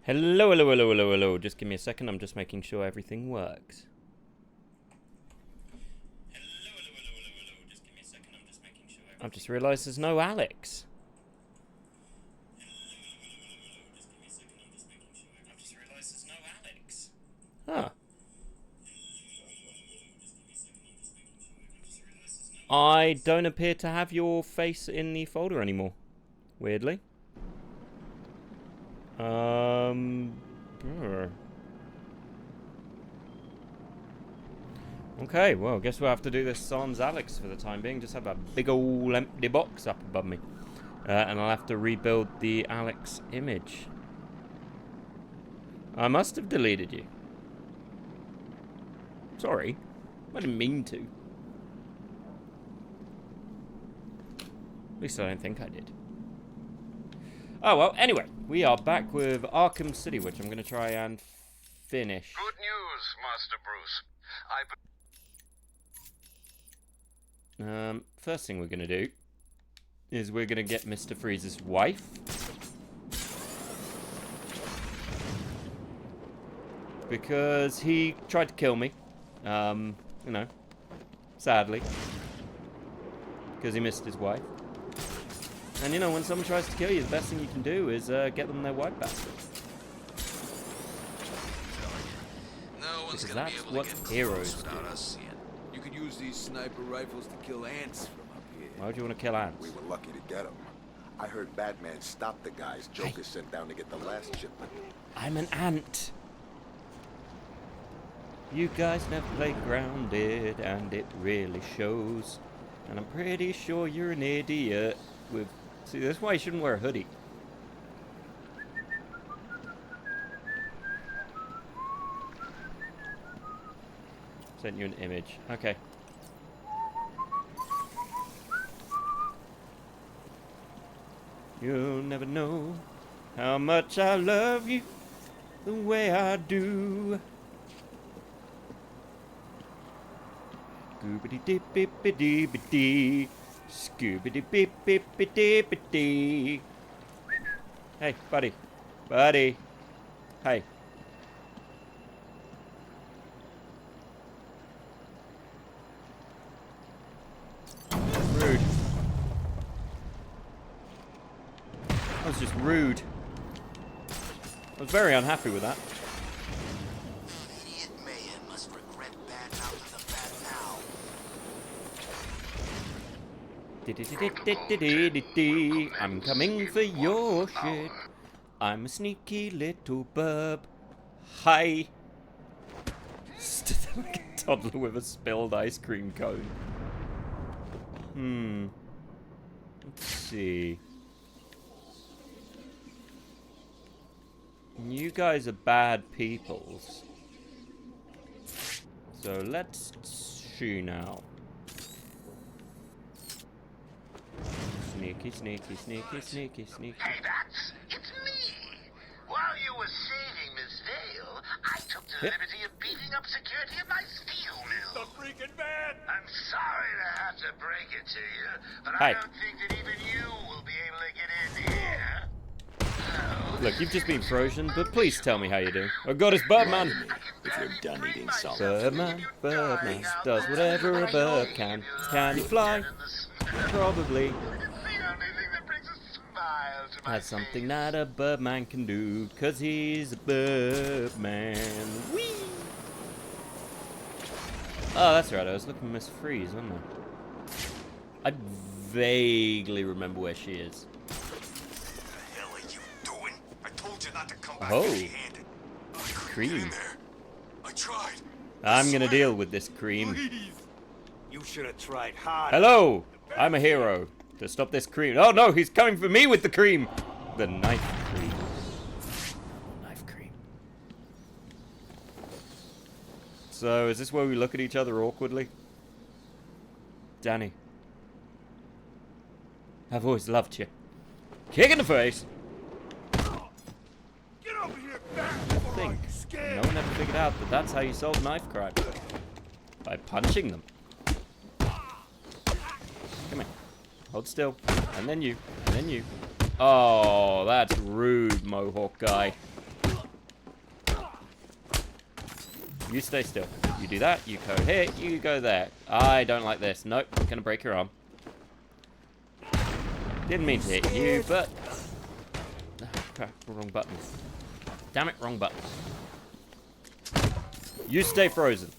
Hello, hello, hello, hello, hello. Just give me a second. I'm just making sure everything works. Hello, hello, hello, hello, hello. Just give me a second. I'm just making sure I've just realised there's no Alex. Huh. I don't appear to have your face in the folder anymore. Weirdly. Okay, well, guess we'll have to do this sans Alex for the time being. Just have a big ol' empty box up above me. And I'll have to rebuild the Alex image. I must have deleted you. Sorry. I didn't mean to. At least I don't think I did. Oh, well, anyway. We are back with Arkham City, which I'm going to try and finish. Good news, Master Bruce. First thing we're going to do is we're going to get Mr. Freeze's wife. Because he tried to kill me. You know, sadly. Because he missed his wife. And you know, when someone tries to kill you, the best thing you can do is get them their wife back. Because that's what heroes do. You could use these sniper rifles to kill ants from up here. Why would you want to kill ants? We were lucky to get them. I heard Batman stopped the guys Joker sent down to get the last shipment. I'm an ant. You guys never played Grounded, and it really shows. And I'm pretty sure you're an idiot with... See, that's why you shouldn't wear a hoodie. Sent you an image. Okay. You'll never know how much I love you the way I do. Scoobity-dip-bip-a-dee-ba-dee. Scooby-dee-bip-bip-a-dee-ba-dee. Hey, buddy. Buddy. Hey. Rude. That was just rude. I was very unhappy with that. I'm coming for your shit. I'm a sneaky little bub. Hi. Stood there like a toddler with a spilled ice cream cone. Let's see. You guys are bad peoples. So let's see now. Sneaky, sneaky, sneaky, sneaky, sneaky. Hey, Bats, it's me. While you were saving Miss Vale, I took the liberty of beefing up security at my steel mill. The freaking man! I'm sorry to have to break it to you, but Hey. I don't think that even you will be able to get in here. Look, you've just been frozen, but please tell me how you do. Oh god, it's Birdman! If you're done eating something. Birdman, Birdman does whatever a bird can. Can he fly? Probably. That's something that a Birdman can do, 'cause he's a Birdman. Whee! Oh, that's right, I was looking at Miss Freeze, wasn't I? I vaguely remember where she is. What the hell are you doing? I told you not to come back Oh. empty-handed. Cream. I tried. I'm gonna deal with this cream. You should have tried hard. Hello! I'm a hero. To stop this cream. Oh no, he's coming for me with the cream! The knife cream. Knife cream. So, is this where we look at each other awkwardly? Danny. I've always loved you. Kick in the face! Get over here, back! I think no one ever figured out that that's how you solve knife crime. By punching them. Come here. Hold still. And then you. And then you. Oh, that's rude, Mohawk guy. You stay still. You do that. You go here. You go there. I don't like this. Nope. Gonna break your arm. Didn't mean to hit you, but... Oh, crap. Wrong button. Damn it, wrong button. You stay frozen.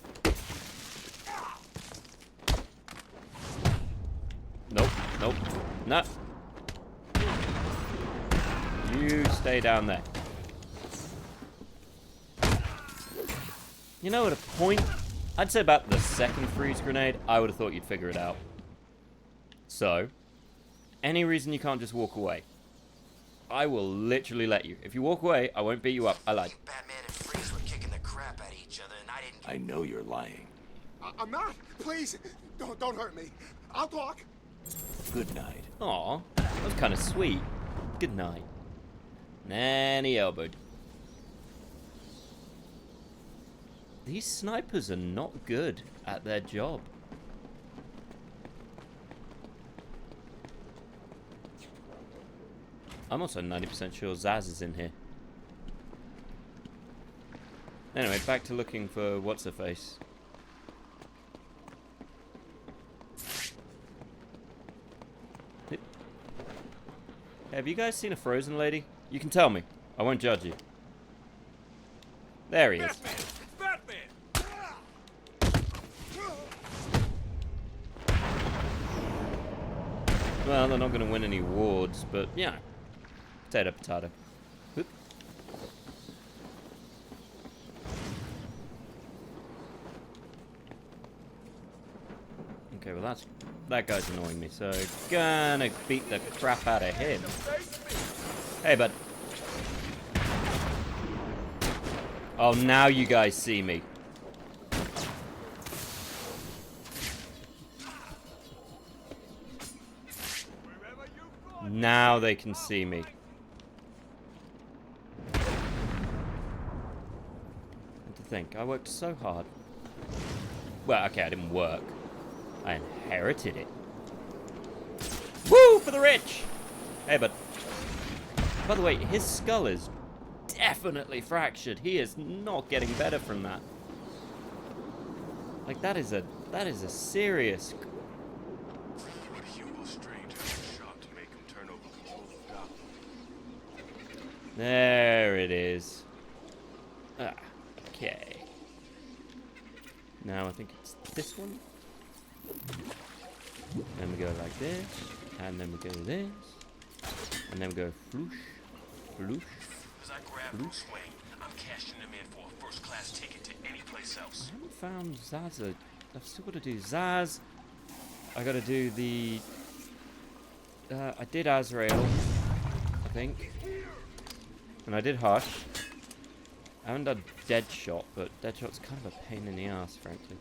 Nope. Nope. No. You stay down there. You know, at a point, I'd say about the second freeze grenade, I would have thought you'd figure it out. So, any reason you can't just walk away? I will literally let you. If you walk away, I won't beat you up. I lied. Batman and Freeze were kicking the crap out of each other, and I didn't. I know you're lying. I'm not. Please, don't hurt me. I'll talk. Good night. Aw, that was kind of sweet. Good night. And he elbowed. These snipers are not good at their job. I'm also 90% sure Zaz is in here. Anyway, back to looking for what's-her-face. Have you guys seen a frozen lady? You can tell me. I won't judge you. There he is. Well, they're not going to win any awards, but, yeah. Potato, potato. Oop. Okay, well that guy's annoying me, so gonna beat the crap out of him. Hey, bud. Oh, now you guys see me. Now they can see me. What to think? I worked so hard. Well, okay, I didn't work. I inherited it. Woo! For the rich! Hey, but... By the way, his skull is definitely fractured. He is not getting better from that. Like, that is a serious... There it is. Ah, okay. Now I think it's this one. Then we go like this, and then we go this, and then we go floosh, floosh. As I grab Bruce Wayne, I'm cashing him in for a first-class ticket to any place else. I haven't found Zaz. I've still got to do Zaz. I got to do the. I did Azrael, I think. And I did Hush. I haven't done Deadshot, but Deadshot's kind of a pain in the ass, frankly.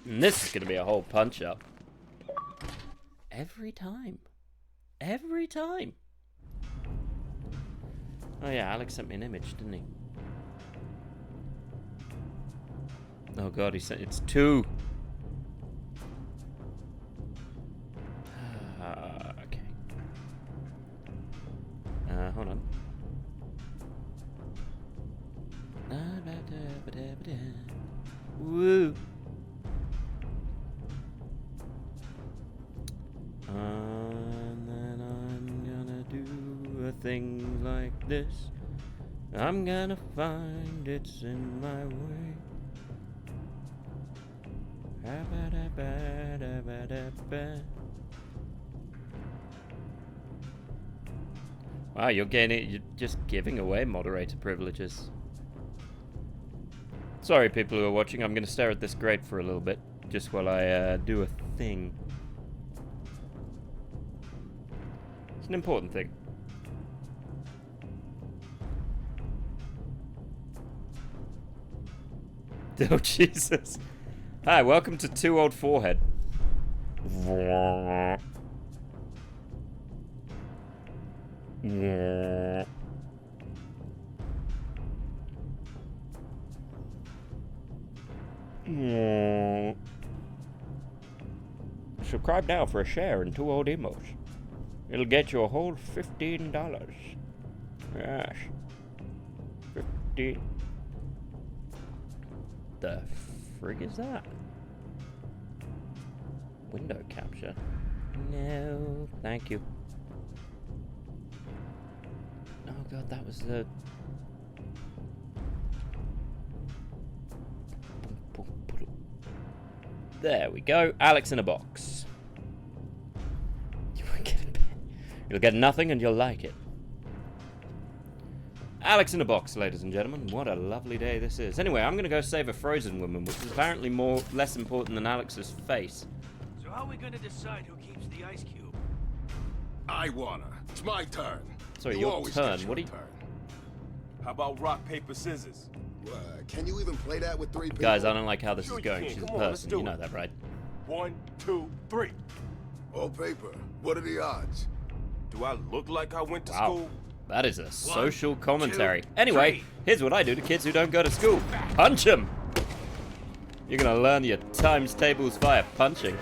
And this is going to be a whole punch-up. Every time. Every time. Oh yeah, Alex sent me an image, didn't he? Oh god, he sent... It's 2! Okay. Hold on. Woo! And then I'm gonna do a thing like this. I'm gonna find it's in my way. Wow, you're just giving away moderator privileges. Sorry, people who are watching, I'm going to stare at this grate for a little bit, just while I do a thing. It's an important thing. Oh, Jesus. Hi, welcome to Two Old Forehead. Subscribe now for a share in Two Old Emos. It'll get you a whole $15. Yes. 15. the frig is that? Window capture? No, thank you. Oh god, that was the... There we go. Alex in a box. You'll get nothing and you'll like it. Alex in a box, ladies and gentlemen. What a lovely day this is. Anyway, I'm going to go save a frozen woman, which is apparently less important than Alex's face. So how are we gonna decide who keeps the ice cube? I wanna. It's my turn. Sorry, You your always turn. get your What do you... turn. How about rock, paper, scissors? Can you even play that with 3 people? Guys, I don't like how this Sure is you going. can. She's a Come on, let's person. do You know it. that, right? 1, 2, 3. All paper. What are the odds? Do I look like I went to Wow. school? That is a social commentary. 2, Anyway, 3. here's what I do to kids who don't go to school. Punch them! You're gonna learn your times tables via punching.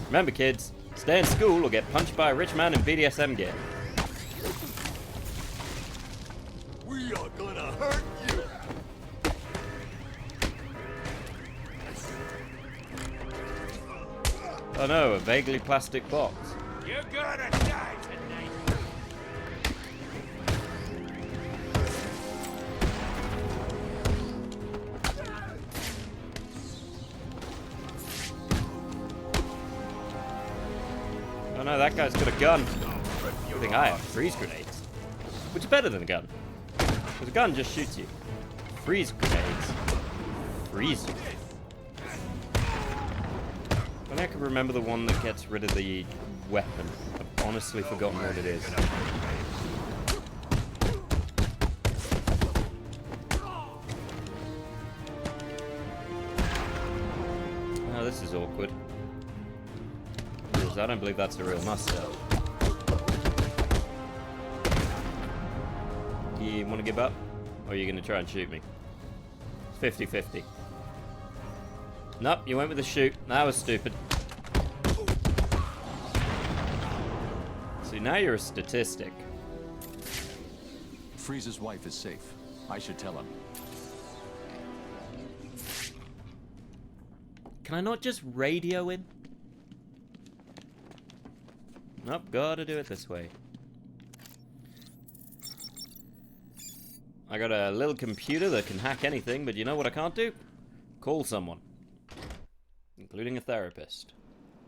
Remember kids, stay in school or get punched by a rich man in BDSM gear. We are gonna hurt you. Oh no, a vaguely plastic box. You're gonna die tonight. Oh no, that guy's got a gun. Good thing I have freeze grenades. Which is better than a gun. Because a gun just shoots you. Freeze grenades. Freeze you. If I could remember the one that gets rid of the weapon. I've honestly forgotten what it is. Oh, this is awkward. I don't believe that's a real muster. You want to give up? Or are you going to try and shoot me? 50-50. Nope, you went with the shoot. That was stupid. See, now you're a statistic. Freeze's wife is safe. I should tell him. Can I not just radio him? Nope, gotta do it this way. I got a little computer that can hack anything, but you know what I can't do? Call someone. Including a therapist.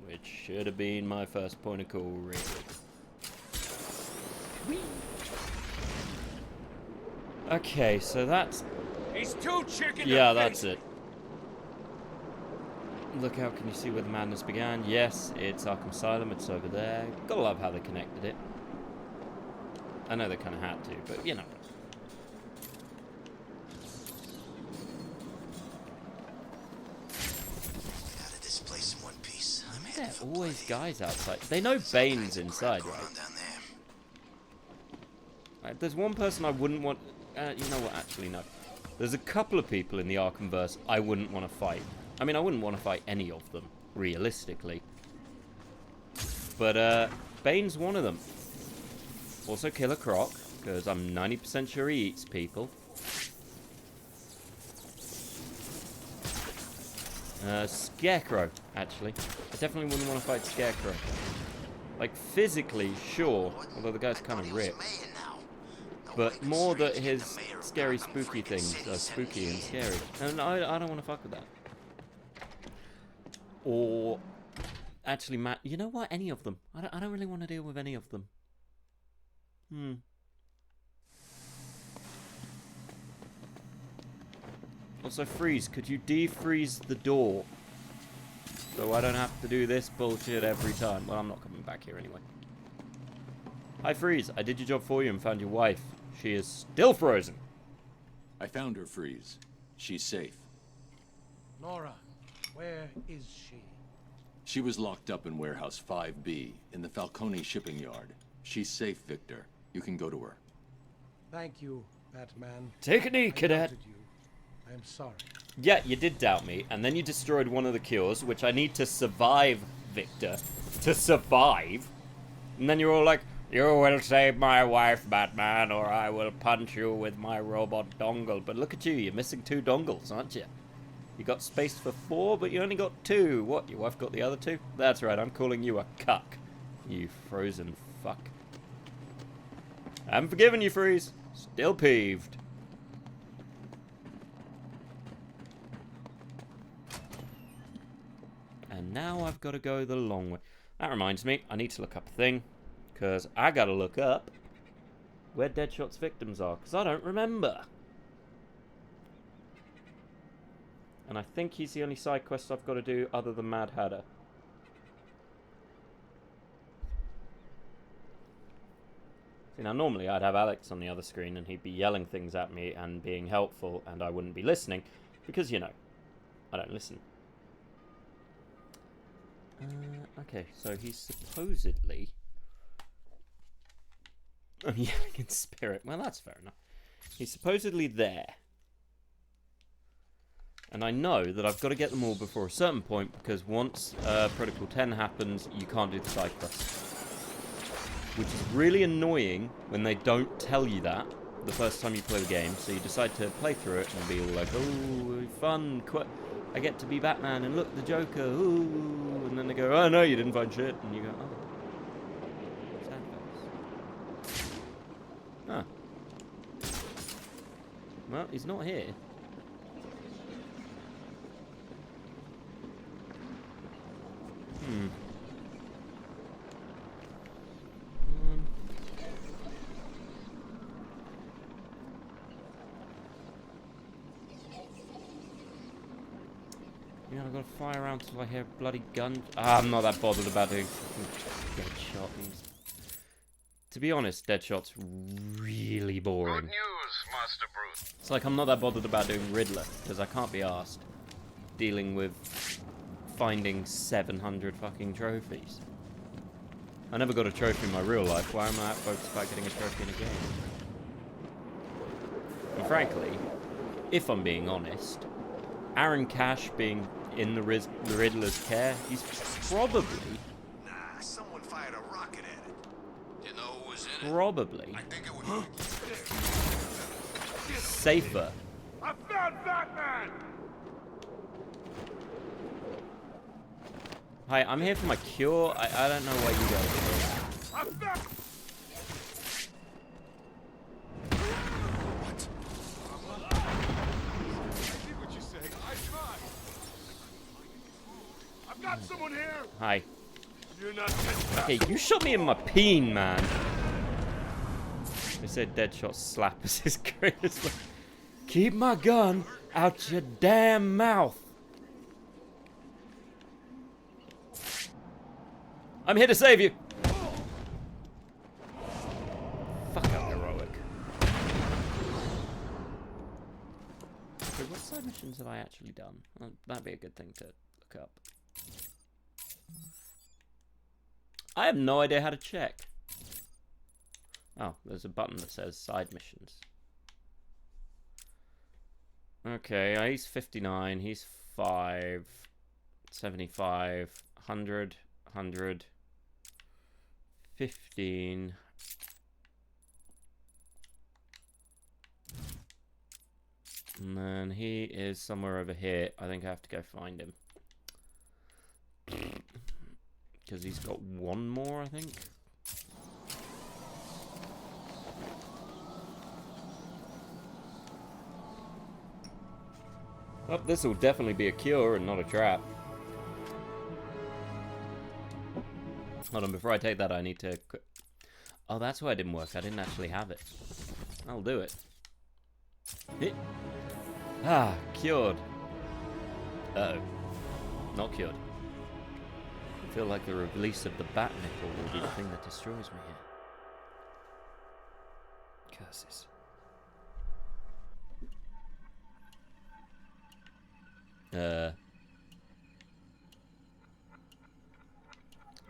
Which should have been my first point of call, really. Whee! Okay, so that's... He's too chicken. Yeah, that's it. Look out, can you see where the madness began? Yes, it's Arkham Asylum, it's over there. Gotta love how they connected it. I know they kind of had to, but you know. Out of this place in one piece. I'm There headed are for always bloody- guys outside. They know Bane's inside, Going on right? down there. There's one person I wouldn't want... you know what, actually, no. There's a couple of people in the Arkhamverse I wouldn't want to fight. I mean, I wouldn't want to fight any of them, realistically. But, Bane's one of them. Also Killer Croc, because I'm 90% sure he eats people. Scarecrow, actually. I definitely wouldn't want to fight Scarecrow. Like, physically, sure, although the guy's kind of ripped. But more that his scary, spooky things are spooky and scary. And I don't want to fuck with that. Or... Actually, Matt, you know what? Any of them. I don't really want to deal with any of them. Also, Freeze, could you defreeze the door? So I don't have to do this bullshit every time. Well, I'm not coming back here anyway. Hi, Freeze. I did your job for you and found your wife. She is still frozen. I found her, Freeze. She's safe. Nora, where is she? She was locked up in warehouse 5B in the Falcone shipping yard. She's safe, Victor. You can go to her. Thank you, Batman. Take a knee, I cadet. doubted you. I am sorry. Yeah, you did doubt me, and then you destroyed one of the cures, which I need to survive, Victor. To survive. And then you're all like, You will save my wife, Batman, or I will punch you with my robot dongle. But look at you, you're missing 2 dongles, aren't you? You got space for 4, but you only got 2. What, your wife got the other 2? That's right, I'm calling you a cuck. You frozen fuck. I haven't forgiven you, Freeze. Still peeved. And now I've got to go the long way. That reminds me, I need to look up a thing. Because I got to look up where Deadshot's victims are. Because I don't remember. And I think he's the only side quest I've got to do other than Mad Hatter. See, now normally I'd have Alex on the other screen and he'd be yelling things at me and being helpful and I wouldn't be listening. Because, you know, I don't listen. Okay, so he's supposedly... Oh, yelling in spirit. Well, that's fair enough. He's supposedly there. And I know that I've got to get them all before a certain point, because once Protocol 10 happens, you can't do the side quests. Which is really annoying when they don't tell you that the first time you play the game, so you decide to play through it and be all like, oh, fun, I get to be Batman, and look, the Joker, ooh, and then they go, oh no, you didn't find shit, and you go, oh. Sad face. Huh. Well, he's not here. Yeah, I've got to fire around till I hear a bloody gun. I'm not that bothered about doing Deadshot. To be honest, Deadshot's really boring. Good news, Master Bruce. It's like I'm not that bothered about doing Riddler, because I can't be arsed dealing with finding 700 fucking trophies. I never got a trophy in my real life. Why am I that focused about getting a trophy in a game? And frankly, if I'm being honest, Aaron Cash being in the Riddler's care, he's probably... Nah, someone fired a rocket at it. You know who was in it? Probably I think it was... safer. I found Batman! Hi, I'm here for my cure. I don't know why you guys are here. I found... Got someone here. Hi. You're not Okay, you shot me in my peen, man. They said Deadshot slap is his greatest. Keep my gun out your damn mouth. I'm here to save you. Fuck, I'm heroic. So what side missions have I actually done? Well, that'd be a good thing to look up. I have no idea how to check. Oh, there's a button that says side missions. Okay, he's 59, he's 5, 75, 100, 100, 15. And then he is somewhere over here. I think I have to go find him. Because he's got one more, I think. Oh, this will definitely be a cure and not a trap. Hold on, before I take that, I need to... Oh, that's why it didn't work. I didn't actually have it. I'll do it. Ah, cured. Uh-oh. Not cured. I feel like the release of the bat nipple will be the thing that destroys me here. Curses.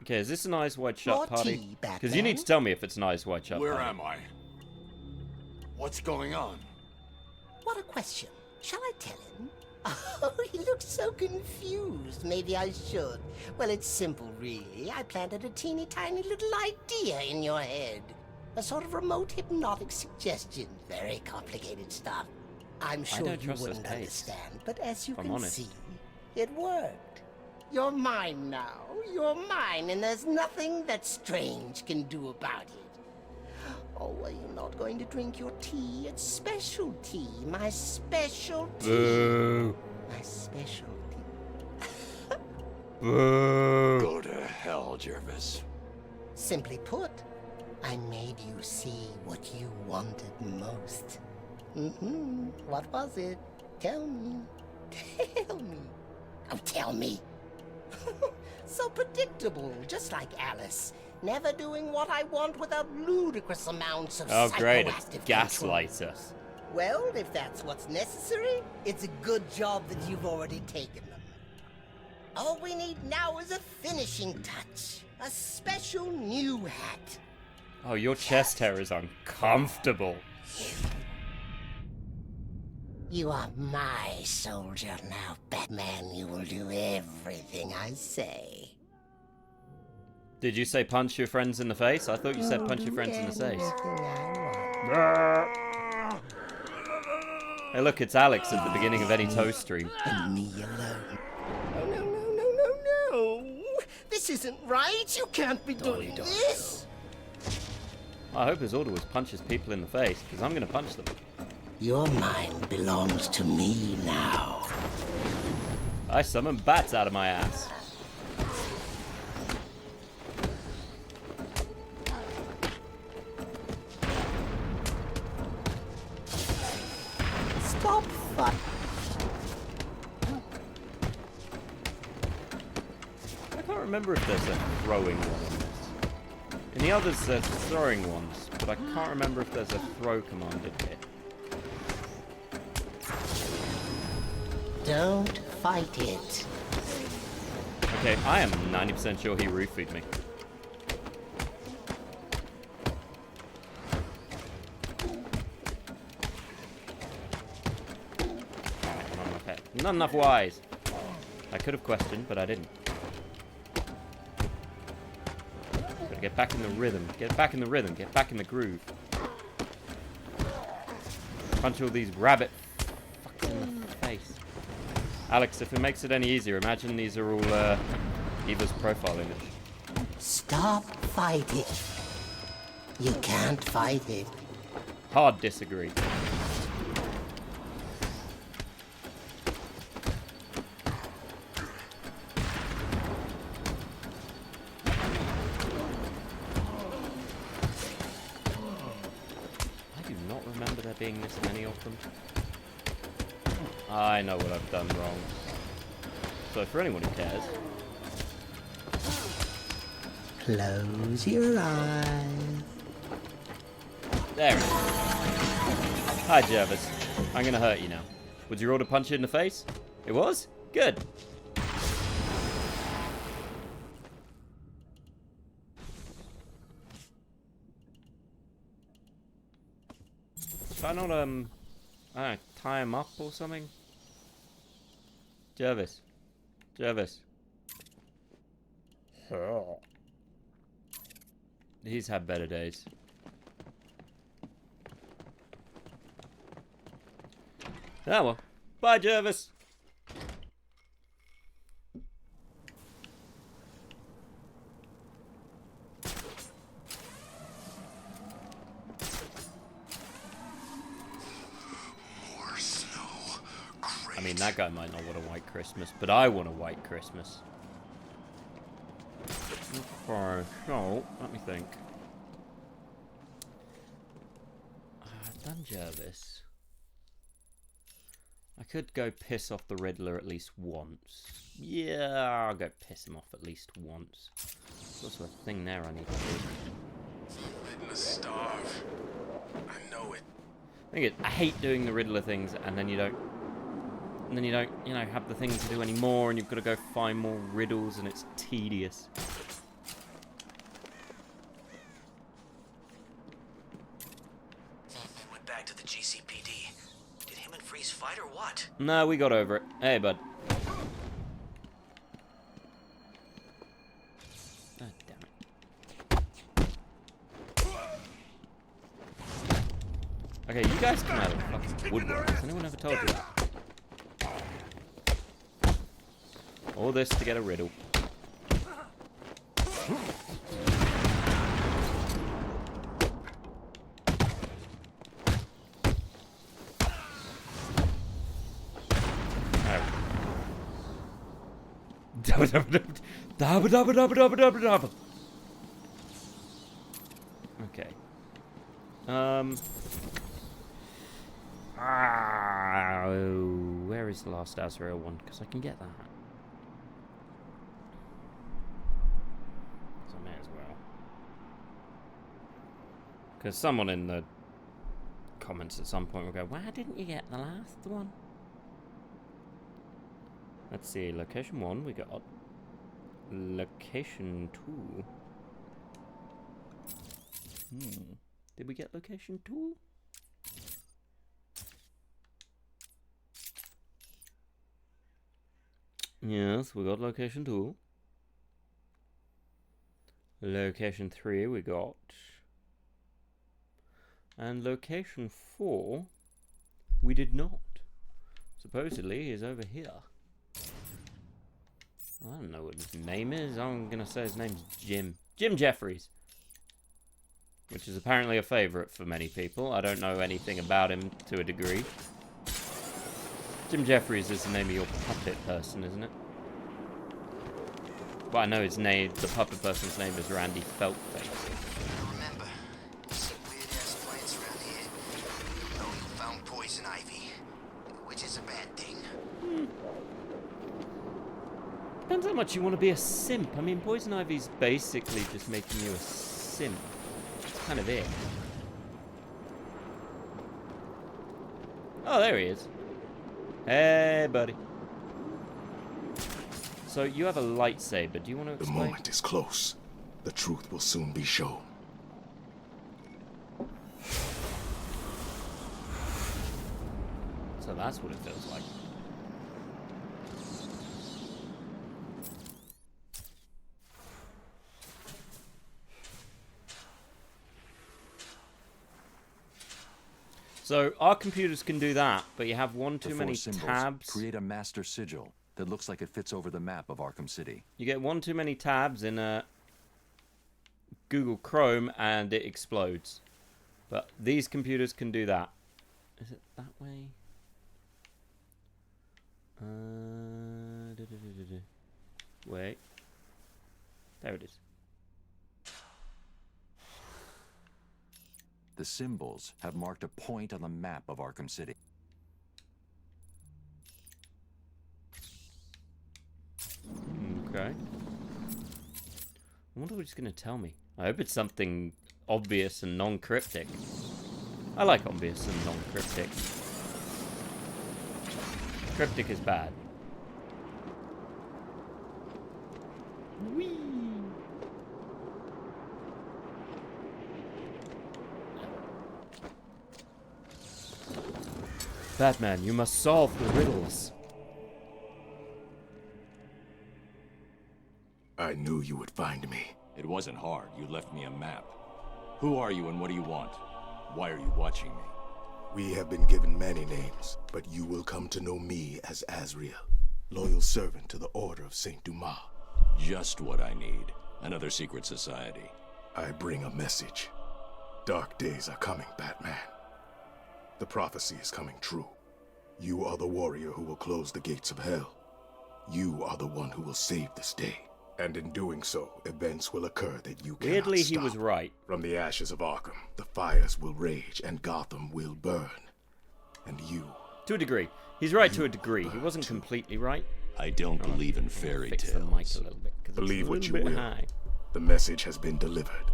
Okay, is this an Eyes Wide Shut party? Because you need to tell me if it's an Eyes Wide Shut Where party. am I? What's going on? What a question. Shall I tell him? Oh, he looks so confused. Maybe I should. Well, it's simple, really. I planted a teeny tiny little idea in your head. A sort of remote hypnotic suggestion. Very complicated stuff. I'm sure don't you trust wouldn't this pace, understand, but as you if I'm can honest. see, it worked. You're mine now. You're mine, and there's nothing that Strange can do about it. Oh, are you not going to drink your tea? It's special tea. My special tea. Boo. My special tea. Boo. Go to hell, Jervis. Simply put, I made you see what you wanted most. What was it? Tell me. Tell me. Oh, tell me. So predictable, just like Alice. Never doing what I want without ludicrous amounts of Oh, great. It's psychoactive gaslighter. controls. Well, if that's what's necessary, it's a good job that you've already taken them. All we need now is a finishing touch. A special new hat. Oh, your chest hair is uncomfortable. You are my soldier now, Batman. You will do everything I say. Did you say punch your friends in the face? I thought you said punch your friends in the face. Anything I want. Hey, look, it's Alex at the beginning of any Toe stream. And me alone. Oh, no. This isn't right. You can't be doing this. I hope his order was punches people in the face, because I'm going to punch them. Your mind belongs to me now. I summoned bats out of my ass. Stop fighting. I can't remember if there's a throwing one in this. In the others, there's throwing ones, but I can't remember if there's a throw command in here. Don't fight it. Okay, I am 90% sure he roofied me. Not enough wise. I could have questioned, but I didn't. Gotta get back in the rhythm. Get back in the rhythm. Get back in the groove. Punch all these rabbit fucks in the face. Alex, if it makes it any easier, imagine these are all Eva's profile image. Stop fighting. You can't fight it. Hard disagree. I do not remember there being this many of them. I know what I've done wrong. So for anyone who cares. Close your eyes. There it is. Hi, Jervis. I'm gonna hurt you now. Was your order punch you in the face? It was? Good. Should I not, I don't know, tie him up or something? Jervis. Jervis. He's had better days. Ah well. Bye, Jervis. More snow. I mean, that guy might not want a white Christmas, but I want a white Christmas. So, let me think. I've done Jervis. I could go piss off the Riddler at least once. Yeah, I'll go piss him off at least once. There's also a thing there I need to do. Forbidden to starve. I know it. I hate doing the Riddler things, and then you don't, you know, have the thing to do anymore, and you've got to go find more riddles, and it's tedious. Went back to the GCPD. Did him and freeze fight or what? No, we got over it. Hey, bud. God damn it. Okay, you guys come out of the fucking woodwork. Has anyone ever told you that? All this to get a riddle. Okay. Where is the last Azrael one? Because I can get that. So I may as well. Because someone in the comments at some point will go, "Why didn't you get the last one?" Let's see. Location 1, we got. Location 2. Did we get location 2? Yes, we got location 2. Location 3 we got. And location 4 we did not. Supposedly is over here. I don't know what his name is. I'm gonna say his name's Jim. Jim Jeffries. Which is apparently a favourite for many people. I don't know anything about him to a degree. Jim Jeffries is the name of your puppet person, isn't it? Well, I know his name, the puppet person's name is Randy Feltface. Remember, some weird-ass plants around here. Oh, you found poison ivy, which is a bad thing. Depends how much you want to be a simp. I mean, poison ivy's basically just making you a simp. That's kind of it. Oh, there he is. Hey, buddy. So you have a lightsaber. Do you want to explain? The moment is close. The truth will soon be shown. So that's what it feels like. So our computers can do that, but you have one too many tabs. Create a master sigil that looks like it fits over the map of Arkham City. You get one too many tabs in Google Chrome and it explodes. But these computers can do that. Is it that way? Wait. There it is. The symbols have marked a point on the map of Arkham City. Okay. I wonder what he's going to tell me. I hope it's something obvious and non-cryptic. I like obvious and non-cryptic. Cryptic is bad. Whee! Batman, you must solve the riddles. I knew you would find me. It wasn't hard. You left me a map. Who are you and what do you want? Why are you watching me? We have been given many names, but you will come to know me as Azrael, loyal servant to the Order of Saint Dumas. Just what I need. Another secret society. I bring a message. Dark days are coming, Batman. The prophecy is coming true. You are the warrior who will close the gates of hell. You are the one who will save this day. And in doing so, events will occur that you cannot Weirdly, stop. he was right. From the ashes of Arkham, the fires will rage and Gotham will burn. And you... To a degree. He's right to a degree. He wasn't completely right. I don't believe in fairy Fix tales. the mic a little bit. Believe what you bit will. High. The message has been delivered.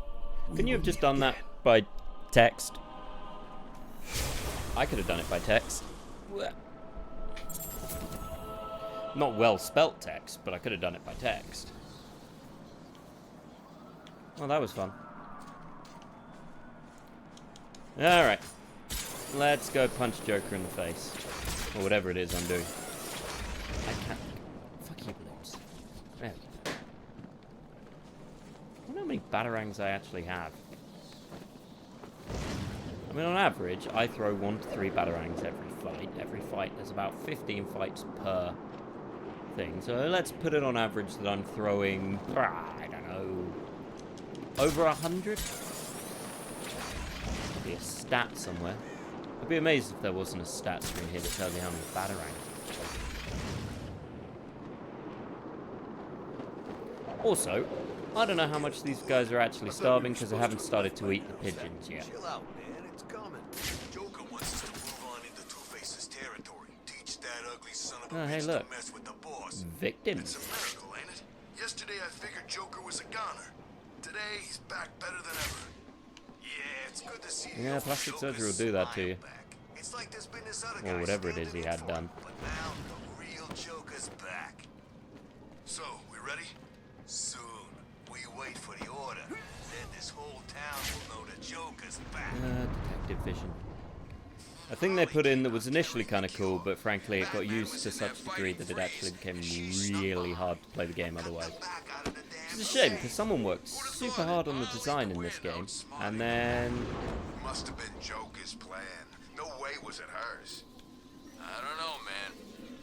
Couldn't you have just done that by text? I could have done it by text. Not well spelt text, but I could have done it by text. Well, that was fun. Alright. let's go punch Joker in the face. Or whatever it is I'm doing. I can't. Fuck you, balloons. There. I don't know how many batarangs I actually have. I mean, on average, I throw 1 to 3 batarangs every fight. Every fight, there's about 15 fights per thing. So let's put it on average that I'm throwing, I don't know, over 100? There'll be a stat somewhere. I'd be amazed if there wasn't a stat screen here that tells me how many batarangs. Also, I don't know how much these guys are actually starving because I haven't started to eat the pigeons yet. Chill out, man. It's coming. Joker wants us to move on into Two-Face's territory. Teach that ugly son of a Oh, hey, bitch look. to mess with the boss. Victims. It's a miracle, ain't it? Yesterday I figured Joker was a goner. Today he's back better than ever. Yeah, it's good to see Yeah, plastic surgery will do that to you. It's like there's been this other Or guy whatever it is he standing in had for done. him, but now the real Joker's back. So, we ready? Soon. We wait for the order. Then this whole town will know the Joker's back. Detective vision. A thing they put in that was initially kind of cool, but frankly it got used to such a degree that it actually became really hard to play the game otherwise. It's a shame, because someone worked super hard on the design in this game, and then... Must have been Joker's plan. No way was it hers. I don't know, man.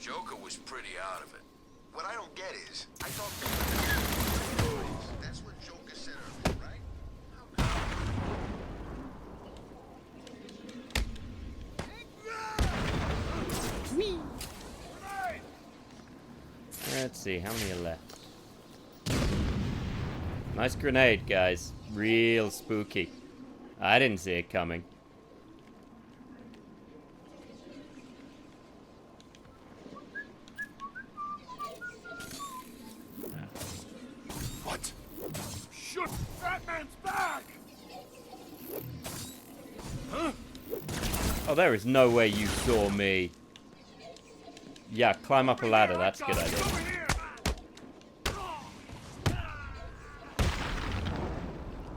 Joker was pretty out of it. What I don't get is, I thought that's what Joker said earlier, right? Let's see, how many are left? Nice grenade, guys. Real spooky. I didn't see it coming. What? Shoot! Batman's back! Huh? Oh, there is no way you saw me. Yeah, climb up a ladder. That's a good idea.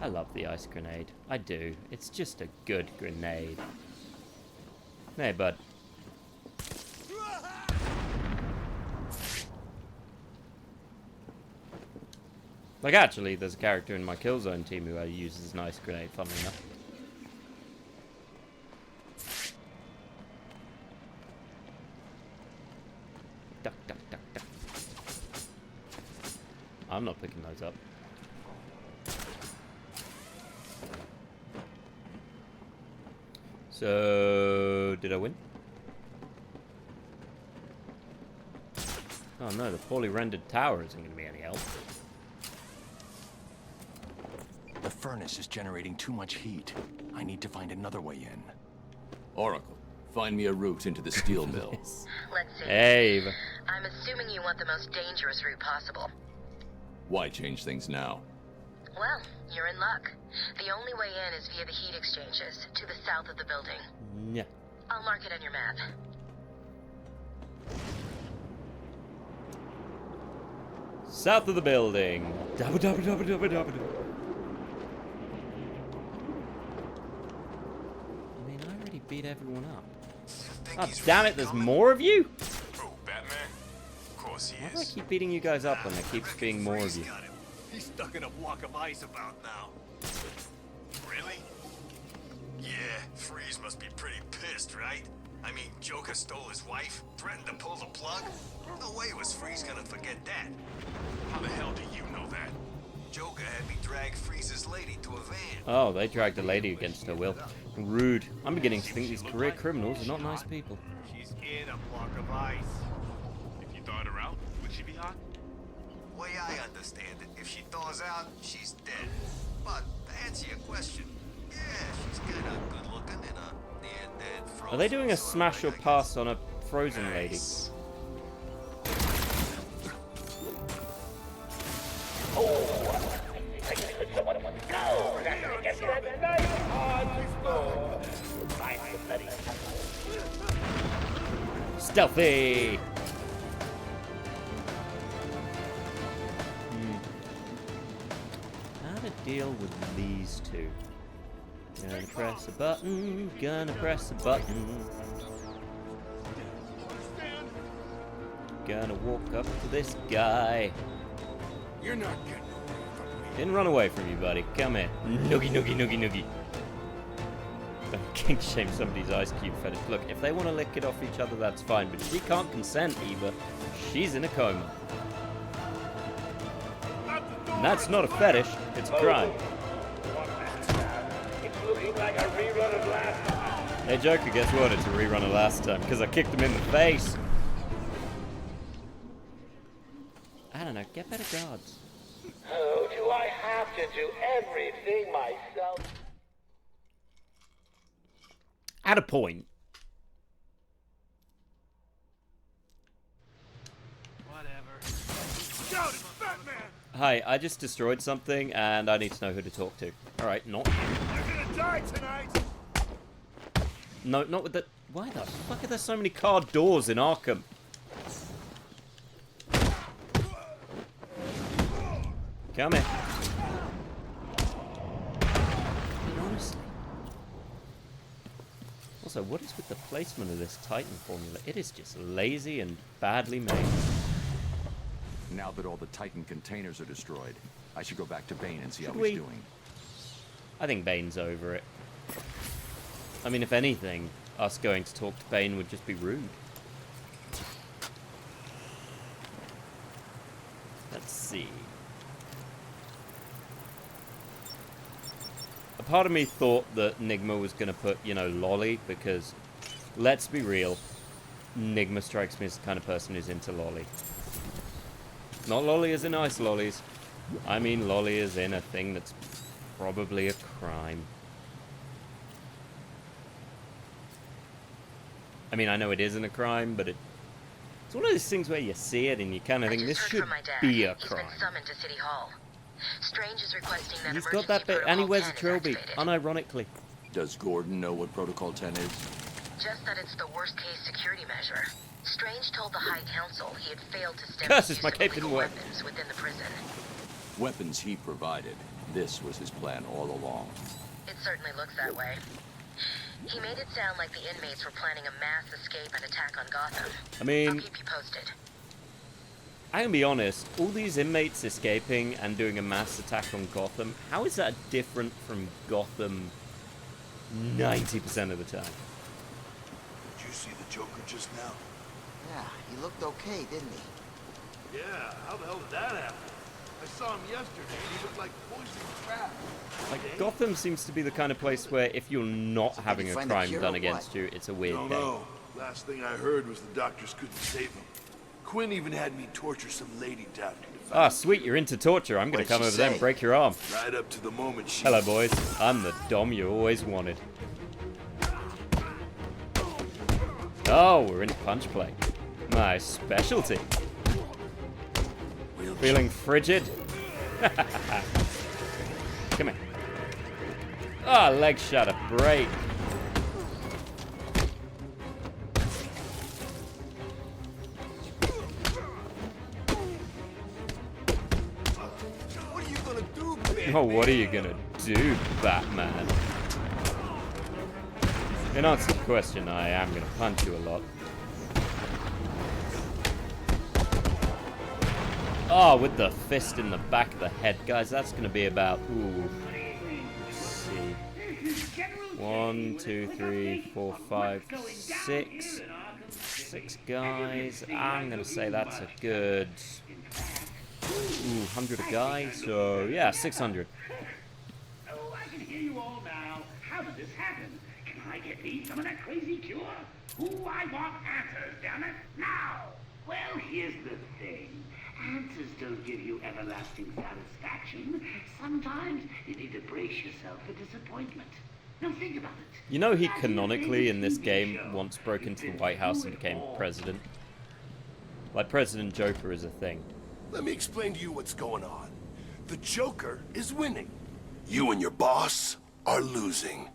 I love the ice grenade. I do. It's just a good grenade. Hey, bud. Like, actually, there's a character in my Killzone team who uses an ice grenade, funnily enough. Duck, duck, duck, duck. I'm not picking those up. So, did I win? Oh no, the poorly rendered tower isn't going to be any help. The furnace is generating too much heat. I need to find another way in. Oracle, find me a route into the steel mill. Let's see. Hey, Eva. I'm assuming you want the most dangerous route possible. Why change things now? Well, you're in luck. The only way in is via the heat exchanges, to the south of the building. Yeah. I'll mark it on your map. South of the building. Double, double, double, double, double, double. I mean, I already beat everyone up. Oh, damn it, there's more of you? Who, Batman? Of course he Why do I is. keep beating you guys up when there keeps being more of you? He's stuck in a block of ice about now. Really? Yeah, Freeze must be pretty pissed, right? I mean, Joker stole his wife, threatened to pull the plug. No way was Freeze gonna forget that. How the hell do you know that? Joker had me drag Freeze's lady to a van. Oh, they dragged a lady against her will. Rude. I'm beginning to think these career criminals are not nice people. She's in a block of ice. If you thawed her out, would she be hot? Way I understand it, if she thaws out, she's dead. But to answer your question, yeah, she's kind of good looking and a near-dead frozen. Are they doing a sort of smash or thing, I pass on a frozen lady? Stealthy! How to deal with these two? Gonna press a button, gonna press a button. Gonna walk up to this guy. You're not getting away from me. Didn't run away from you, buddy. Come here. Noogie, noogie, noogie, noogie. Don't kink shame somebody's ice cube fetish. Look, if they want to lick it off each other, that's fine. But she can't consent either. She's in a coma. And that's not a fetish. It's a crime. Hey, Joker, guess what? It's a rerun of last time. Because I kicked him in the face. I don't know. Get better guards. Oh, do I have to do everything myself? At a point. Shout, it's Batman! Hi, I just destroyed something, and I need to know who to talk to. Alright, not you. You're gonna die tonight! No, not with the... Why the fuck are there so many car doors in Arkham? Come here. Honestly. Also, what is with the placement of this Titan formula? It is just lazy and badly made. Now that all the Titan containers are destroyed, I should go back to Bane and see how Should he's we? doing. I think Bane's over it. I mean, if anything, us going to talk to Bane would just be rude. Let's see. A part of me thought that Nigma was going to put, you know, Lolly, because, let's be real, Nigma strikes me as the kind of person who's into Lolly. Not Lolly as in ice lollies. I mean Lolly as in a thing that's probably a crime. I mean, I know it isn't a crime, but it's one of those things where you see it and you kind of think this should be a crime. He's been summoned to City Hall. Strange is requesting that He's got that bit, and he wears a trilby, unironically. Does Gordon know what Protocol 10 is? Just that it's the worst-case security measure. Strange told the High Council he had failed to stem Curses, the use my of cape illegal didn't work. weapons within the prison. Weapons he provided. This was his plan all along. It certainly looks that way. He made it sound like the inmates were planning a mass escape and attack on Gotham. I mean, I'll keep you posted. I can be honest, all these inmates escaping and doing a mass attack on Gotham, how is that different from Gotham 90% of the time? Did you see the Joker just now? Yeah, he looked okay, didn't he? Yeah, how the hell did that happen? I saw him yesterday and he looked like poison crap. Like, Gotham seems to be the kind of place where if you're not having a crime done against you, it's a weird Don't day. know. Last thing I heard was the doctors couldn't save him. Quinn even had me torture some lady down here. Ah, sweet, you're into torture. I'm going to come over there and break your arm. Right up to the moment she... Hello, boys. I'm the dom you always wanted. Oh, we're in punch play. My specialty. Feeling frigid? Come here. Ah, leg shutter. Break. What are you gonna do, Batman? Oh, what are you gonna do, Batman? In answer to the question, I am gonna punch you a lot. Oh, with the fist in the back of the head. Guys, that's gonna be about, ooh, let's see. 1, 2, 3, 4, 5, 6. 6 guys. I'm gonna say that's a good, 100 a guy. So, yeah, 600. Oh, I can hear you all now. How did this happen? Can I get me some of that crazy cure? Ooh, I want answers, damn it, now! Well, here's the thing. Answers don't give you everlasting satisfaction. Sometimes you need to brace yourself for disappointment. Now think about it. You know he canonically in this game once broke into the White House and became president? Like, President Joker is a thing. Let me explain to you what's going on. The Joker is winning. You and your boss are losing.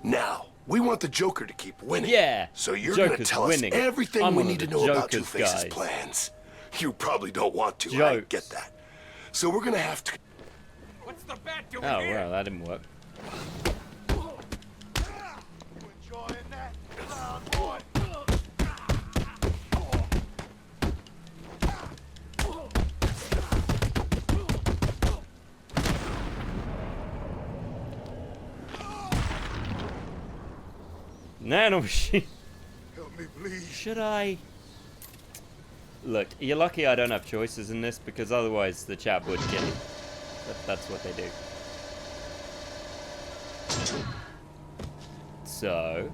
Now, we want the Joker to keep winning. Yeah, So you're Joker's gonna tell winning. us everything I'm we one of need to the know about Joker's Two-Face's guys. plans. You probably don't want to, I Jokes. get that. So we're gonna have to... What's the bat doing Oh, here? well, that didn't work. Enjoying that, loud boy? Nanomachine. Help me, please. Should I? Look, you're lucky I don't have choices in this, because otherwise the chat would kill you. That's what they do. So,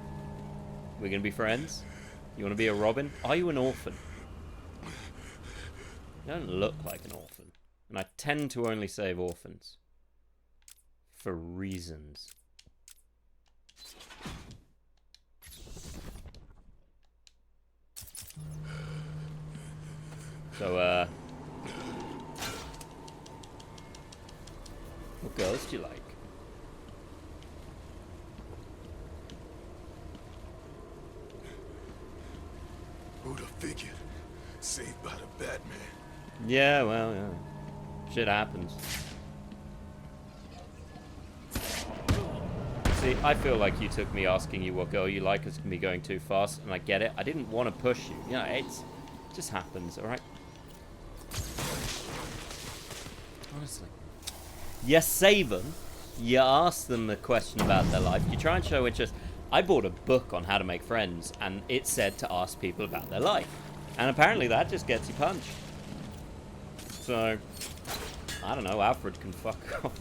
we're gonna be friends? You wanna be a Robin? Are you an orphan? You don't look like an orphan. And I tend to only save orphans. For reasons. So, what girls do you like? Who'd have figured? Saved by the Batman. Yeah, well, yeah. Shit happens. See, I feel like you took me asking you what girl you like as me going too fast, and I get it. I didn't want to push you. You know, it just happens, alright? Honestly. You save them, you ask them a question about their life, you try and show interest. I bought a book on how to make friends, and it said to ask people about their life. And apparently that just gets you punched. So, I don't know, Alfred can fuck off.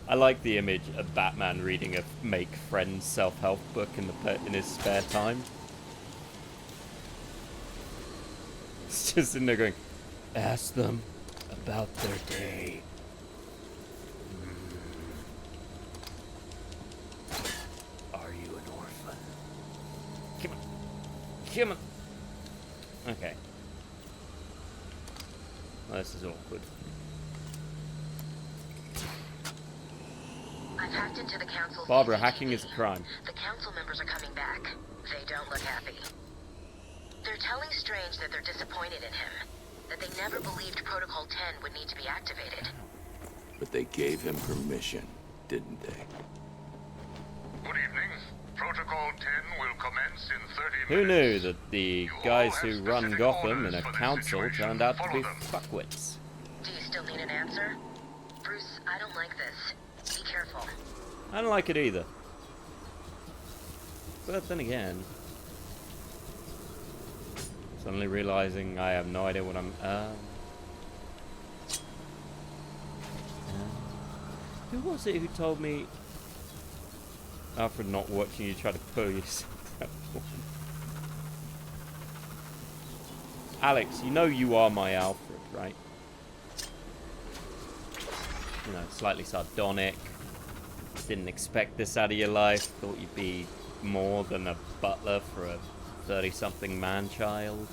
I like the image of Batman reading a make friends self-help book in his spare time. It's just in there going, ask them about their day. Are you an orphan? Come on. Come on. Okay. Well, this is awkward. I've hacked into the council. Barbara, hacking is a crime. The council members are coming back. They don't look happy. They're telling Strange that they're disappointed in him. That they never believed Protocol 10 would need to be activated. But they gave him permission, didn't they? Good evening. Protocol 10 will commence in 30 minutes. Who knew that the guys who run Gotham in a council turned out to be fuckwits? Do you still need an answer? Bruce, I don't like this. Be careful. I don't like it either. But then again, suddenly realizing I have no idea what I'm. Who was it who told me, Alfred, not watching you try to pull yourself out? Alex, you know you are my Alfred, right? You know, slightly sardonic. Didn't expect this out of your life. Thought you'd be more than a butler for a 30-something man-child.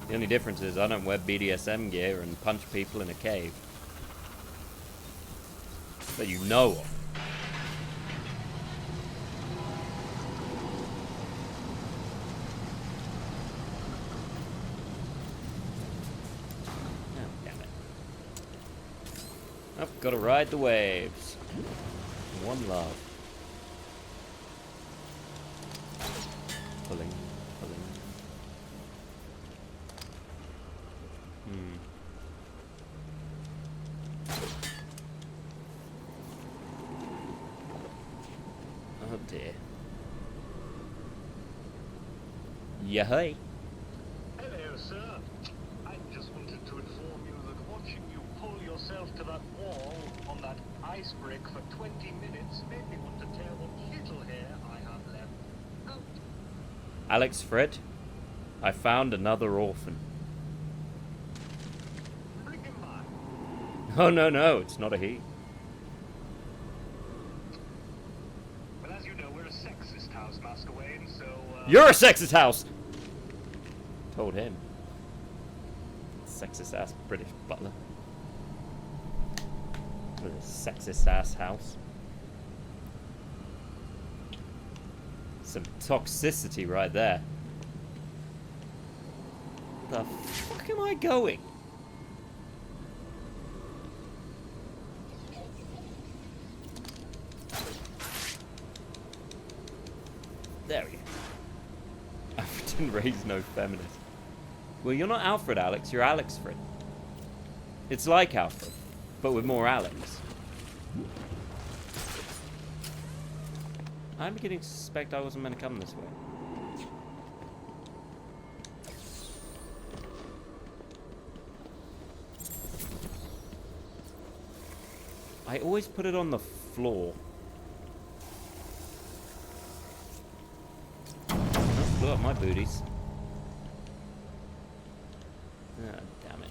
The only difference is I don't wear BDSM gear and punch people in a cave. That you know of. Oh, damn it. I've got to ride the waves. One love. Pulling, pulling. Oh dear. Yay. Hello, sir. I just wanted to inform you that watching you pull yourself to that wall on that ice brick for 20 minutes made me want to tear what little hair I have left out. Alex, Fred, I found another orphan. Bring him by. Oh, no, it's not a he. Well, as you know, we're a sexist house, Master Wayne, so... You're a sexist house! Told him. Sexist ass British butler. With a sexist ass house. Some toxicity right there. The fuck am I going? There we go. Alfred raised no feminist. Well, you're not Alfred, Alex. You're Alex Fred. It's like Alfred, but with more Alex. I'm beginning to suspect I wasn't meant to come this way. I always put it on the floor. Oh, blew up my booties. Ah, damn it.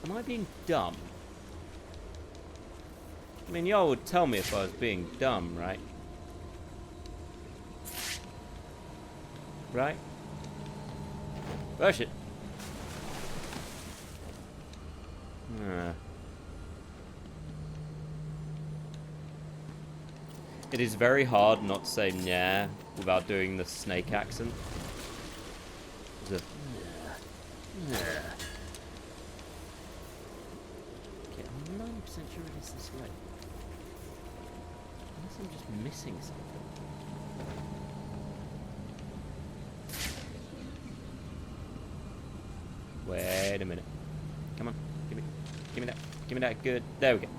Am I being dumb? I mean, y'all would tell me if I was being dumb, right? Right? Push it. It is very hard not to say nah without doing the snake accent. The nah. Okay, I'm 90% sure it is this way. Unless I'm just missing something. Wait a minute. Come on. Give me that. Give me that good. There we go.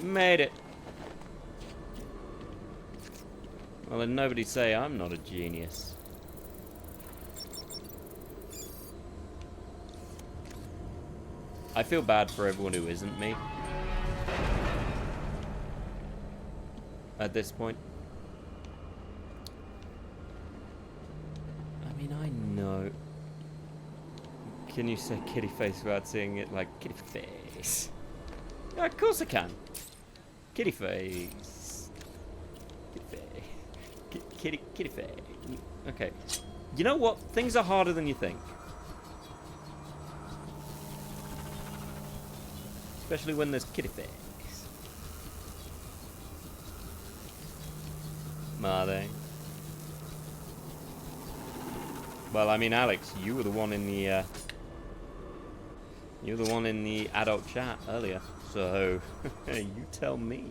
Made it. Well, then nobody say I'm not a genius. I feel bad for everyone who isn't me. At this point. I mean, I know. Can you say kitty face without saying it like kitty face? Yeah, of course I can. Kitty face. Kitty face. Kitty face. Okay. You know what? Things are harder than you think. Especially when there's kitty face. Are they? Well, I mean, Alex, you were the one in the you were the one in the adult chat earlier, so you tell me.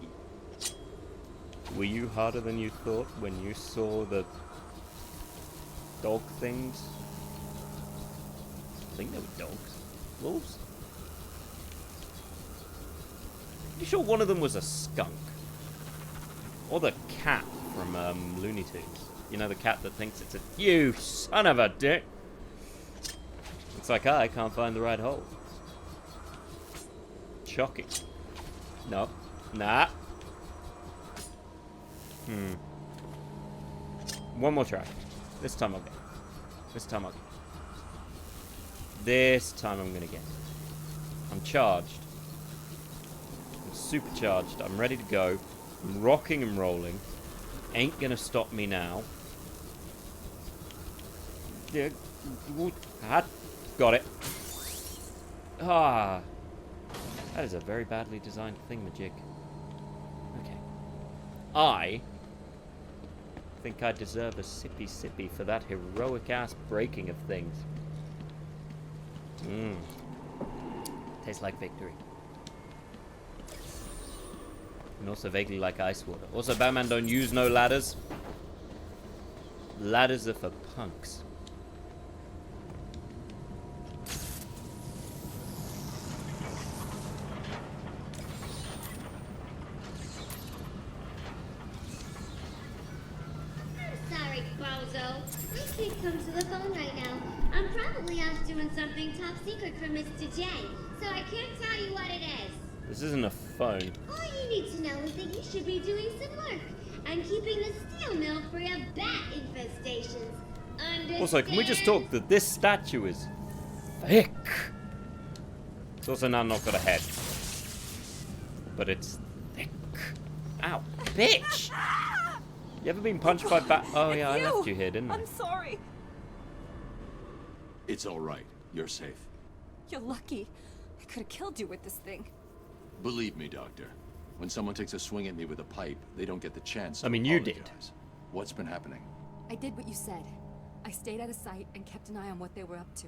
Were you harder than you thought when you saw the dog things? I think they were dogs. Wolves? You sure one of them was a skunk? Or the cat from Looney Tunes? You know, the cat that thinks it's a... You son of a dick! It's like I can't find the right hole. Shocking. No. Nah. One more try. This time I'll get. This time I'll get. This time I'm gonna get. I'm charged. I'm supercharged. I'm ready to go. I'm rocking and rolling. Ain't gonna stop me now. Yeah. Got it. Ah. That is a very badly designed thingamajig. Okay. I think I deserve a sippy sippy for that heroic ass breaking of things. Tastes like victory. And also vaguely like ice water. Also, Batman don't use no ladders. Ladders are for punks. Come to the phone right now. I'm probably out doing something top secret for Mr. J, so I can't tell you what it is. This isn't a phone. All you need to know is that you should be doing some work and keeping the steel mill free of bat infestations. Understand? Also, can we just talk that this statue is thick? It's also now not got a head. But it's thick. Ow. Bitch! You ever been punched by bat? Oh yeah, I left you here, didn't I? I'm sorry. It's all right. You're safe. You're lucky. I could have killed you with this thing. Believe me, Doctor. When someone takes a swing at me with a pipe, they don't get the chance to I mean, you did. apologize. What's been happening? I did what you said. I I stayed out of sight and kept an eye on what they were up to.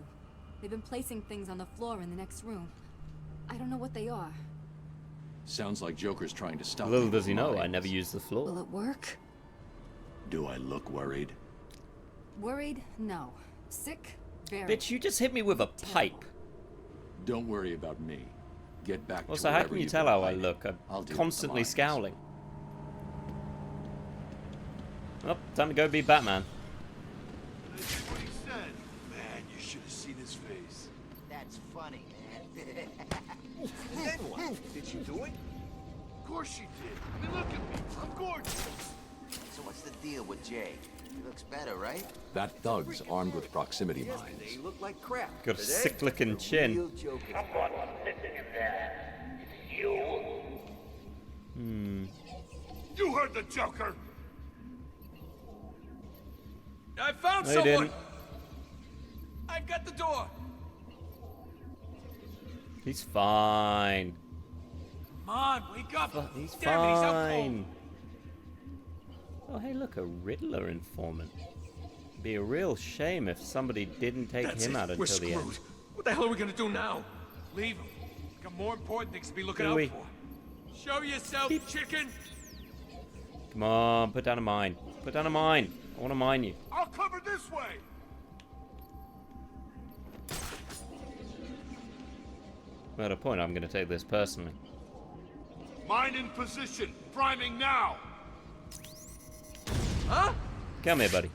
They've been placing things on the floor in the next room. I don't know what they are. Sounds like Joker's trying to stop Little me does from he know, I mine. never used the floor. Will it work? Do I look worried? Worried? No. Sick? Very. Bitch, you just hit me with a pipe. Don't worry about me. Get back Well, to so how wherever can you you've tell been how I hiding. look? I'll deal I'm with the constantly mines. scowling. Oh, time to go be Batman. That's what he said. Man, you should have seen his face. That's funny, man. Then what? Did you do it? Of course she did. I mean, look at me. I'm gorgeous. So what's the deal with Jay? He looks better, right? That thug's armed with proximity mines. Yesterday he looked like crap. Got a Today, sick-looking chin. real Joker. Someone's sitting in there. You? You heard the Joker. I found No, you someone. didn't. I've got the door. He's fine. Come on, wake up. He's Damn it, he's out cold. fine. Oh, hey, look, a Riddler informant. Be a real shame if somebody didn't take That's him it. out We're until the screwed. end. What the hell are we gonna do now? Leave him. Got more important things to be looking Do out we? for. Show yourself, chicken. Come on, put down a mine. Put down a mine. I want to mine you. I'll cover this way. At a point, I'm going to take this personally. Mine in position. Priming now. Huh? Come here, buddy.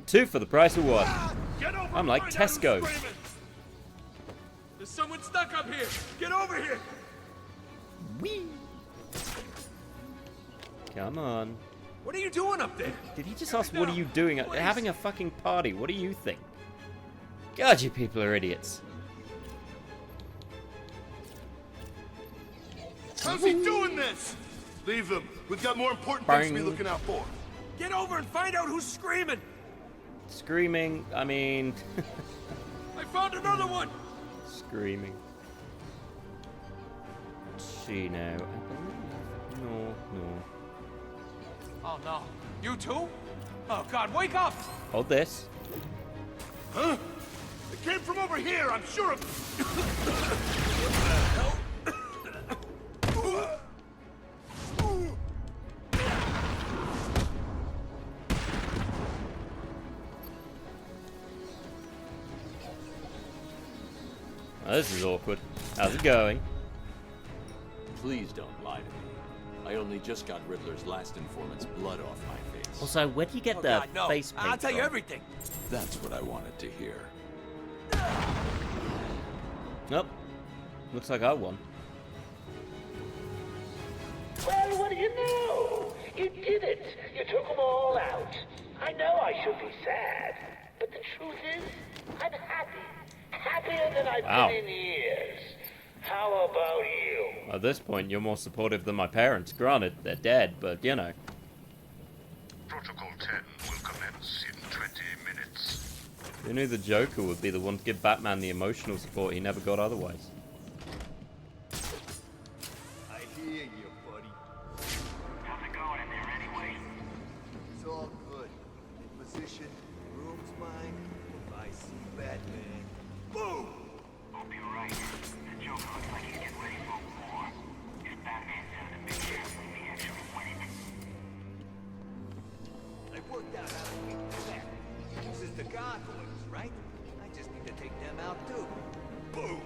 2 for the price of 1. Get over I'm and like find out who's Tesco. screaming. There's someone stuck up here. Get over here. Whee! Come on. What are you doing up there? Did he just ask, what are you doing? Having a fucking party. What do you think? God, you people are idiots. How's he doing this? Leave him. We've got more important things to be Bang. looking out for. Get over and find out who's screaming. Screaming, I mean... I found another one. Screaming. Chino, I believe. No. Oh no. You too? Oh God, wake up. Hold this. Huh? It came from over here, I'm sure of Oh, this is awkward. How's it going? Please don't lie to me. I only just got Riddler's last informant's blood off my face. Also, where do you get the God, no. face paint I'll tell you from? everything. That's what I wanted to hear. Nope. Looks like I won. Well, what do you know? You did it. You took them all out. I know I should be sad, but the truth is, I'm happy. Happier than I've Wow. been in years. How about you? At this point, you're more supportive than my parents. Granted, they're dead, but you know. Protocol 10 will commence in 20 minutes. Who knew the Joker would be the one to give Batman the emotional support he never got otherwise? I hear you, buddy. How's it going in there anyway? It's all good. In position, room's mine. If I see Batman, boom! Hope you're right. The Joker looks like he's getting ready for war. If Batman's out of the picture, we may actually win it. I worked out how to beat that. Uses the gargoyles, right? I just need to take them out too. Boom!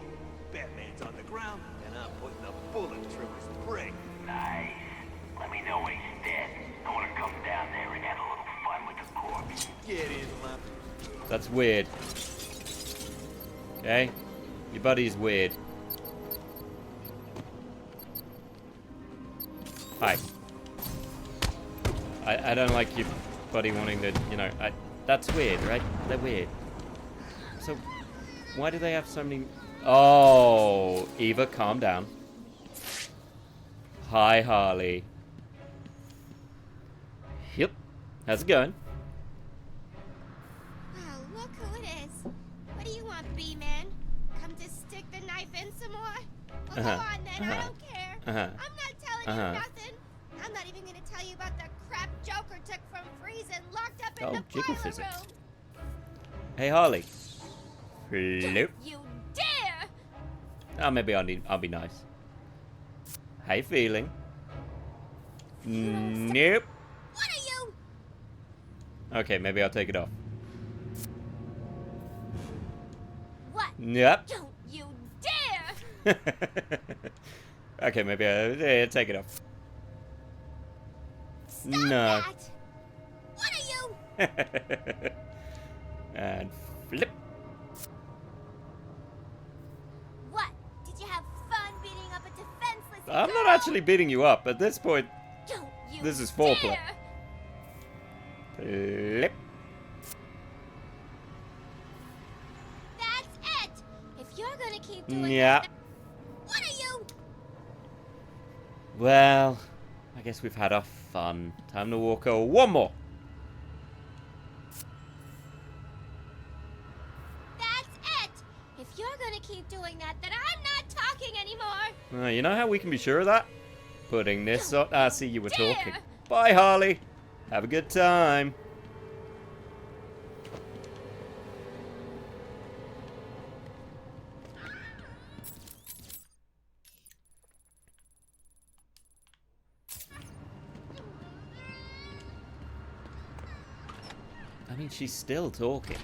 Batman's on the ground, and I'm putting a bullet through his brain. Nice. Let me know when he's dead. I want to come down there and have a little fun with the corpse. Get in, Lump. That's weird. Okay? Your buddy's weird. Hi. I don't like your buddy wanting to, you know, that's weird, right? They're weird. So, why do they have so many... Oh, Eva, calm down. Hi, Harley. Yep. How's it going? Wow, look who it is. What do you want, B-Man? Come to stick the knife in some more? Well, go on then, I don't care. I'm not telling you nothing. I'm not even gonna tell you about the crap Joker took from Freeze and locked up in Oh, the jiggle parlor physics. room. Hey, Harley. Flip. You dare! Oh, maybe I'll be nice. How you feeling? Nope. What are you? Okay, maybe I'll take it off. What? Yep. Don't you dare! Okay, maybe I'll take it off. Stop No. that! What are you? And flip. What? Did you have fun beating up a defenseless I'm girl? not actually beating you up. At this point, Don't you this is foreplay. dare! Flip. That's it! If you're gonna keep doing Yeah. that, what are you? Well, I guess we've had our fun. Time to walk over one more. That's it! If you're gonna keep doing that, then I'm not talking anymore! You know how we can be sure of that? Putting this on. Ah, see, you were Dare. talking. Bye, Harley. Have a good time. I mean, she's still talking.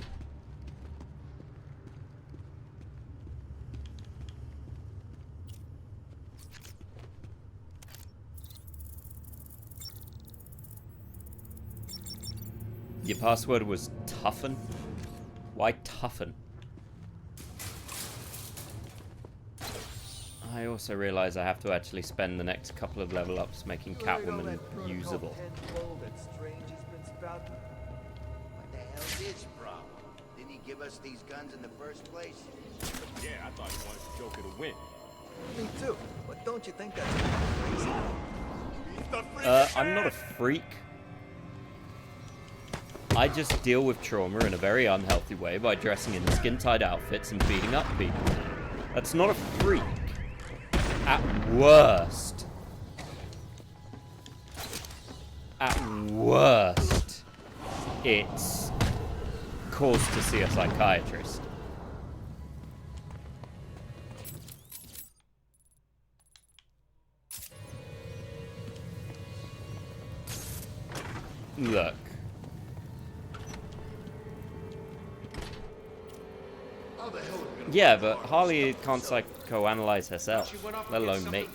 Your password was toughen? Why toughen? I also realize I have to actually spend the next couple of level ups making Catwoman usable. What the hell's his problem? Didn't he give us these guns in the first place? Yeah, I thought he wanted the Joker to win. Me too. But don't you think that's crazy? I'm not a freak. I just deal with trauma in a very unhealthy way by dressing in skin-tight outfits and beating up people. That's not a freak. At worst. At worst, it's cause to see a psychiatrist. Look. Yeah, but Harley can't psychoanalyze herself, let alone me.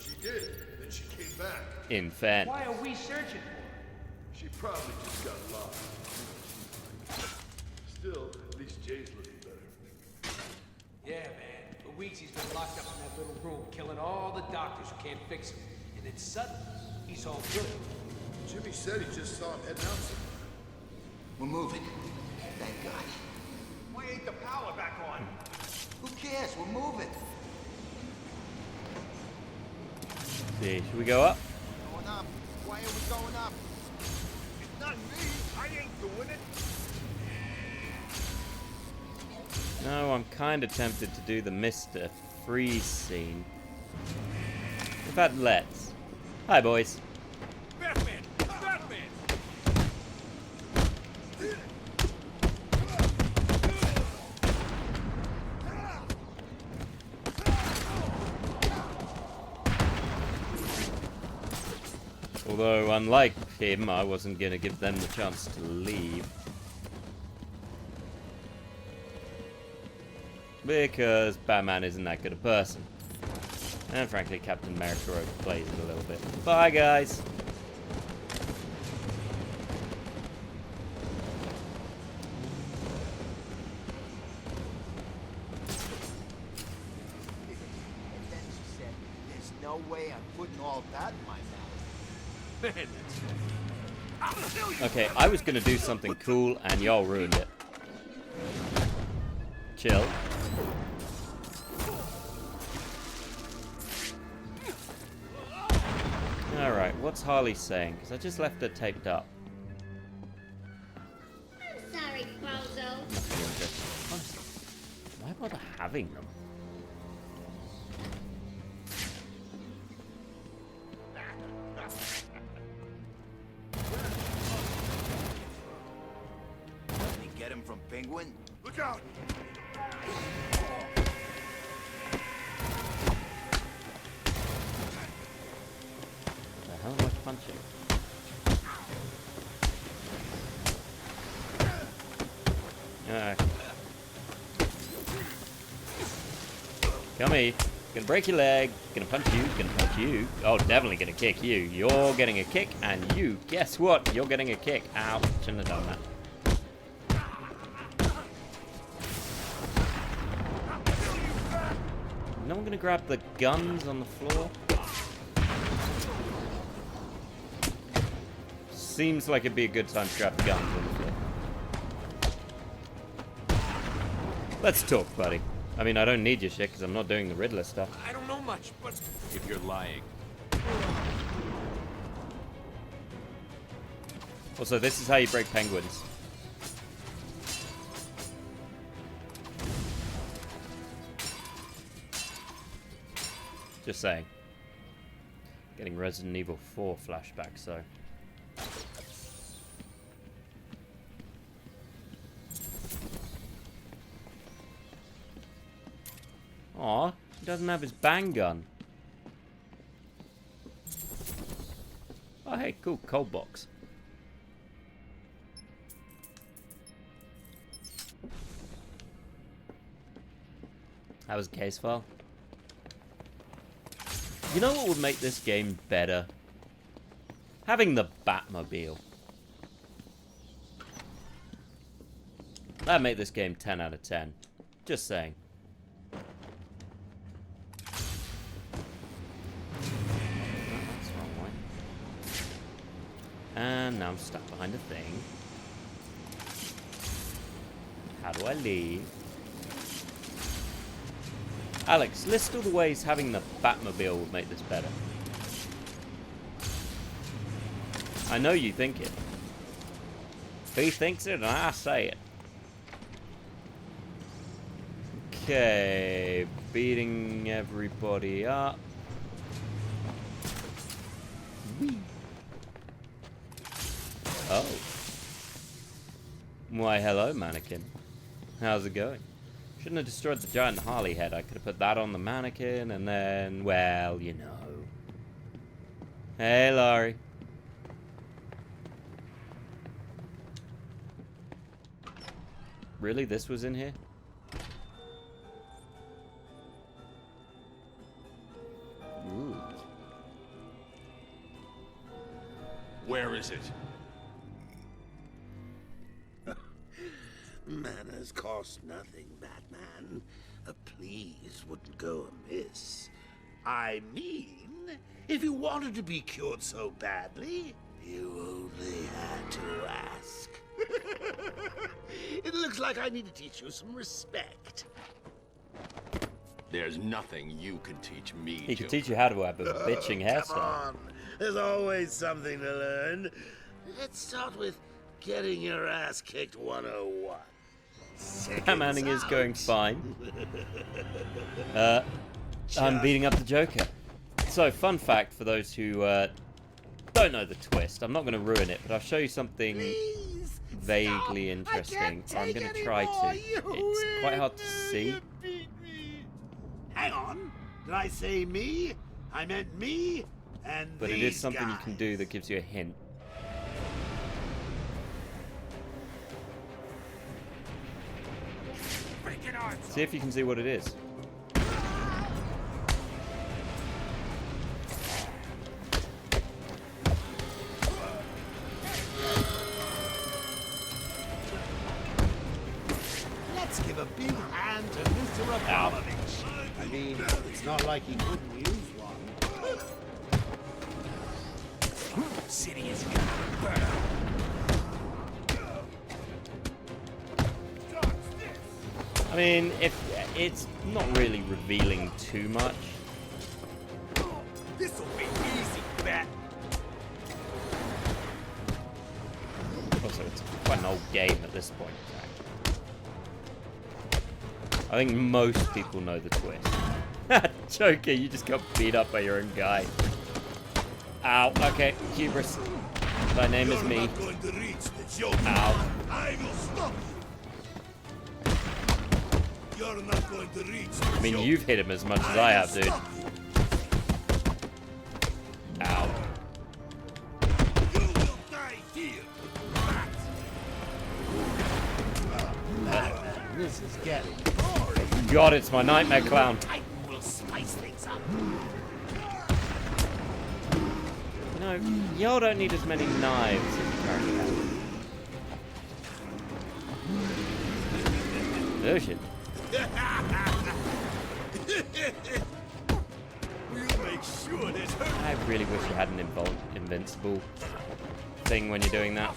She did, then she came back. In fairness. Why are we searching for her? She probably just got lost. Still, at least Jay's looking better. Yeah, man. Luigi's been locked up in that little room, killing all the doctors who can't fix him. And then suddenly, he's all good. Jimmy said he just saw him heading out somewhere. We're moving. Thank God. Why ain't the power back on? Who cares? We're moving. See, should we go up? Going up. Why are we going up? It's not me. I ain't doing it. No, I'm kind of tempted to do the Mr. Freeze scene. In fact, let's. Hi, boys. Batman! Batman! Although, unlike him, I wasn't going to give them the chance to leave. Because Batman isn't that good a person. And frankly, Captain America overplays it a little bit. Bye, guys! And then she said, there's no way I'm putting all that in my mouth. Man, I'll kill you! Okay, I was going to do something cool, and y'all ruined it. Chill. Alright, what's Harley saying? Because I just left her taped up. I'm sorry, Bozo. Nothing interesting. Honestly, why bother having them? Penguin? Look out! The hell am I punching? Alright. Come here. Gonna break your leg. Gonna punch you. Gonna punch you. Oh, definitely gonna kick you. You're getting a kick, and you, guess what? You're getting a kick. Ow. Shouldn't have done that. No one gonna grab the guns on the floor? Seems like it'd be a good time to grab the guns on the floor. Let's talk, buddy. I mean, I don't need your shit because I'm not doing the Riddler stuff. I don't know much, but If you're lying. Also, this is how you break penguins. Just saying. Getting Resident Evil 4 flashback, so. Aw, he doesn't have his bang gun. Oh, hey, cool, cold box. That was a case file. You know what would make this game better? Having the Batmobile. That'd make this game 10 out of 10. Just saying. That's the wrong way. And now I'm stuck behind a thing. How do I leave? Alex, list all the ways having the Batmobile would make this better. I know you think it. He thinks it and I say it. Okay, beating everybody up. Whee. Oh. Why, hello, mannequin. How's it going? Shouldn't have destroyed the giant Harley head. I could have put that on the mannequin and then, well, you know. Hey, Laurie. Really? This was in here? Ooh. Where is it? Manners cost nothing, Batman. A please wouldn't go amiss. I mean, if you wanted to be cured so badly, you only had to ask. It looks like I need to teach you some respect. There's nothing you can teach me. He can teach you how to have a bitching hairstyle. Come on, there's always something to learn. Let's start with getting your ass kicked 101. Batmaning is going fine. I'm beating up the Joker. So, fun fact for those who don't know the twist. I'm not going to ruin it, but I'll show you something vaguely interesting. I'm going to try to. It's quite hard to see. Hang on. Did I say me? I meant me and But it is something you can do that gives you a hint. See if you can see what it is. Let's give a big hand to Mr. Abramovich. I mean, it's not like he couldn't use one. city is gonna burn. I mean, if it's not really revealing too much. This'll be easy, Bat. Also, it's quite an old game at this point. I think most people know the twist. Joker, you just got beat up by your own guy. Ow, okay, hubris. Thy name is me. Not going to reach the Joker. Ow. I will stop You're not going to reach. I mean, you've hit him as much as I have, dude. Ow. You will die here. This is getting God, it's my nightmare clown. Titan will spice things up. No, y'all don't need as many knives as you currently have. Oh shit. We'll make sure this hurts. I really wish you had an invincible thing when you're doing that.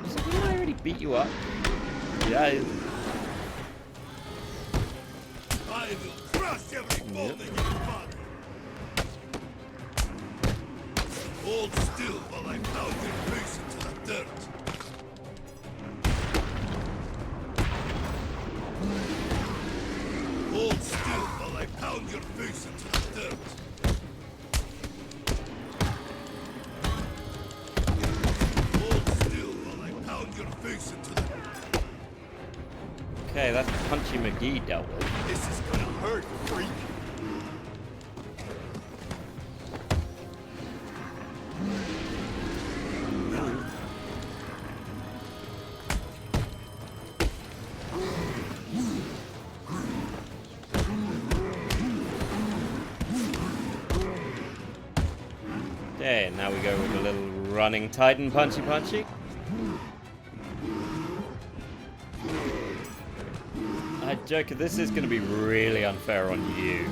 So didn't I already beat you up? Yeah. I will crush every bone in your body. Hold still while I pound your face into the dirt. Hold still while I pound your face into the dirt. Hold still while I pound your face into the dirt. Okay, that's Punchy McGee dealt with. This is gonna hurt, freak. Okay, now we go with a little running Titan Punchy Punchy. Joker, this is going to be really unfair on you.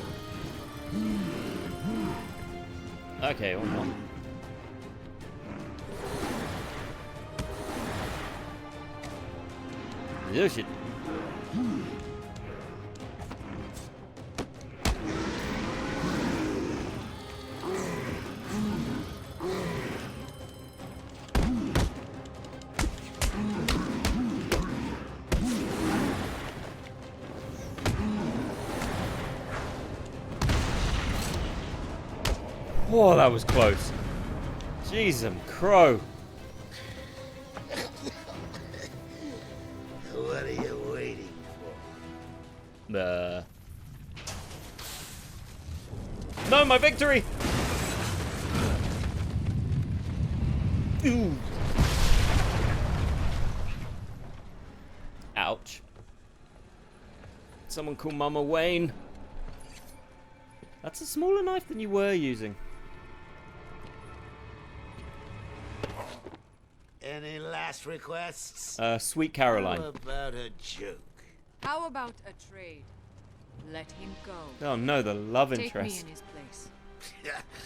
Okay, one more. Oh shit. Oh, that was close. Jeez, crow. What are you waiting No, my victory! Ooh. Ouch. Someone call Mama Wayne. That's a smaller knife than you were using. Any last requests? Sweet Caroline. How about a joke? How about a trade? Let him go. Oh no, the love Take interest. me in his place.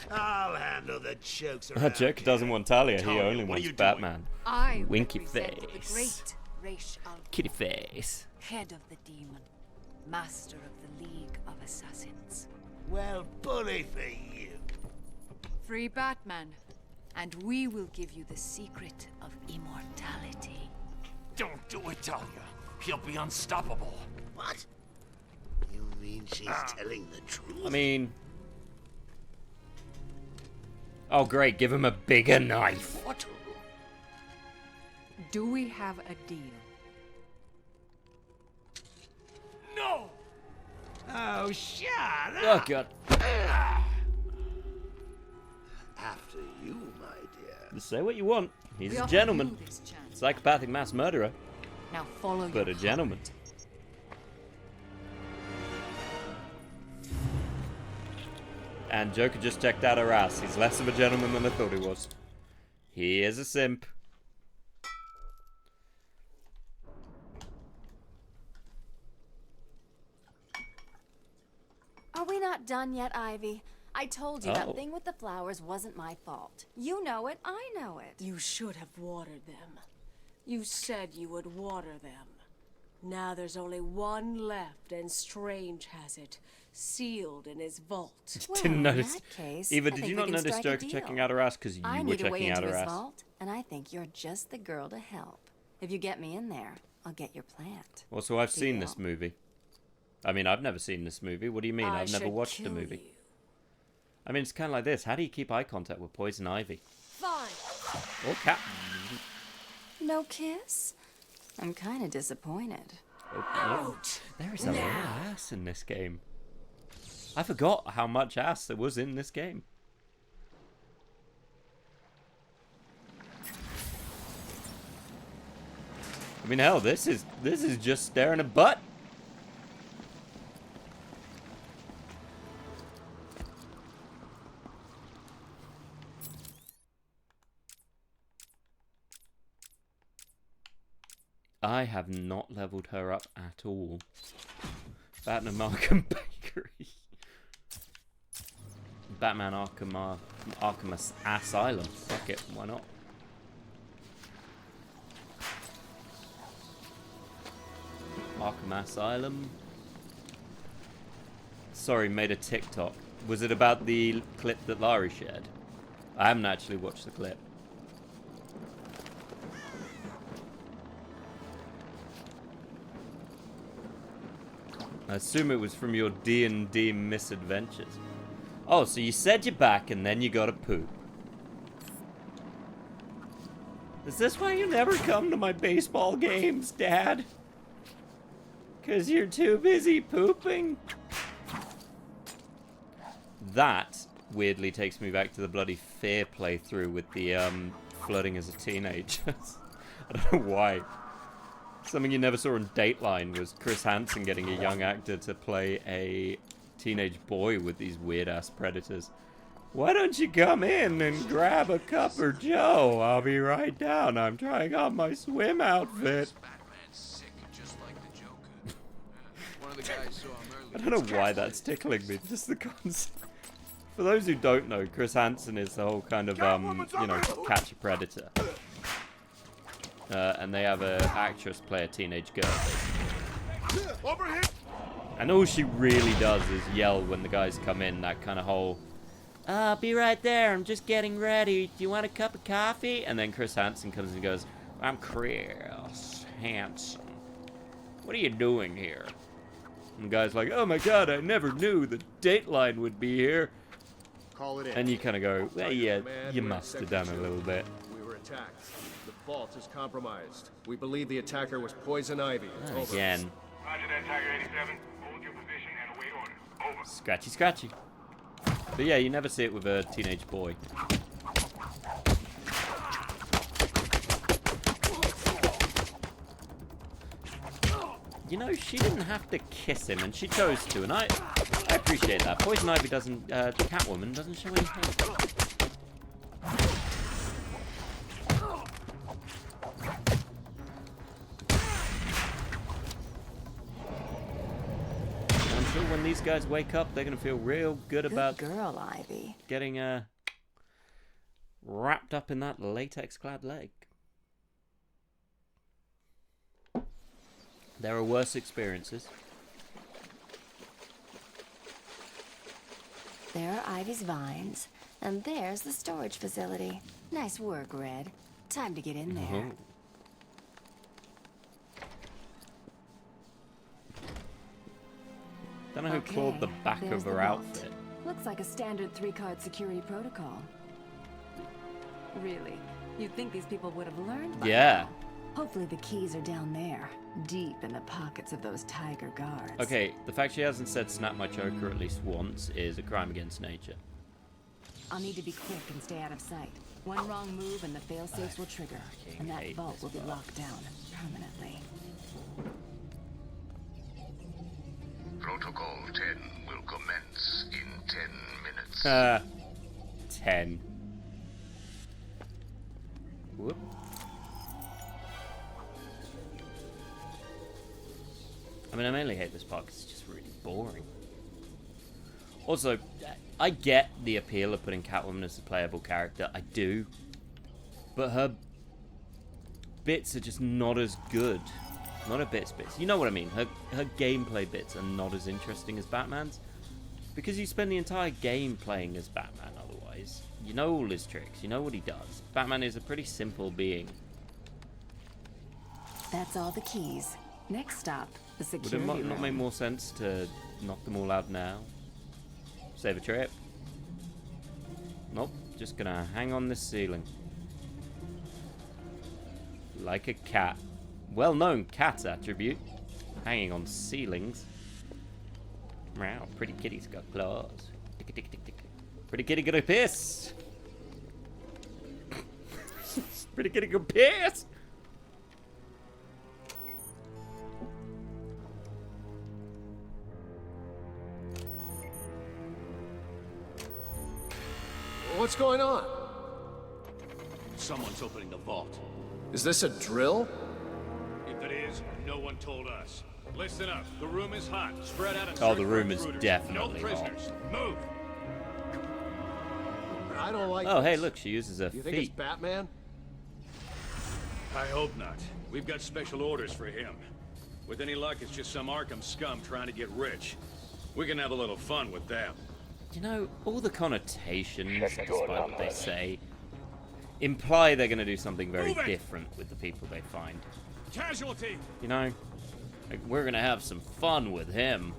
I'll handle the jokes around. Joker doesn't want Talia, he Talia, only what are wants you Batman. I Winky represent the face. great Ra's al Ghul, Kitty face. head of the demon, master of the League of Assassins. Well, bully for you. Free Batman, and we will give you the secret of immortality. Don't do it, Talia. He'll be unstoppable. What? You mean she's telling the truth? I mean... Oh great, give him a bigger knife. What? Do we have a deal? No! Oh, shut Oh up! god. After you, my dear. Just say what you want. He's We a offer gentleman. you this chance. Psychopathic mass murderer. Now follow But your a gentleman. heart. And Joker just checked out her ass. He's less of a gentleman than I thought he was. He is a simp. Are we not done yet, Ivy? I told you Oh. that thing with the flowers wasn't my fault. You know it, I know it. You should have watered them. You said you would water them. Now there's only one left, and Strange has it, sealed in his vault. Well, Didn't in notice. that case, Eva, I did think you we not can notice strike a Joker deal. checking out her ass because you I were need a way checking out into her his ass? vault, and I think you're just the girl to help. If you get me in there, I'll get your plant. Also, I've seen Deal. this movie. I mean, I've never seen this movie. What do you mean? I I've never should watched the kill movie. you. I mean, it's kind of like this. How do you keep eye contact with Poison Ivy? Fine. Or Cat? No kiss? I'm kind of disappointed. Oh, there is a lot of ass in this game. I forgot how much ass there was in this game. I mean, hell, this is just staring at butt. I have not leveled her up at all. Batman Arkham Bakery. Batman Arkham Asylum. Fuck it, why not? Arkham Asylum. Sorry, made a TikTok. Was it about the clip that Larry shared? I haven't actually watched the clip. I assume it was from your D&D misadventures. Oh, so you said you're back and then you gotta poop. Is this why you never come to my baseball games, Dad? 'Cause you're too busy pooping? That weirdly takes me back to the bloody Fear playthrough with the flirting as a teenager. I don't know why. Something you never saw on Dateline was Chris Hansen getting a young actor to play a teenage boy with these weird-ass predators. Why don't you come in and grab a cup of Joe? I'll be right down. I'm trying on my swim outfit. I don't know why that's tickling me. Just the concept. For those who don't know, Chris Hansen is the whole kind of, you know, catch a predator. And they have an actress play a teenage girl, basically. And all she really does is yell when the guys come in, that kind of whole, I'll be right there, I'm just getting ready, do you want a cup of coffee? And then Chris Hansen comes and goes, I'm Chris Hansen. What are you doing here? And the guy's like, oh my god, I never knew that Dateline would be here. Call it in. And you kind of go, well, yeah, you must have done a little bit. We were attacked. The vault is compromised. We believe the attacker was Poison Ivy. Over. Again. Roger that, Tiger 87. Hold your position and await orders. Over. Scratchy, scratchy. But yeah, you never see it with a teenage boy. You know, she didn't have to kiss him, and she chose to, and I appreciate that. Poison Ivy doesn't, Catwoman doesn't show any hate. I'm sure when these guys wake up, they're gonna feel real good about girl, Ivy. Getting wrapped up in that latex-clad leg. There are worse experiences. There are Ivy's vines, and there's the storage facility. Nice work, Red. Time to get in there. Don't know who clawed the back of her outfit. Looks like a standard 3-card security protocol. Really? You'd think these people would have learned by now. Hopefully the keys are down there, deep in the pockets of those tiger guards. Okay, the fact she hasn't said snap my choker at least once is a crime against nature. I'll need to be quick and stay out of sight. One wrong move and the fail-safes will trigger, and that vault will be locked down permanently. Protocol 10 will commence in 10 minutes. 10. Whoop. I mean, I mainly hate this part because it's just really boring. Also, I get the appeal of putting Catwoman as a playable character. I do. But her bits are just not as good. Not her bits. You know what I mean. Her gameplay bits are not as interesting as Batman's. Because you spend the entire game playing as Batman otherwise. You know all his tricks. You know what he does. Batman is a pretty simple being. That's all the keys. Next stop, the security room. Would it not room. make more sense to knock them all out now? Save a trip? Nope. Just gonna hang on this ceiling. Like a cat. Well-known cat attribute. Hanging on ceilings. Wow, pretty kitty's got claws. Tick, tick, tick, tick. Pretty kitty gonna piss. Pretty kitty gonna piss. What's going on? Someone's opening the vault. Is this a drill? If it is, no one told us. Listen up. The room is hot. Spread out and Oh, search the for room is intruders. definitely No hot. prisoners. Move. I don't like Oh, this. hey, look, she uses her You think it's feet. Batman? I hope not. We've got special orders for him. With any luck, it's just some Arkham scum trying to get rich. We can have a little fun with them. You know, all the connotations, despite what they say, imply they're going to do something very different with the people they find. Casualty! You know, like, we're going to have some fun with him.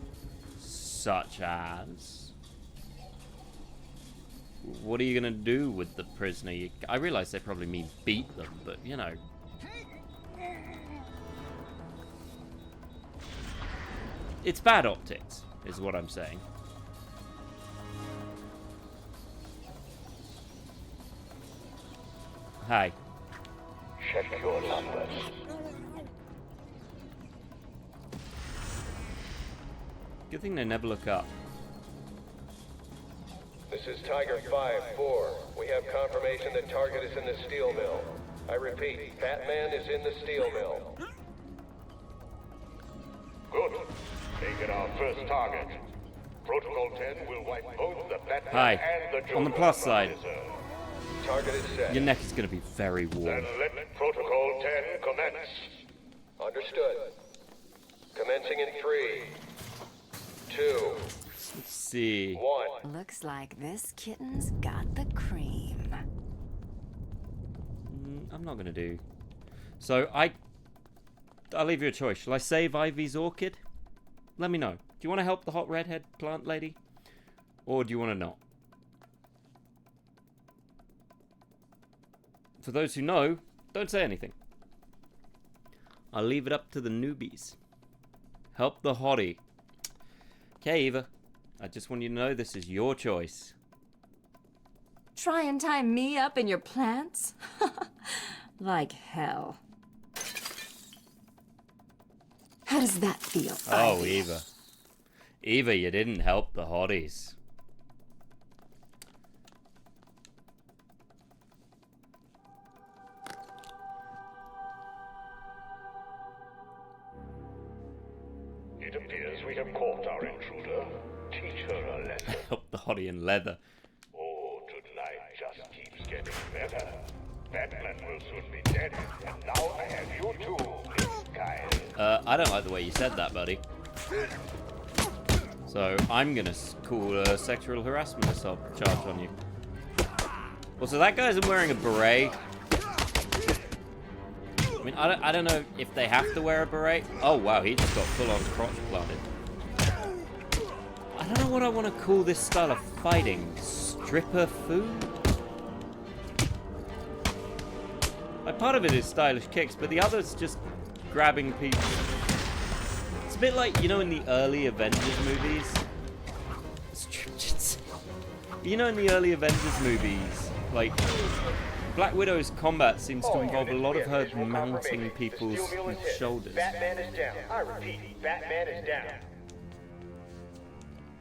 Such as... What are you going to do with the prisoner? I realize they probably mean beat them, but, you know... It's bad optics, is what I'm saying. Hi. Check your numbers. Good thing they never look up. This is Tiger 5-4. We have confirmation that target is in the steel mill. I repeat, Batman is in the steel mill. Good. Make it our first target. Protocol 10 will wipe both the Batman Hi. and the Joker. On the plus side, Target is set. your neck is going to be very warm. Then let Protocol 10 commence. Understood. Commencing in 3, 2, Let's see. 1. Looks like this kitten's got the cream. I'm not going to do... So, I'll leave you a choice. Shall I save Ivy's orchid? Let me know. Do you want to help the hot redhead plant lady? Or do you want to not? For those who know, don't say anything. I'll leave it up to the newbies. Help the hottie. Okay, Eva. I just want you to know this is your choice. Try and tie me up in your plants? Like hell. How does that feel? Oh, Ivy? Eva. Eva, you didn't help the hotties. It appears we have caught our intruder. Teach her a lesson. Help the hottie in leather. Oh, tonight just keeps getting better. Batman will soon be dead, and now I have you too, Miss Kyle. I don't like the way you said that, buddy. So I'm gonna call a sexual harassment assault charge on you. Also, that guy isn't wearing a beret. I mean, I don't know if they have to wear a beret. Oh wow, he just got full-on crotch planted. I don't know what I want to call this style of fighting. Stripper food? Like, part of it is stylish kicks, but the other's just grabbing people. It's a bit like, you know, in the early Avengers movies. You know, in the early Avengers movies, like, Black Widow's combat seems to involve a lot of her mounting people's shoulders. Batman is down. I repeat, Batman is down.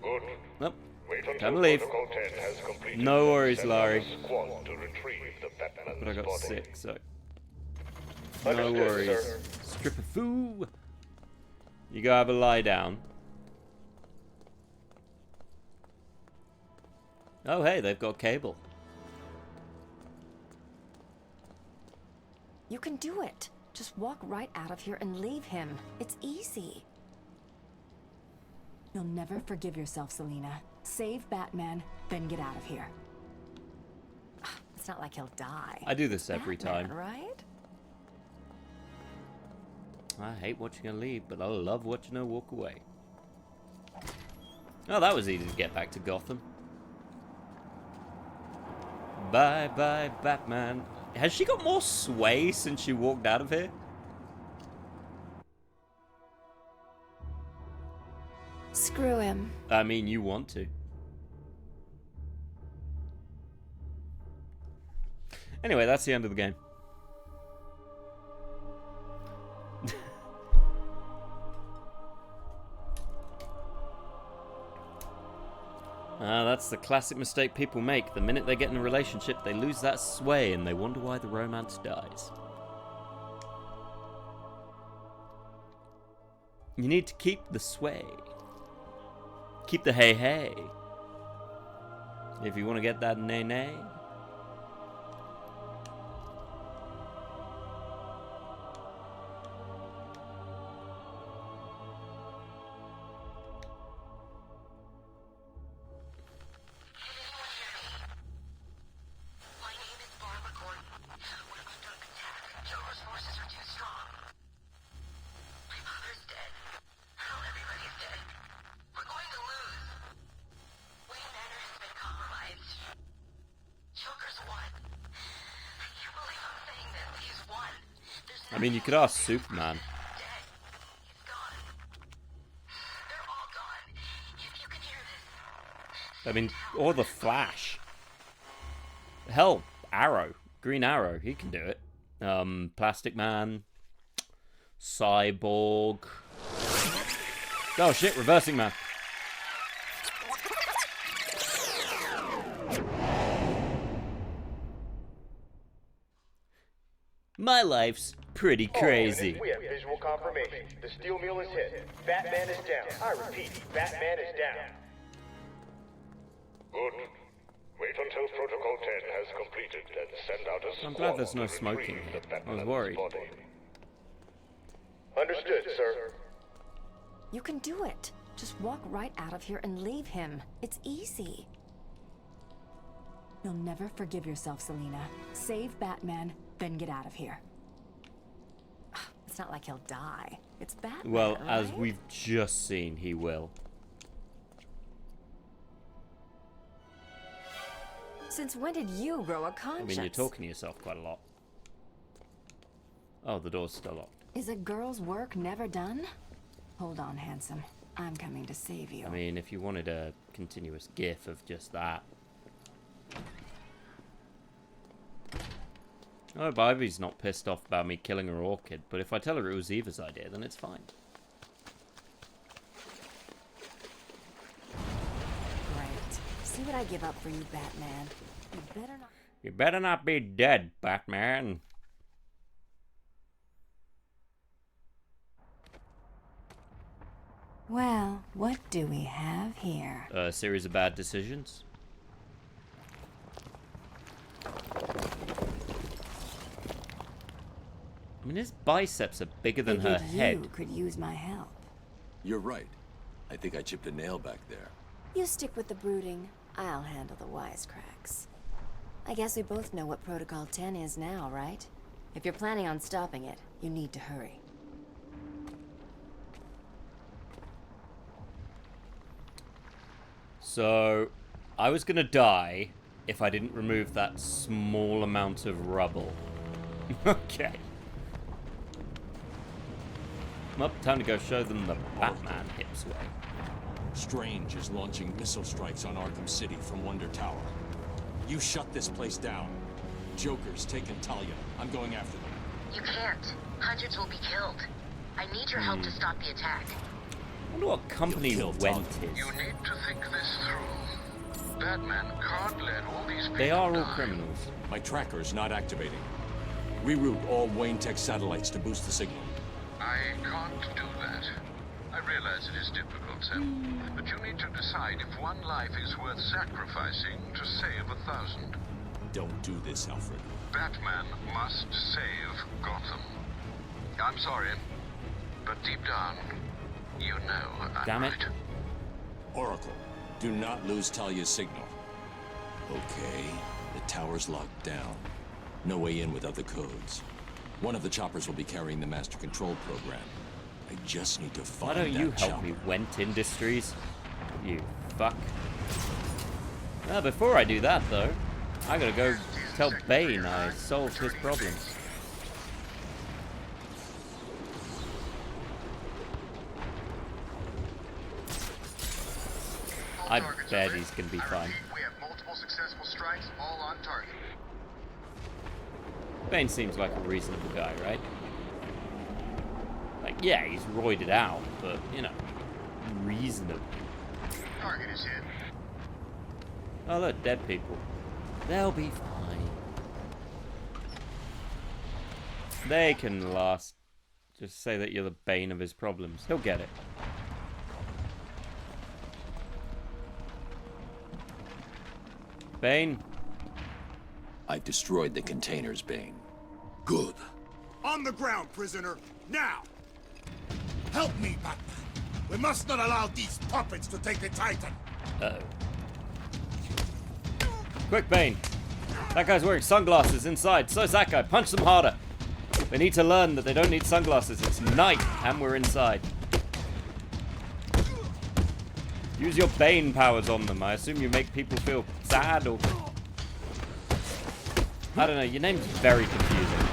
Good. Nope. Wait until Time to leave. Protocol 10 has completed. No worries, Send Larry. out a squad to retrieve the Batman's But I got body. sick, so... No Understood, worries. sir. Stripper foo! You go have a lie down. Oh, hey, they've got cable. You can do it. Just walk right out of here and leave him. It's easy. You'll never forgive yourself, Selina. Save Batman, then get out of here. It's not like he'll die. I do this every Batman, time. right? I hate watching her leave, but I love watching her walk away. Oh, that was easy to get back to Gotham. Bye-bye, Batman. Has she got more sway since she walked out of here? Screw him. I mean, you want to. Anyway, that's the end of the game. That's the classic mistake people make. The minute they get in a relationship, they lose that sway and they wonder why the romance dies. You need to keep the sway. Keep the hey hey. If you want to get that nay nay. I mean, you could ask Superman. I mean, or the Flash. Hell, Arrow. Green Arrow, he can do it. Plastic Man. Cyborg. Oh shit, Reversing Man. My life's pretty crazy. We have visual confirmation. The steel mill is hit. Batman is down. I repeat, Batman is down. Good. Wait until Protocol 10 has completed and send out a squad. I'm glad there's no smoking here. I was worried. Understood, sir. You can do it. Just walk right out of here and leave him. It's easy. You'll never forgive yourself, Selina. Save Batman, then get out of here. It's not like he'll die. It's Batman, well, right? as we've just seen, he will. Since when did you grow a conscience? I mean, you're talking to yourself quite a lot. Oh, the door's still locked. Is a girl's work never done? Hold on, handsome. I'm coming to save you. I mean, if you wanted a continuous gif of just that. Oh, Ivy's not pissed off about me killing her orchid, but if I tell her it was Eva's idea, then it's fine. Great. See what I give up for you, Batman. You better not... You better not be dead, Batman. Well, what do we have here? A series of bad decisions. I mean, his biceps are bigger than her head. You could use my help. You're right. I think I chipped a nail back there. You stick with the brooding. I'll handle the wisecracks. I guess we both know what Protocol 10 is now, right? If you're planning on stopping it, you need to hurry. So, I was gonna die if I didn't remove that small amount of rubble. Okay. Well, time to go show them the Batman hip sway. Strange is launching missile strikes on Arkham City from Wonder Tower. You shut this place down. Joker's taken Talia. I'm going after them. You can't. Hundreds will be killed. I need your help to stop the attack. I wonder what company Went is. You need to think this through. Batman can't let all these people They are all die. criminals. My tracker's not activating. Reroute all Wayne Tech satellites to boost the signal. I can't do that. I realize it is difficult, Sam, but you need to decide if one life is worth sacrificing to save 1,000. Don't do this, Alfred. Batman must save Gotham. I'm sorry, but deep down, you know I'm Damn it. right. Oracle, do not lose Talia's signal. Okay, the tower's locked down. No way in without the codes. One of the choppers will be carrying the master control program. I just need to find Why that don't you help chopper. me, Went Industries? You fuck. Before I do that, though, I gotta go tell Bane I solved his problems. I bet he's gonna be fine. We have multiple successful strikes, all on target. Bane seems like a reasonable guy, right? Like, yeah, he's roided out, but, you know, reasonable. Target is hit. Oh, look, dead people. They'll be fine. They can last. Just say that you're the bane of his problems. He'll get it. Bane? I've destroyed the containers, Bane. Good. On the ground, prisoner. Now! Help me, Batman. We must not allow these puppets to take the Titan. Uh-oh. Quick, Bane. That guy's wearing sunglasses inside. So's that guy. Punch them harder. They need to learn that they don't need sunglasses. It's night, and we're inside. Use your Bane powers on them. I assume you make people feel sad or... I don't know. Your name's very confusing.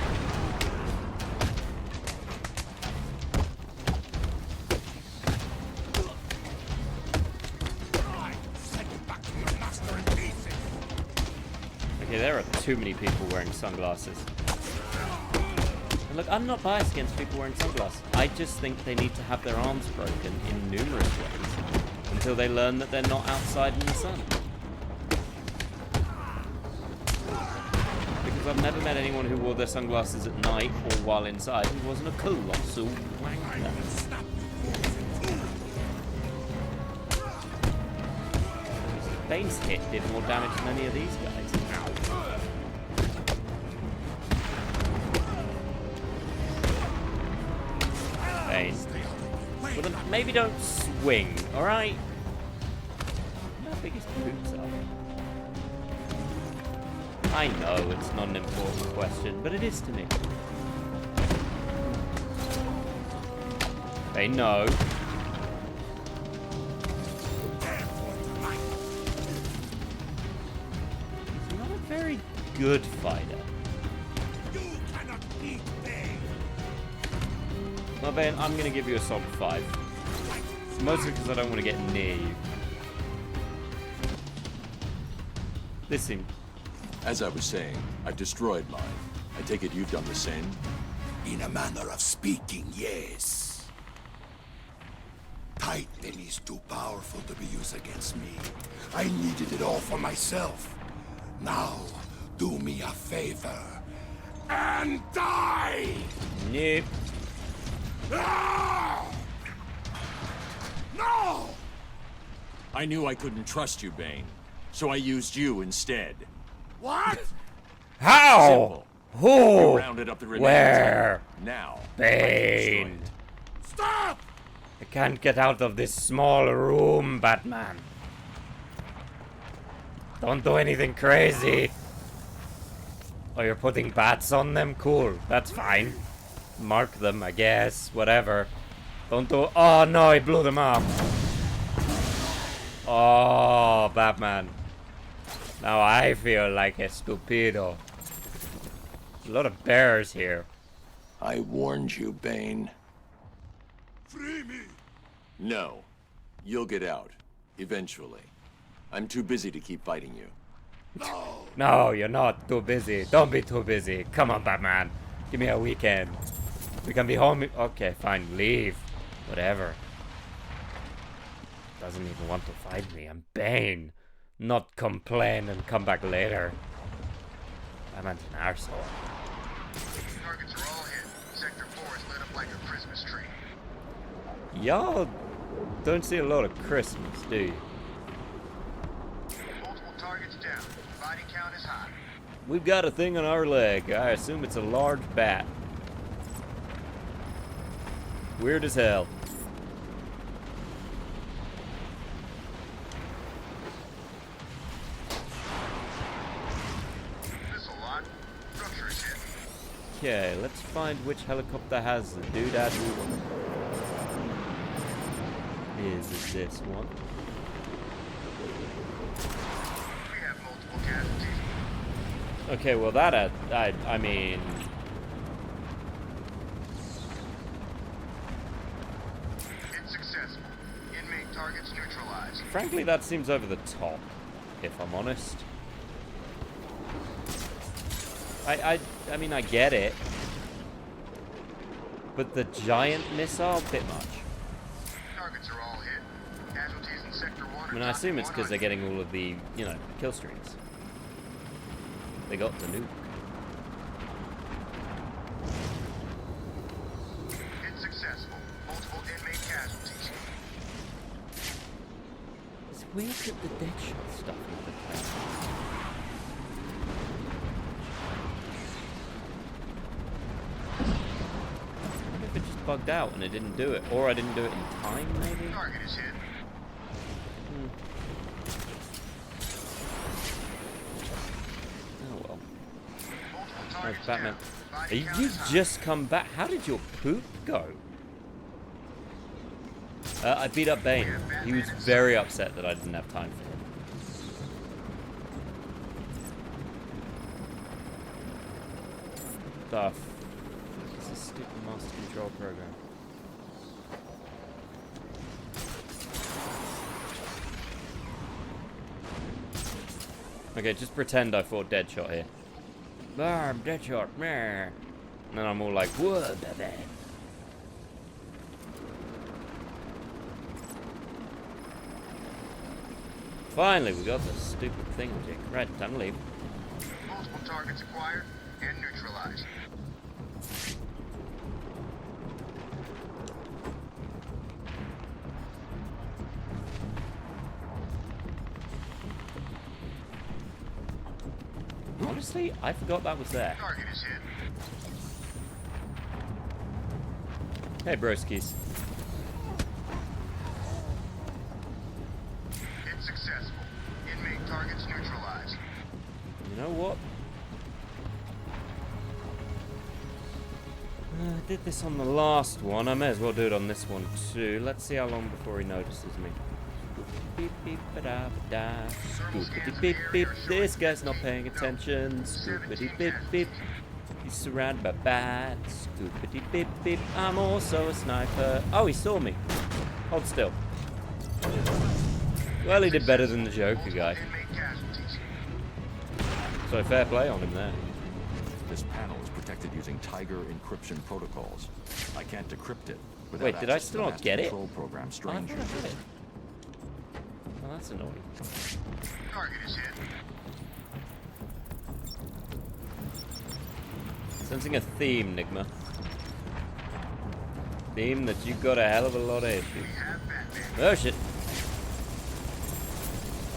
Okay, there are too many people wearing sunglasses. And look, I'm not biased against people wearing sunglasses. I just think they need to have their arms broken in numerous ways until they learn that they're not outside in the sun. Because I've never met anyone who wore their sunglasses at night or while inside who wasn't a colossal wanker. Bane's hit did more damage than any of these guys. Bane. Well, then maybe don't swing, alright? How big his boots are. I know it's not an important question, but it is to me. Bane, no. He's not a very good fighter. Well, Bane, I'm going to give you a solid 5. Mostly because I don't want to get near you. This seems... As I was saying, I've destroyed mine. I take it you've done the same? In a manner of speaking, yes. Titan is too powerful to be used against me. I needed it all for myself. Now, do me a favor. And die! Nope. No! I knew I couldn't trust you, Bane, so I used you instead. What? How? Simple. Who? You rounded up the remains. Where? Now. Bane. Stop! I can't get out of this small room, Batman. Don't do anything crazy. Oh, you're putting bats on them? Cool. That's fine. Mark them, I guess. Whatever. Don't do... Oh, no, he blew them up. Oh, Batman. Now I feel like a stupido. There's a lot of bears here. I warned you, Bane. Free me! No. You'll get out. Eventually. I'm too busy to keep fighting you. No! No, you're not too busy. Don't be too busy. Come on, Batman. Give me a weekend. We can be home. Okay, fine. Leave. Whatever. Doesn't even want to fight me. I'm Bane. Not complain and come back later. Batman's an arsehole. Targets are all hit. Sector 4 is lit up like a Christmas tree. Y'all don't see a lot of Christmas, do you? Multiple targets down. Body count is high. We've got a thing on our leg. I assume it's a large bat. Weird as hell. Missile lock. Structure is hit. Okay, let's find which helicopter has the doodad. Is it this one? We have multiple casualties. Okay, well that, I mean... It's successful. Inmate targets neutralized. Frankly, that seems over the top, if I'm honest. I mean, I get it. But the giant missile, bit much. Targets are all hit. Casualties in Sector 1 I mean, I assume it's because they're getting all of the, you know, kill streaks. They got the nuke. It's successful. Multiple inmate casualties. It's weird that the Deadshot stuff is the plan. I wonder if it just bugged out and it didn't do it. Or I didn't do it in time, maybe? Target is hit. Oh well. Oh, Batman. You just come back. How did your poop go? I beat up Bane. He was very upset that I didn't have time for him. Stuff. It's a stupid master control program. Okay, just pretend I fought Deadshot here. I'm Deadshot, meh. And then I'm all like, whoa, baby. Finally, we got the stupid thingamajig. Right, time to leave. Multiple targets acquired and neutralized. Honestly, I forgot that was there. Target is hit. Hey, broskies. It's successful. Inmate targets neutralized. You know what? I did this on the last one. I may as well do it on this one too. Let's see how long before he notices me. Beep beep ba da ba da. Scoopity beep beep. This guy's not paying attention. Scoopity beep beep. He's surrounded by bats. Scoopity beep beep. I'm also a sniper. Oh, he saw me. Hold still. Well, he did better than the Joker guy. So fair play on him there. This panel is protected using Tiger encryption protocols. I can't decrypt it. Wait, did I still not get it? Control program Strange. Oh, that's annoying. Target is hit. Sensing a theme, Nigma. Theme that you got a hell of a lot of issues. Oh shit.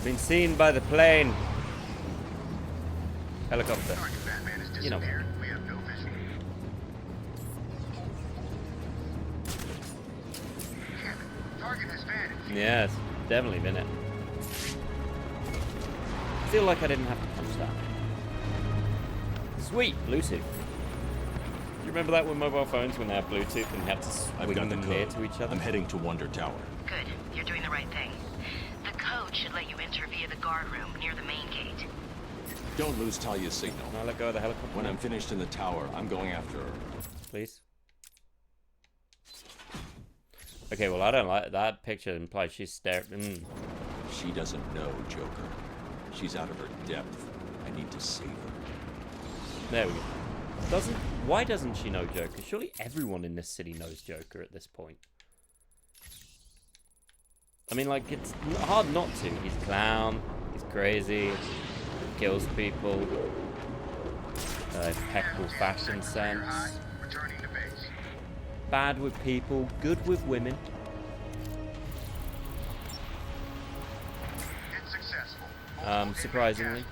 Been seen by the plane. Helicopter. You know. We have no visual. Target has vanished. Yeah, it's definitely been it. I feel like I didn't have to punch that. Sweet, Bluetooth. Do you remember that with mobile phones when they have Bluetooth and you had to swing them near to each other? I'm heading to Wonder Tower. Good. You're doing the right thing. The code should let you enter via the guard room near the main gate. Don't lose Talia's signal. Can I let go of the helicopter? When I'm finished in the tower, I'm going after her. Please. Okay, well, I don't like that picture. Implies she's staring. She doesn't know, Joker. She's out of her depth. I need to save her. There we go. Why doesn't she know Joker? Surely everyone in this city knows Joker at this point. I mean, like, it's hard not to. He's a clown. He's crazy. Kills people. Impeccable fashion sense. Bad with people. Good with women. Surprisingly.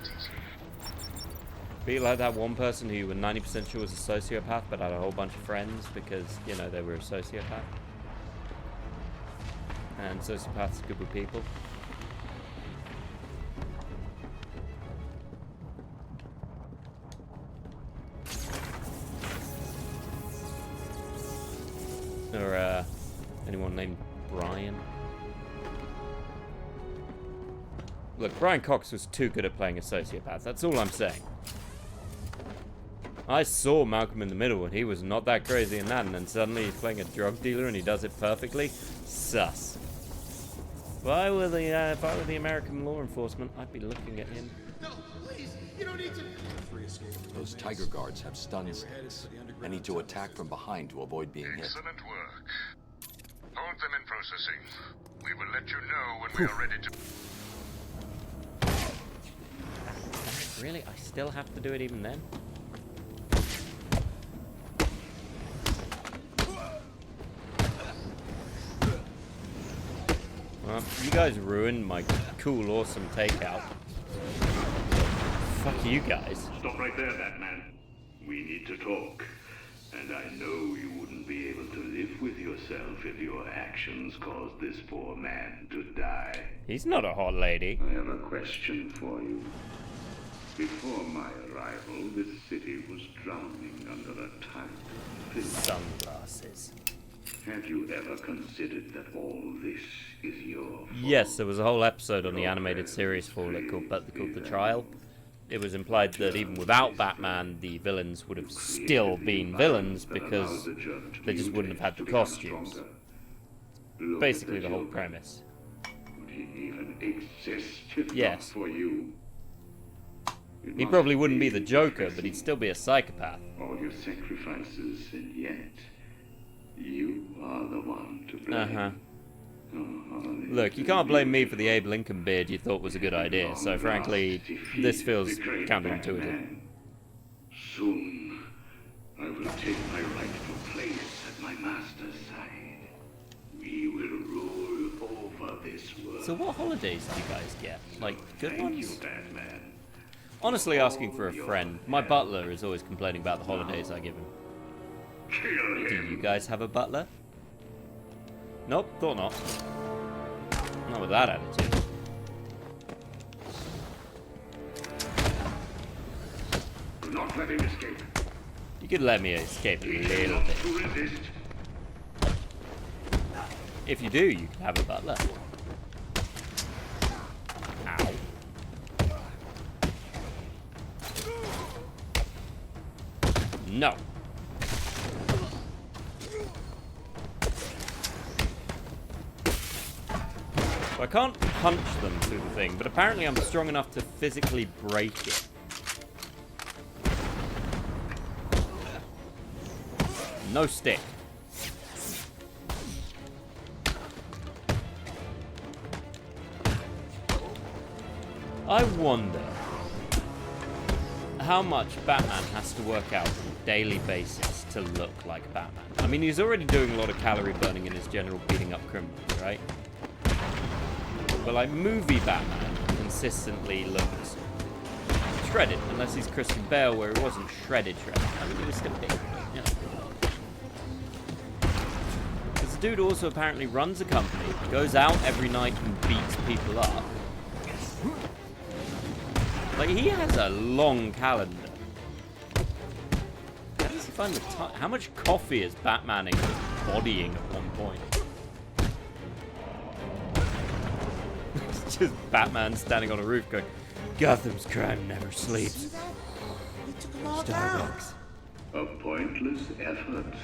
Be like that one person who you were 90% sure was a sociopath, but had a whole bunch of friends because, you know, they were a sociopath. And sociopaths are good with people. Or, anyone named Brian? Look, Brian Cox was too good at playing a sociopath. That's all I'm saying. I saw Malcolm in the Middle, and he was not that crazy in that, and then suddenly he's playing a drug dealer, and he does it perfectly. Sus. If I were the American law enforcement, I'd be looking at him. No, please, you don't need to. Those tiger guards have stun sticks. I need to attack from behind to avoid being hit. Excellent work. Hold them in processing. We will let you know when we are ready to... Really? I still have to do it even then? Well, you guys ruined my cool, awesome takeout. Fuck you guys. Stop right there, Batman. We need to talk. And I know you wouldn't be able to live with yourself if your actions caused this poor man to die. He's not a hot lady. I have a question for you. Before my arrival, this city was drowning under a tight film. Sunglasses. Have you ever considered that all this is your fault? Yes, there was a whole episode on the animated series for it called The Trial. It was implied that even without Batman, the villains would have still been villains because they just wouldn't have had the costumes. Basically the whole premise. Would he even exist if Yes. not for you? He probably wouldn't be the Joker, but he'd still be a psychopath. All your sacrifices, and yet you are the one to blame. Uh-huh. Look, you can't blame me for the Abe Lincoln beard you thought was a good idea, so frankly, this feels counterintuitive. Soon, I will take my rightful place at my master's side. We will rule over this world. So what holidays do you guys get? Like, good Thank ones? you, Batman. Honestly, asking for a friend. My butler is always complaining about the holidays I give him. Kill Do him. you guys have a butler? Nope, thought not. Not with that attitude. Do not let him escape. You could let me escape a little bit. To resist. If you do, you can have a butler. Ow. No. So I can't punch them through the thing, but apparently I'm strong enough to physically break it. No stick. I wonder how much Batman has to work out on a daily basis to look like Batman. I mean, he's already doing a lot of calorie burning in his general beating up criminals, right? But like movie Batman consistently looks shredded, unless he's Christian Bale, where he wasn't shredded. I mean, he was still big, you know. Because the dude also apparently runs a company, goes out every night and beats people up. Like, he has a long calendar. How does he find the time? How much coffee is Batmaning bodying at one point? It's just Batman standing on a roof going, Gotham's crime never sleeps. Starbucks. A pointless effort,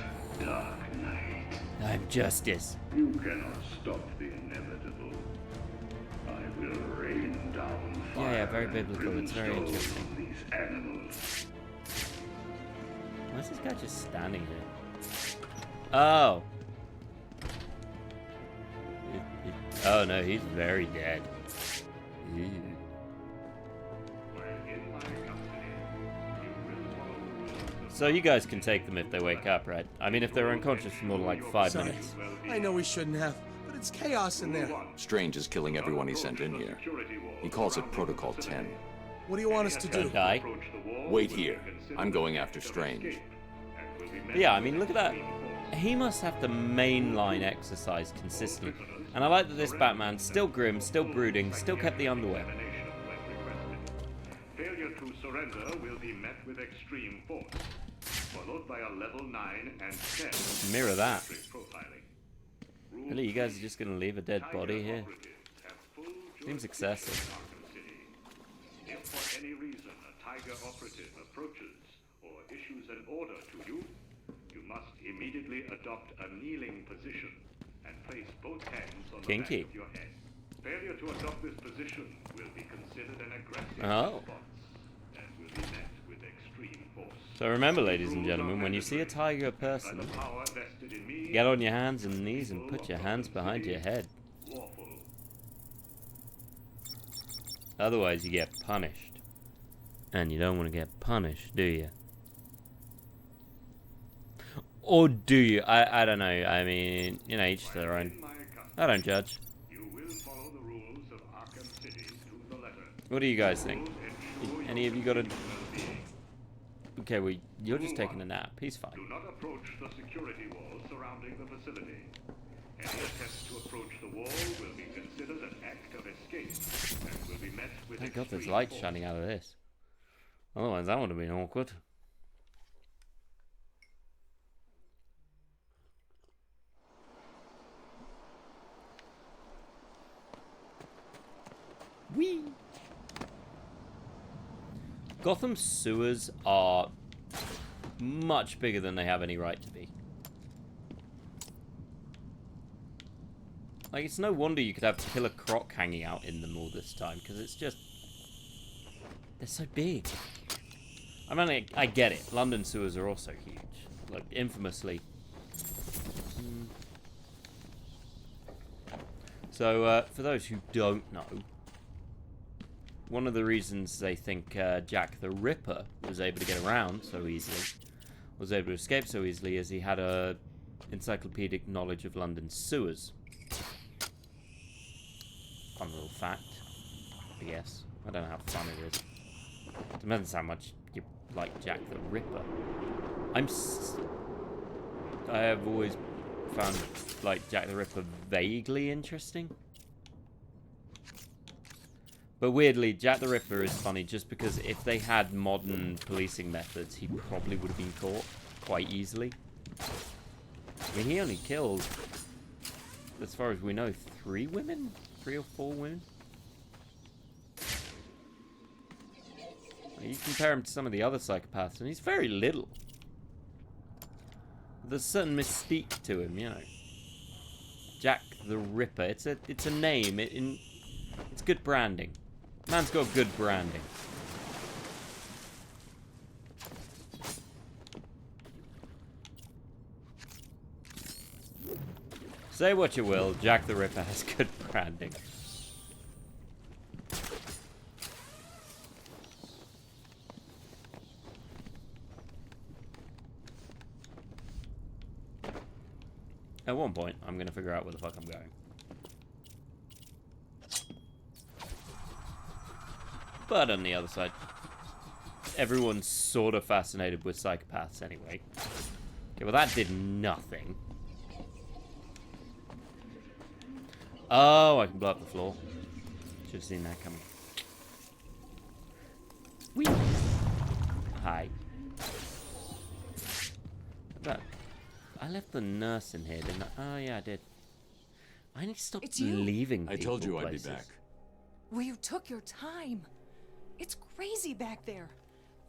Dark Knight. I'm justice. You cannot stop the inevitable. I will rain down fire. Yeah, very biblical. It's very brimstone interesting. on these animals. Why is this guy just standing here? Oh. Oh no, he's very dead. Ew. So you guys can take them if they wake up, right? I mean, if they're unconscious for more than like 5 Sorry. minutes. I know we shouldn't have, but it's chaos in there. Strange is killing everyone he sent in here. He calls it Protocol 10. What do you want us to do? Don't die. Wait here. I'm going after Strange. But yeah, I mean, look at that. He must have to mainline exercise consistently. And I like that this Batman, still grim, still brooding, still kept the underwear. Failure to surrender will be met with extreme force, followed by a level 9 and 10. Mirror that. Profiling. Really, you guys are just going to leave a dead body here? Seems excessive. If for any reason a Tiger operative approaches or issues an order to you, you must immediately adopt a kneeling position and place both hands on the back Kinky. of your head. Failure to adopt this position will be considered an aggressive Oh. response and will be met with extreme force. So remember, ladies and gentlemen, when you see a tiger person, get on your hands and knees and put your hands behind your head. Otherwise, you get punished. And you don't want to get punished, do you? Or do you? I don't know. I mean, you know, each to their own. I don't judge. You will follow the rules of Arkham City to the letter. What do you guys think? Any of you got a... Okay, well, you're just taking a nap. He's fine. Do not approach the security wall surrounding the facility. Any attempt to approach the wall will be considered an act of escape and will be met with Thank God there's extreme light force. shining out of this. Otherwise, that would have been awkward. Whee! Gotham's sewers are much bigger than they have any right to be. Like, it's no wonder you could have Killer Croc hanging out in them all this time, because it's just... they're so big. I mean, I get it. London sewers are also huge. Like, infamously. So, for those who don't know, one of the reasons they think Jack the Ripper was able to get around so easily, was able to escape so easily, is he had a encyclopedic knowledge of London sewers. Fun little fact, I guess. I don't know how fun it is. Depends how much you like Jack the Ripper. I have always found, like, Jack the Ripper vaguely interesting. But weirdly, Jack the Ripper is funny just because if they had modern policing methods, he probably would have been caught quite easily. I mean, he only killed, as far as we know, 3 women? 3 or 4 women? You compare him to some of the other psychopaths, and he's very little. There's a certain mystique to him, you know. Jack the Ripper. It's a name. It's good branding. Man's got good branding. Say what you will, Jack the Ripper has good branding. At one point, I'm going to figure out where the fuck I'm going. But on the other side, everyone's sort of fascinated with psychopaths anyway. Okay, well that did nothing. Oh, I can blow up the floor. Should have seen that coming. Whee! Hi. But I left the nurse in here, didn't I? Oh yeah, I did. I need to stop leaving people I told you places. I'd be back. Well, you took your time. It's crazy back there.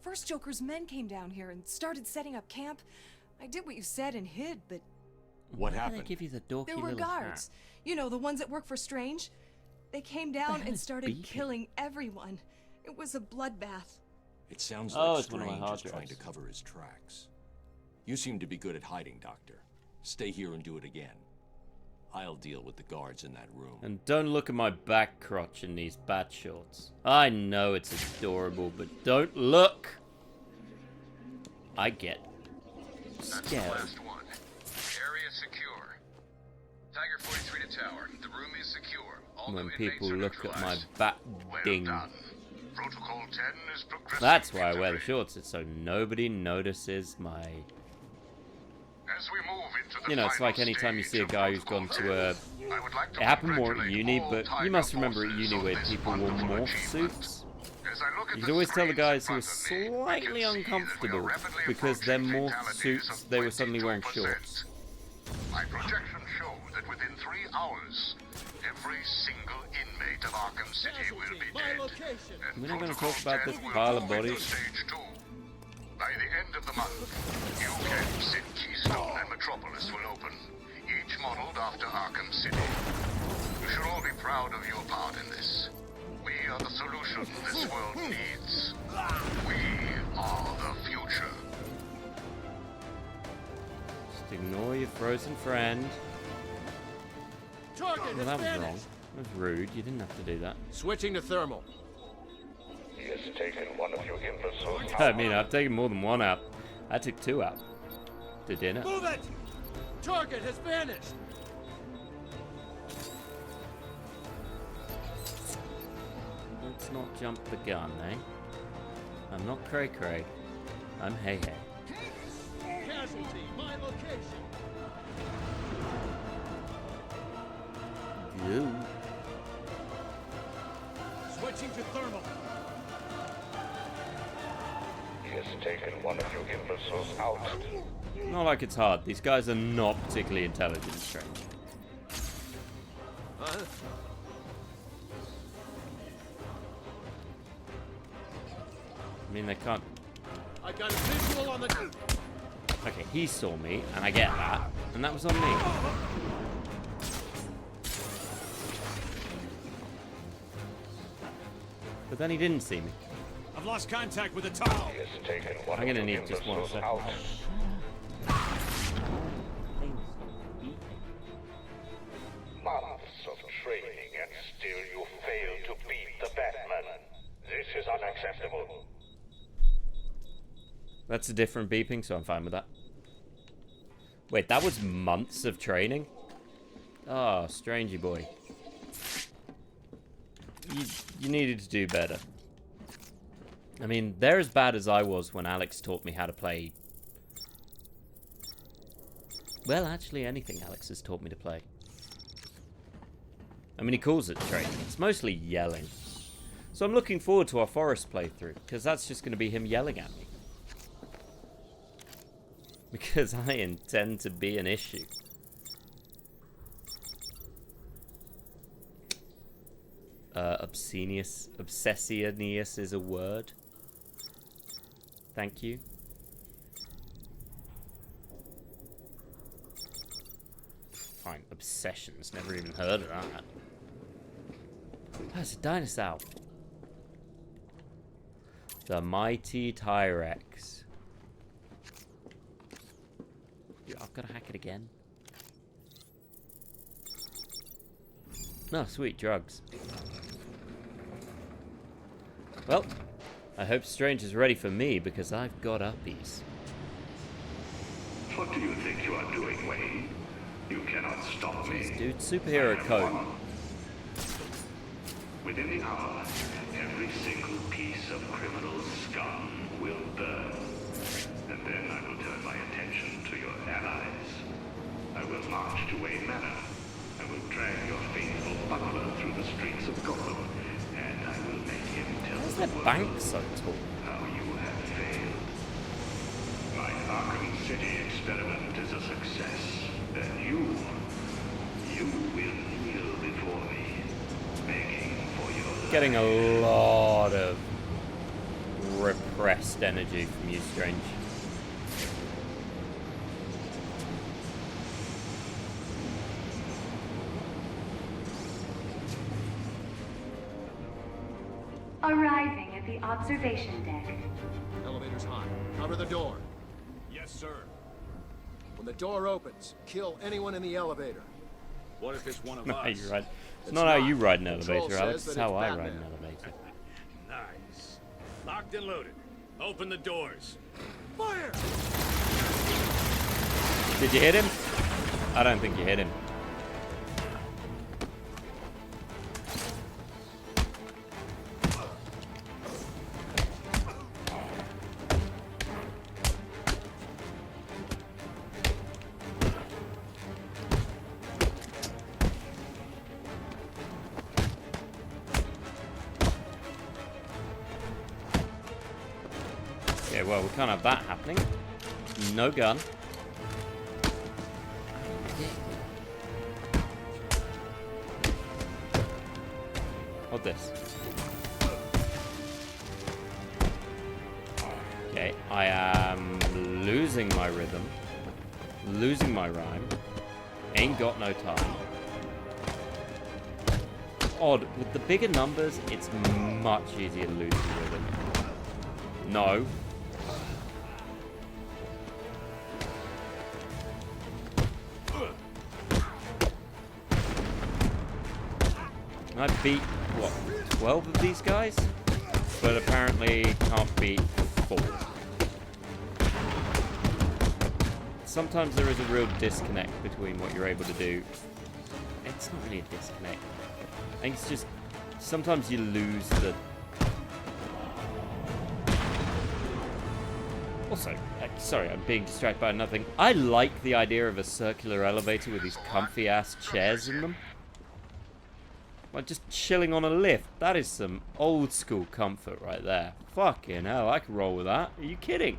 First Joker's men came down here and started setting up camp. I did what you said and hid, but... What Why happened? did they give you the dorky There were little guards. You know, the ones that work for Strange. They came down and started killing everyone. It was a bloodbath. It sounds Oh, like it's one of my Strange hard is trying to drives. cover his tracks. You seem to be good at hiding, Doctor. Stay here and do it again. I'll deal with the guards in that room. And don't look at my back crotch in these bat shorts. I know it's adorable, but don't look. I get That's scared. the last one. Area secure. Tiger 43 to tower. The room is secure. All When new people inmates are look at my neutralized. bat Well ding. done. Protocol 10 is progressing. That's why I wear the shorts. It's so nobody notices my... As we move into the You know, it's final like any time you see a stage guy of who's gone Protocol to a... 10, I would like to It happened more at congratulate uni, all but you Tiger must remember at forces uni on where this people wore wonderful morph achievement. suits. As I look at You the could always tell the screens guys in who were front of me, I slightly can see that we are uncomfortable rapidly because their approaching morph fatalities suits, of they were suddenly wearing 22%. shorts. My projections show that within 3 hours, every single inmate of Arkham City will be dead. And We're not going to Protocol talk about 10 this will pile of move into bodies. Stage 2. I the end of the month, new camps in Keystone and Metropolis will open, each modeled after Arkham City. You should all be proud of your part in this. We are the solution this world needs. We are the future. Just ignore your frozen friend. Target Well, that was wrong. That was rude. You didn't have to do that. Switching to thermal. He has taken one of your imbeciles I mean, I've taken more than one out. I took 2 out. To dinner. Move it! Target has vanished! Let's not jump the gun, eh? I'm not Cray Cray. I'm Hey Hey. Casualty, my location! Ew. Switching to thermal. He has taken one of your imbeciles out. Not like it's hard. These guys are not particularly intelligent, Strange. Huh? I mean, they can't... I got a visual on the... Okay, he saw me, and I get that. And that was on me. But then he didn't see me. I've lost contact with the tunnel. He has taken one I'm gonna of your need just 1 imbeciles second. out. Months of training and still you fail to beat the Batman. This is unacceptable. That's a different beeping, so I'm fine with that. Wait, that was months of training? Oh, Strangey boy. You needed to do better. I mean, they're as bad as I was when Alex taught me how to play. Well, actually, anything Alex has taught me to play. I mean, he calls it training. It's mostly yelling. So I'm looking forward to our forest playthrough, because that's just going to be him yelling at me. Because I intend to be an issue. Obsessionius is a word. Thank you. Fine, obsessions. Never even heard of that. That's a dinosaur. The mighty Tyrex. I've got to hack it again. No, sweet drugs. Well, I hope Strange is ready for me because I've got uppies. What do you think you are doing, Wayne? You cannot stop me. Dude, superhero code. Within the hour, every single piece of criminal scum will burn. And then I will turn my attention to your allies. I will march to Wayne Manor. I will drag your faithful butler through the streets of Gotham. And I will make him tell Why's the that world bank so tall? how you have failed. My Arkham City experiment is a success. Then you will kneel before me, begging for your life. Getting a lot of repressed energy from you, Strange. Arriving at the observation deck. Elevator's hot. Cover the door. Yes, sir. When the door opens, kill anyone in the elevator. What if it's one of Not how us? you ride. It's not how you ride an Control elevator, Alex. says It's that how I Batman. ride an elevator. Nice. Locked and loaded. Open the doors. Fire! Did you hit him? I don't think you hit him. Okay, well, we can't have that happening. No gun. Hold this. Okay, I am losing my rhythm. Losing my rhyme. Ain't got no time. Odd, with the bigger numbers, it's much easier to lose the rhythm. No. I beat, what, 12 of these guys? But apparently can't beat 4. Sometimes there is a real disconnect between what you're able to do. It's not really a disconnect. I think it's just, sometimes you lose the... Also, sorry, I'm being distracted by another thing. I like the idea of a circular elevator with these comfy-ass chairs in them. Like just chilling on a lift. That is some old school comfort right there. Fucking hell, I can roll with that. Are you kidding?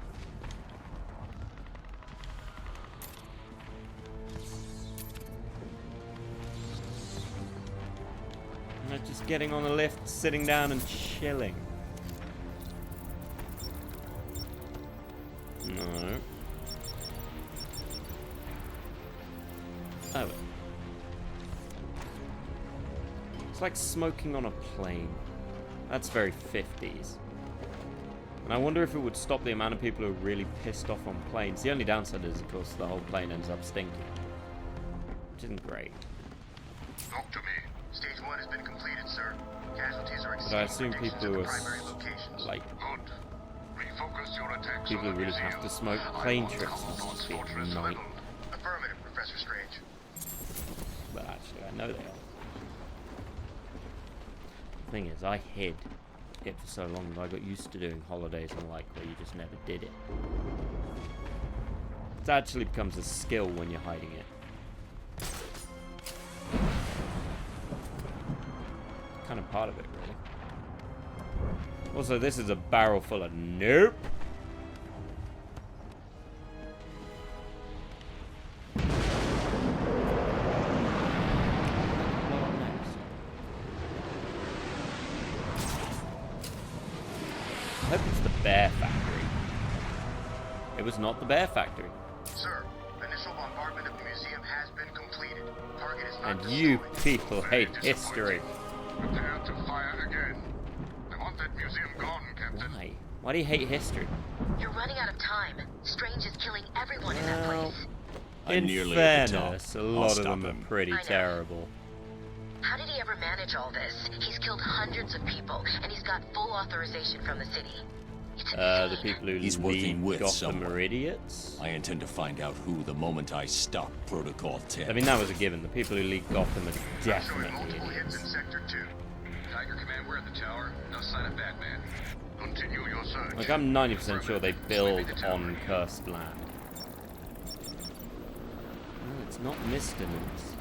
Like just getting on a lift, sitting down and chilling. No. Oh. It's like smoking on a plane. That's very 50s. And I wonder if it would stop the amount of people who are really pissed off on planes. The only downside is, of course, the whole plane ends up stinking. Which isn't great. Talk to me. Stage 1 has been completed, sir. Casualties are But I assume people who are, like... Refocus your attacks people on who the really have to museum. smoke plane trips must be a night. Affirmative, Professor Strange. But actually, I know they are. The thing is, I hid it for so long that I got used to doing holidays and like where you just never did it. It actually becomes a skill when you're hiding it. Kind of part of it, really. Also, this is a barrel full of nope. I hope it's the Bear Factory. It was not the Bear Factory. Sir, initial bombardment of the museum has been completed. Target is not And you people hate history. Prepare to fire again. I want that museum gone, Captain. Why? Why do you hate history? You're running out of time. Strange is killing everyone in that place. In fairness, a lot of them are pretty terrible. How did he ever manage all this? He's killed hundreds of people, and he's got full authorization from the city. The people who He's working with Gotham someone. are idiots. I intend to find out who the moment I stop Protocol 10. I mean, that was a given. The people who lead Gotham are definitely idiots. In Sector 2. Tiger Command, we're at the tower. No sign of Batman. Continue your search. Like, I'm 90% sure they build on cursed land. No, it's not misdemeanors.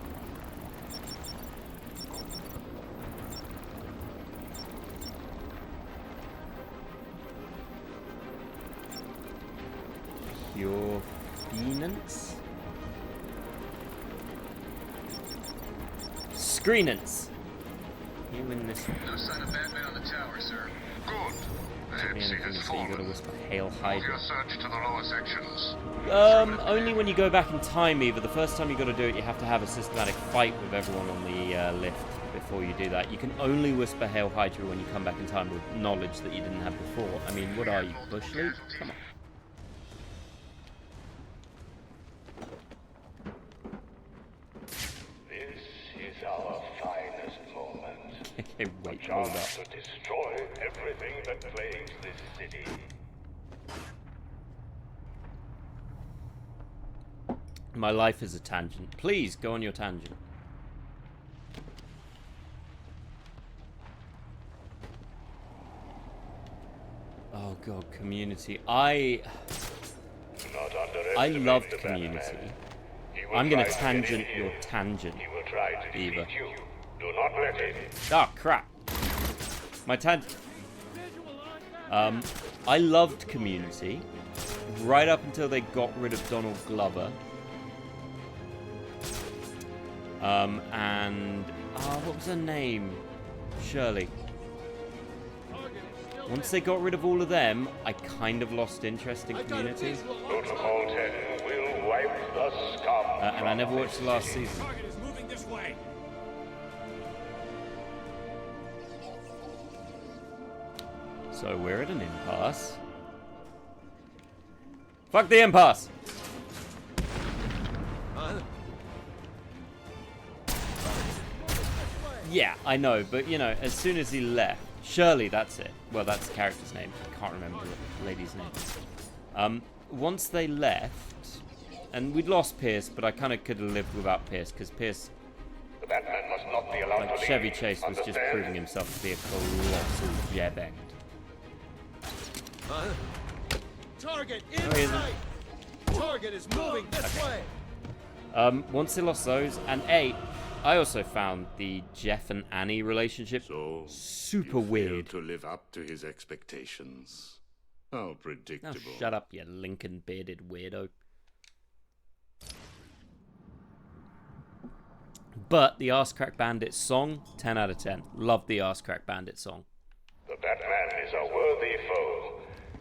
Your Phoenix? Screenance! You win this one. No sign of Batman on the tower, sir. Good. Took me anything to say you gotta whisper Hail Hydra. Your search to the lower sections. Only when you go back in time, Eva. The first time you gotta do it, you have to have a systematic fight with everyone on the lift before you do that. You can only whisper Hail Hydra when you come back in time with knowledge that you didn't have before. I mean, what are you, Bush League? Come on. Our finest moment. Okay, wait, a hold chance up. to destroy everything that plagues this city. My life is a tangent. Please, go on your tangent. Oh god, Community. I loved Community. I'm gonna tangent your tangent, Eva. Do not let him. Oh crap. My tangent. I loved Community right up until they got rid of Donald Glover. And what was her name? Shirley. Once they got rid of all of them, I kind of lost interest in Community. Protocol 10 will wipe the scum. And I never watched the last season. Target is moving this way. So we're at an impasse. Fuck the impasse! Yeah, I know, but you know, as soon as he left, Shirley, that's it. Well, that's the character's name. I can't remember the lady's name. Once they left, and we'd lost Pierce, but I kind of could have lived without Pierce, because Pierce, The Batman must not be allowed like to Chevy leave. Chase, was just Understand? proving himself to be a colossal jebend. Target he in isn't. sight. Target is moving this way. Once they lost those, and I also found the Jeff and Annie relationship super weird. To live up to his expectations. How predictable. Oh, shut up, you Lincoln bearded weirdo. But the Arse Crack Bandit song, 10 out of 10. Love the Arse Crack Bandit song. The Batman is a worthy foe.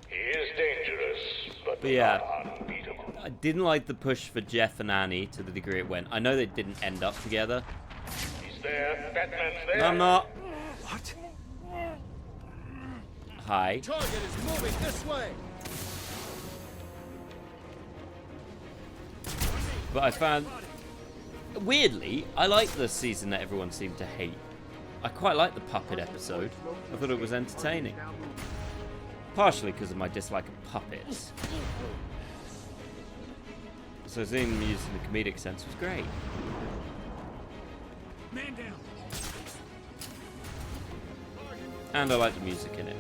He is dangerous, but yeah, not unbeatable. I didn't like the push for Jeff and Annie to the degree it went. I know they didn't end up together. He's there. Batman's there. No, I'm not. What? Hi. Target is moving this way. But I found, weirdly, I like the season that everyone seemed to hate. I quite liked the puppet episode. I thought it was entertaining. Partially because of my dislike of puppets. So seeing them used in a comedic sense was great. Man down. And I like the music in it.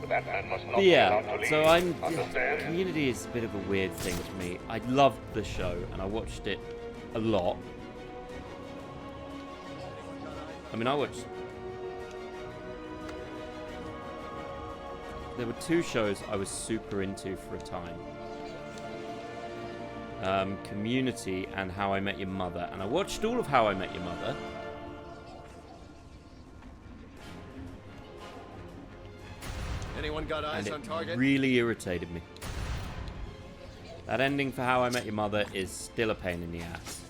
The Batman must not But be allowed to yeah, leave. so Understand? Community is a bit of a weird thing for me. I loved the show and I watched it a lot. I mean, there were two shows I was super into for a time. Community and How I Met Your Mother. And I watched all of How I Met Your Mother. Anyone got eyes And on it target? really irritated me. That ending for How I Met Your Mother is still a pain in the ass.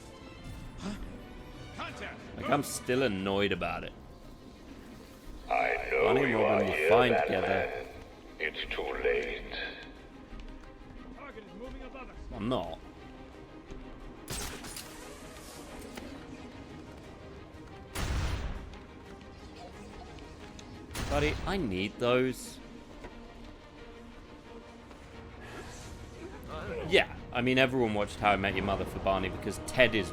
Like, I'm still annoyed about it. I know Bonnie and you Robin are will here, find Batman. together. It's too late. Target is moving above us. I'm not. Buddy, I need those. Yeah, I mean, everyone watched How I Met Your Mother for Barney because Ted is...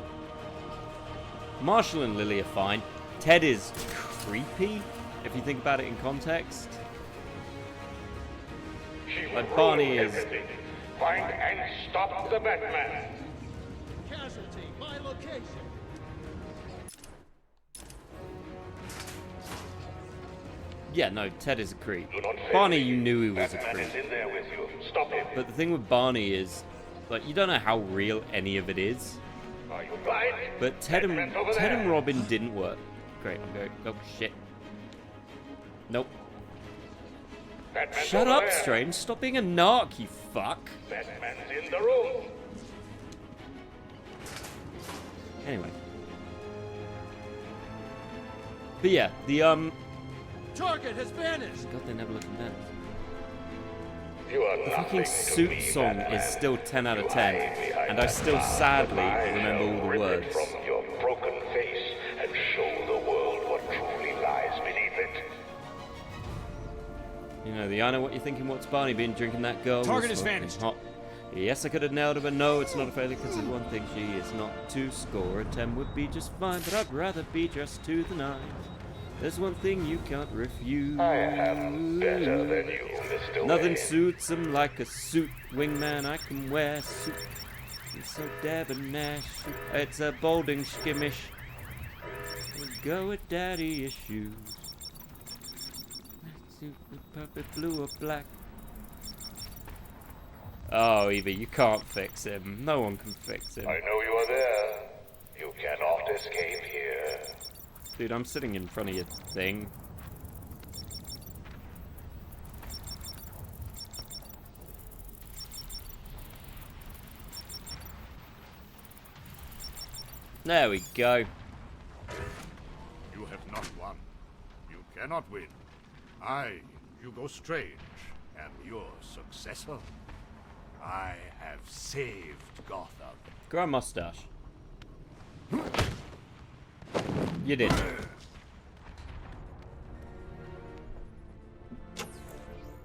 Marshall and Lily are fine. Ted is creepy, if you think about it in context. Like, Barney is... Find and stop the Batman. Casualty, my location. Yeah, no, Ted is a creep. Do not fail Barney, me. you knew he was a Batman creep. is in there with you. Stop him. But the thing with Barney is, like, you don't know how real any of it is. Are you blind? But Ted and Batman's over there. Robin didn't work. Great, I'm going. Oh shit. Nope. Batman's Shut over up, there. Strange. Stop being a narc, you fuck. Batman's in the room. Anyway. But yeah, the Target has vanished. God, they never look at that. You are The nothing fucking to suit me, song Batman. is still 10 out of You 10, hide behind and I that still mask, sadly but I remember shall all the rip words. it from your broken face and show the world what truly lies beneath it. You know, the I know what you're thinking, what's Barney been drinking that girl? Target was is smoking vanished. Hot. Yes, I could have nailed her, but no, it's not a failure, because there's one thing she is not to score. A 10 would be just fine, but I'd rather be dressed to the nines. There's one thing you can't refuse. I am better than you, Mr. Nothing Wayne. suits him like a suit, wingman. I can wear suit. It's so debonair. It's a balding skimmish. Go with daddy issues. Suit with perfect blue or black. Oh, Evie, you can't fix him. No one can fix him. I know you are there. You cannot escape here. Dude, I'm sitting in front of your thing. There we go. You have not won. You cannot win. I, Hugo Strange, am your successor. I have saved Gotham. Grow a mustache. You did.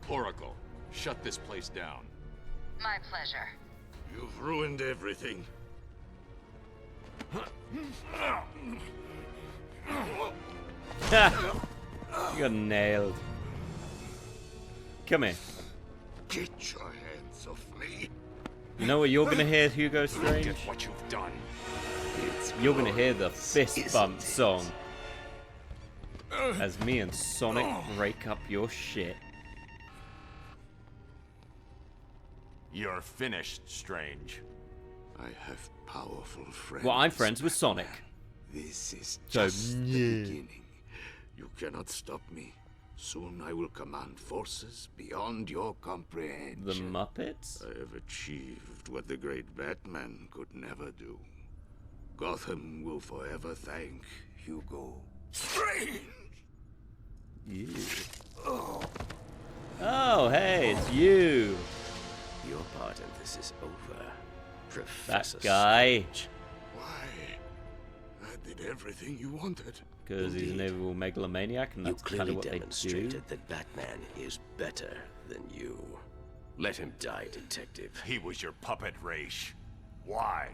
Oracle, shut this place down. My pleasure. You've ruined everything. You got nailed. Come here. Get your hands off me. You know what you're gonna hear, Hugo Look Strange? at what you've done. You're gonna hear the fist bump song as me and Sonic break up your shit. You're finished, Strange. I have powerful friends. Well, I'm friends with Sonic. This is So, just the beginning. You cannot stop me. Soon I will command forces beyond your comprehension. The Muppets? I have achieved what the great Batman could never do. Gotham will forever thank Hugo Strange. Yeah. Oh, hey, it's you. Your part in this is over, Professor That guy. Strange. Why? I did everything you wanted. Because he's an evil megalomaniac, and You that's kind clearly of what they do. demonstrated that Batman is better than you. Let him die, Detective. He was your puppet, Raish. Why?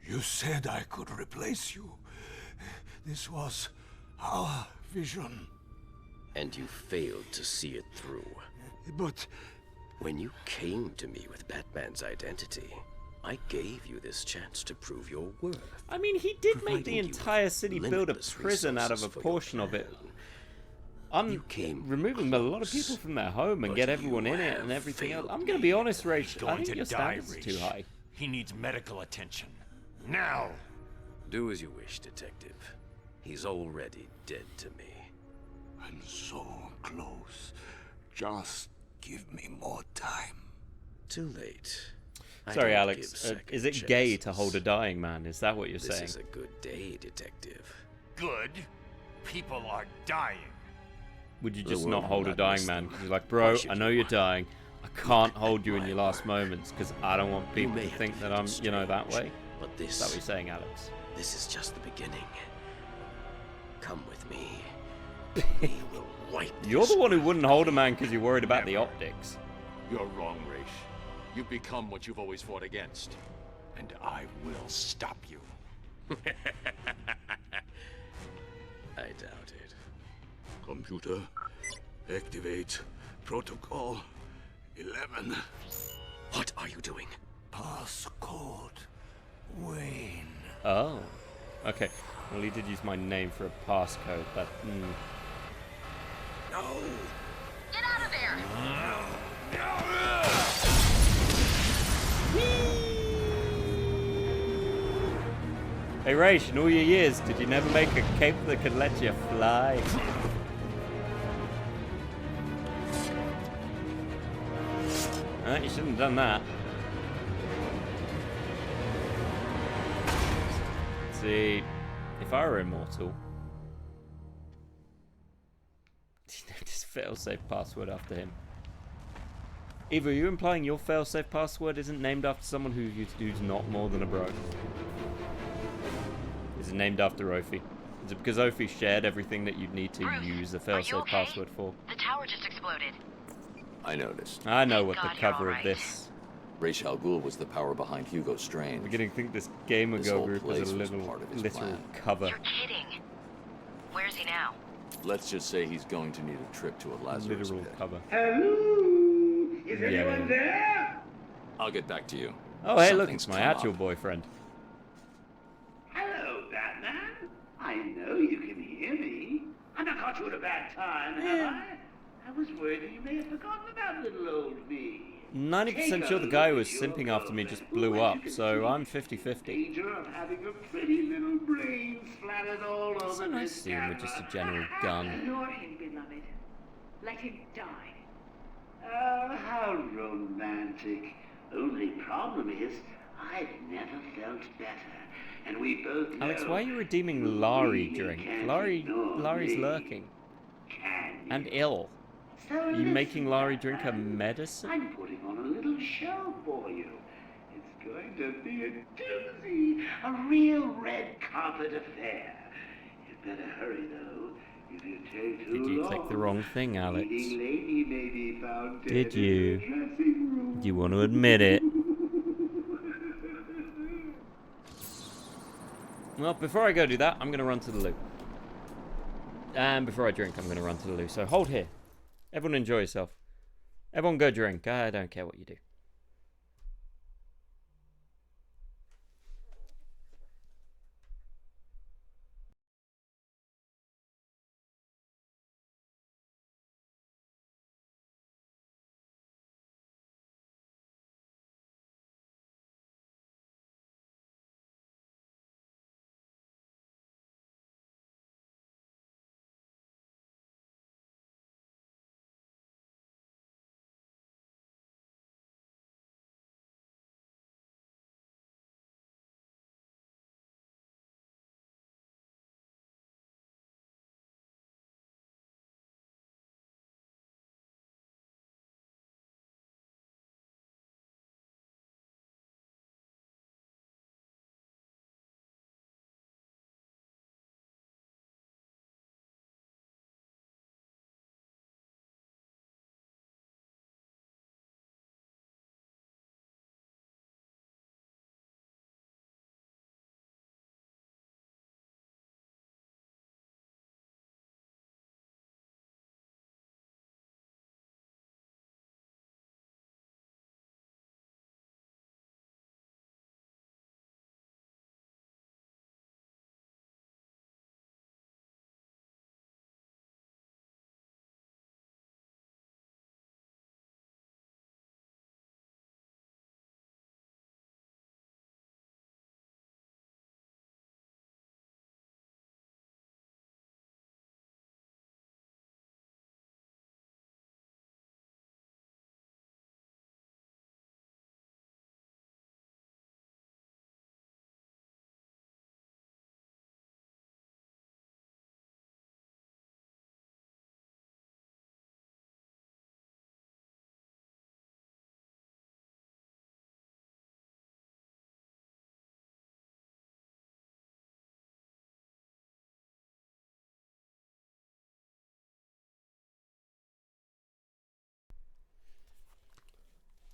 You said I could replace you. This was our vision. And you failed to see it through. But when you came to me with Batman's identity, I gave you this chance to prove your worth. I mean, he did make Providing the you entire with city build a limitless prison out of a resources for your portion of it. You came Removing a lot of people from their home and but get everyone you in it and have everything else. failed I'm gonna be honest, Rach. He's I going think to your die, standards are Raish. too high. He needs medical attention. Now! Do as you wish, Detective. He's already dead to me. I'm so close. Just give me more time. Too late. I Sorry, don't Alex. give second Is it gay to chances. hold a dying man? Is that what you're This saying? is a good day, Detective. Good? People are dying. Would you The just world not hold will a not dying miss man? them. Because you're like, Why bro, should I know you you're want dying. I can't hold you in my your last word. moments because I don't want people may to have think that I'm, defeated you know, that Strange, way. But Is that what you're this, saying, Alex? this is just the beginning. Come with me. We will wipe You're this the one who earth wouldn't hold a clean. man because you're worried about the optics. You're wrong, Raish. You've become what you've always fought against. And I will stop you. I doubt it. computer, activate protocol 11. What are you doing? Passcode Wayne. Oh. Okay. Well, he did use my name for a passcode, but... No! Get out of there! Hey, Raish, in all your years, did you never make a cape that could let you fly? You shouldn't have done that. See, if I were immortal... He named his failsafe password after him. Eva, are you implying your failsafe password isn't named after someone who's not more than a bro? Is it named after Ophi? Is it because Ophi shared everything that you'd need to use the failsafe password for? The tower just exploded. I noticed. I know what God the you're cover all of this... Ra's al Ghul was the power behind Hugo Strange. I'm beginning to think this Gamer This Go whole group place is a was little part of his literal plan. cover. You're kidding. Where's he now? Let's just say he's going to need a trip to a Lazarus Literal pit. cover. Hello? Is Yeah, anyone yeah. there? I'll get back to you. Oh, hey, look, Something's it's my come actual up. boyfriend. Hello, Batman. I know you can hear me. I've not caught you at a bad time, have I? I was worried that you may have forgotten about little old me. 90% sure the guy who was simping after me just blew up, so I'm 50-50. Danger of having a pretty little brain splattered all over So nice this to see him with just a canvas. general gun. Ignore him, beloved. Let him die. Oh, how romantic. Only problem is, I've never felt better. And we both know Alex, why are you redeeming Laurie drink? Laurie's lurking. And ill. So Are you making listen, Laurie drink her Batman. medicine? I'm putting on a little show for you. It's going to be a doozy, a real red carpet affair. You'd better hurry, though. If you take too Did you long, click the wrong thing, Alex? leading lady may be found dead Did in you? the dressing room. Do you want to admit it? Well, before I go do that, I'm going to run to the loo. And before I drink, I'm going to run to the loo. So hold here. Everyone enjoy yourself. Everyone go drink. I don't care what you do.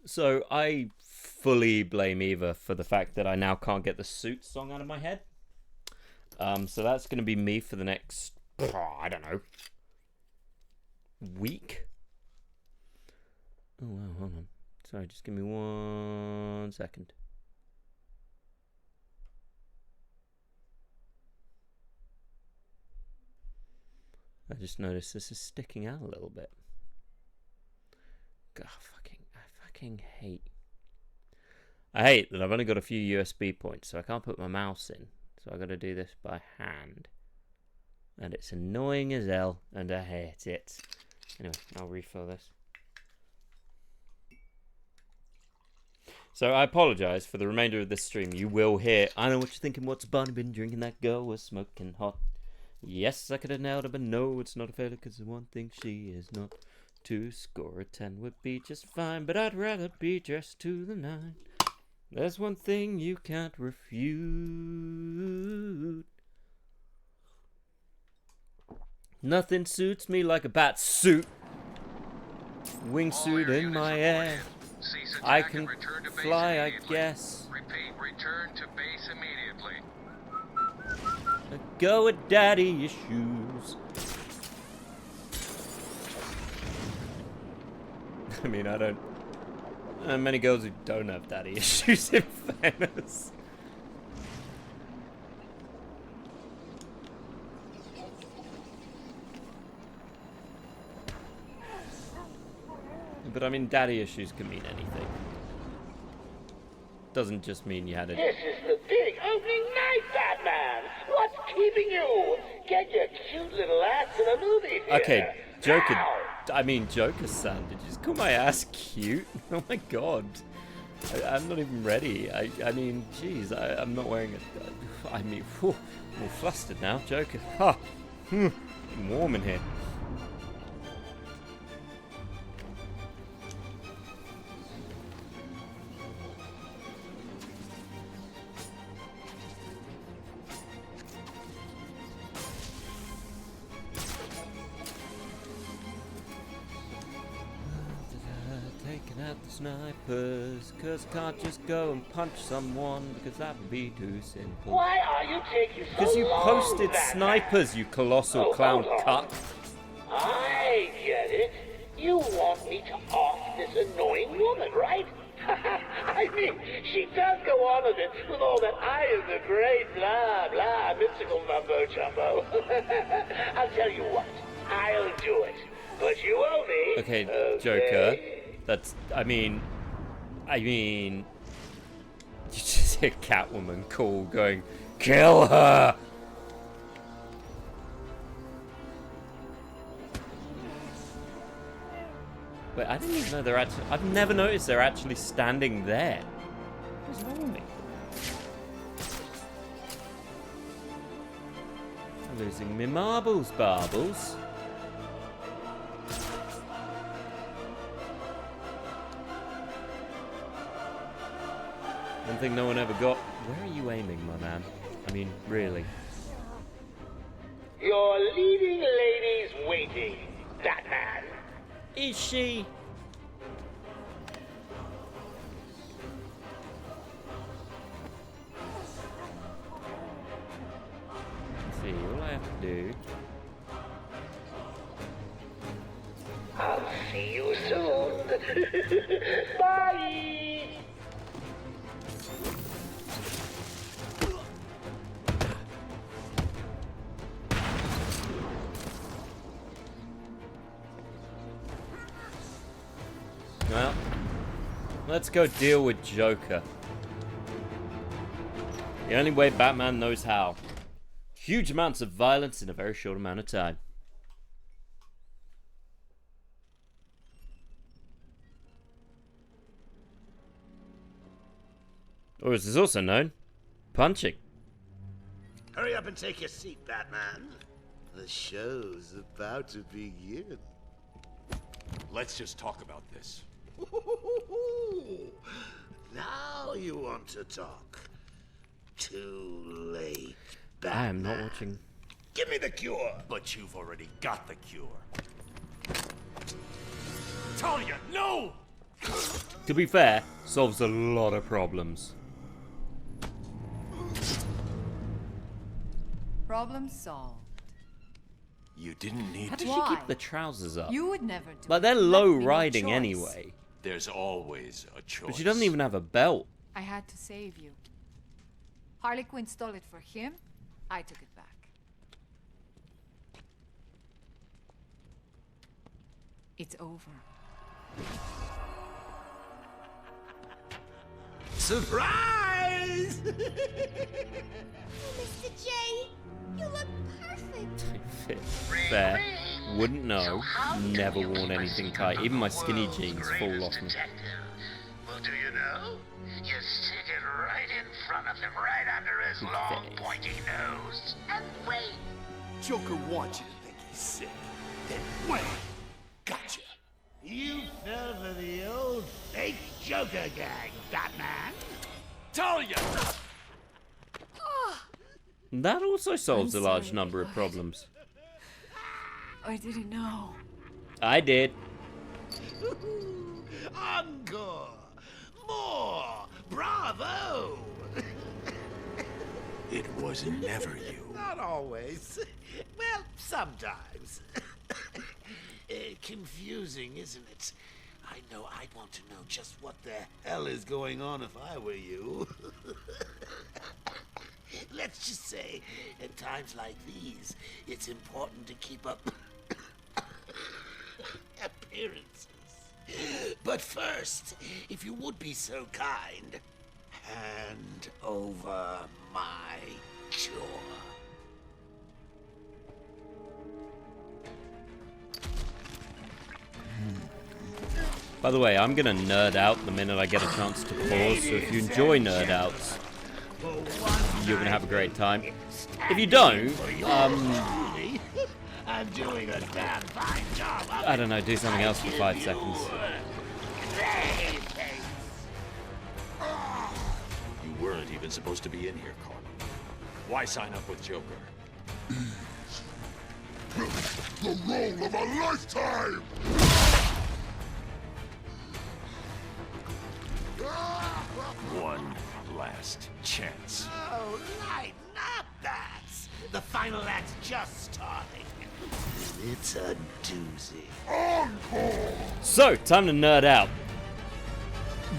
So I fully blame Eva for the fact that I now can't get the Suit song out of my head. So that's going to be me for the next, I don't know, week. Oh wow, hold on. Sorry, just give me 1 second. I just noticed this is sticking out a little bit. God, I fucking hate. I hate that I've only got a few USB points, so I can't put my mouse in. So I got to do this by hand. And it's annoying as hell, and I hate it. Anyway, I'll refill this. So I apologise for the remainder of this stream. You will hear, I know what you're thinking, what's Barney been drinking? That girl was smoking hot. Yes, I could have nailed it, but no, it's not a failure, because the one thing she is not. To score a 10 would be just fine, but I'd rather be dressed to the 9. There's one thing you can't refute. Nothing suits me like a bat suit. Wingsuit in my air. I can fly, I guess. Repeat, return to base immediately. Go with daddy issues. I mean, I don't... many girls who don't have daddy issues, in fairness. But I mean, daddy issues can mean anything. Doesn't just mean you had a... This is the big opening night, Batman! What's keeping you? Get your cute little ass in a movie theater. Okay, Joker... Now. I mean, Joker-san, did you just call my ass cute? Oh my god. I'm not even ready. I mean, jeez, I'm not wearing it. I mean, whew, I'm all flustered now, Joker. Ha! I'm warm in here. Taking out the snipers, 'cause I can't just go and punch someone, because that would be too simple. Why are you taking so long? Because you posted Batman? snipers, you colossal clown cuck. I get it. You want me to off this annoying woman, right? I mean, she does go on with it with all that I am the great blah blah mystical mumbo jumbo. I'll tell you what, I'll do it. But you owe me. Okay, Joker. That's, I mean, you just hear Catwoman call going, kill her! Wait, I didn't even know they're actually, I've never noticed they're actually standing there. What's wrong with me? I'm losing me marbles, Barbles. One thing no one ever got. Where are you aiming, my man? I mean, really. Your leading lady's waiting, Batman. Is she? Let's see, all I have to do. I'll see you soon. Bye. Well, let's go deal with Joker. The only way Batman knows how. Huge amounts of violence in a very short amount of time. Or as is also known, punching. Hurry up and take your seat, Batman. The show's about to begin. Let's just talk about this. Now you want to talk. Too late, Batman. I am not watching. Give me the cure. But you've already got the cure. Talia, no! To be fair, solves a lot of problems. Problem solved. You didn't need How to. does she keep the trousers up? You would never do Like, it. they're You low left me no riding choice. anyway. There's always a choice. But she doesn't even have a belt. I had to save you. Harley Quinn stole it for him. I took it back. It's over. Surprise! Mr. J, you look perfect. Fair. Wouldn't know. Never worn anything tight. Even my skinny jeans fall off me. Well, do you know? You stick it right in front of him, right under his long, pointy nose. And wait. Joker wants you to think he's sick. Then wait. Gotcha. You fell for the old fake Joker gag, Batman. Talia! That also solves a I'm large sorry, number of what? problems. I didn't know. I did. Encore! More! Bravo! It was never you. Not always. Well, sometimes. Confusing, isn't it? I know I'd want to know just what the hell is going on if I were you. Let's just say, at times like these, it's important to keep up appearances. But first, if you would be so kind, hand over my cure. By the way, I'm gonna nerd out the minute I get a chance to pause, so if you enjoy nerd outs, you're gonna have a great time. If you don't, I'm doing a damn fine job. I don't know, do something else for 5 seconds. You weren't even supposed to be in here, Carl. Why sign up with Joker? The role of a lifetime! One last chance. Oh, lighten up, bats. The final act's just starting. It's a doozy. Encore! So, time to nerd out.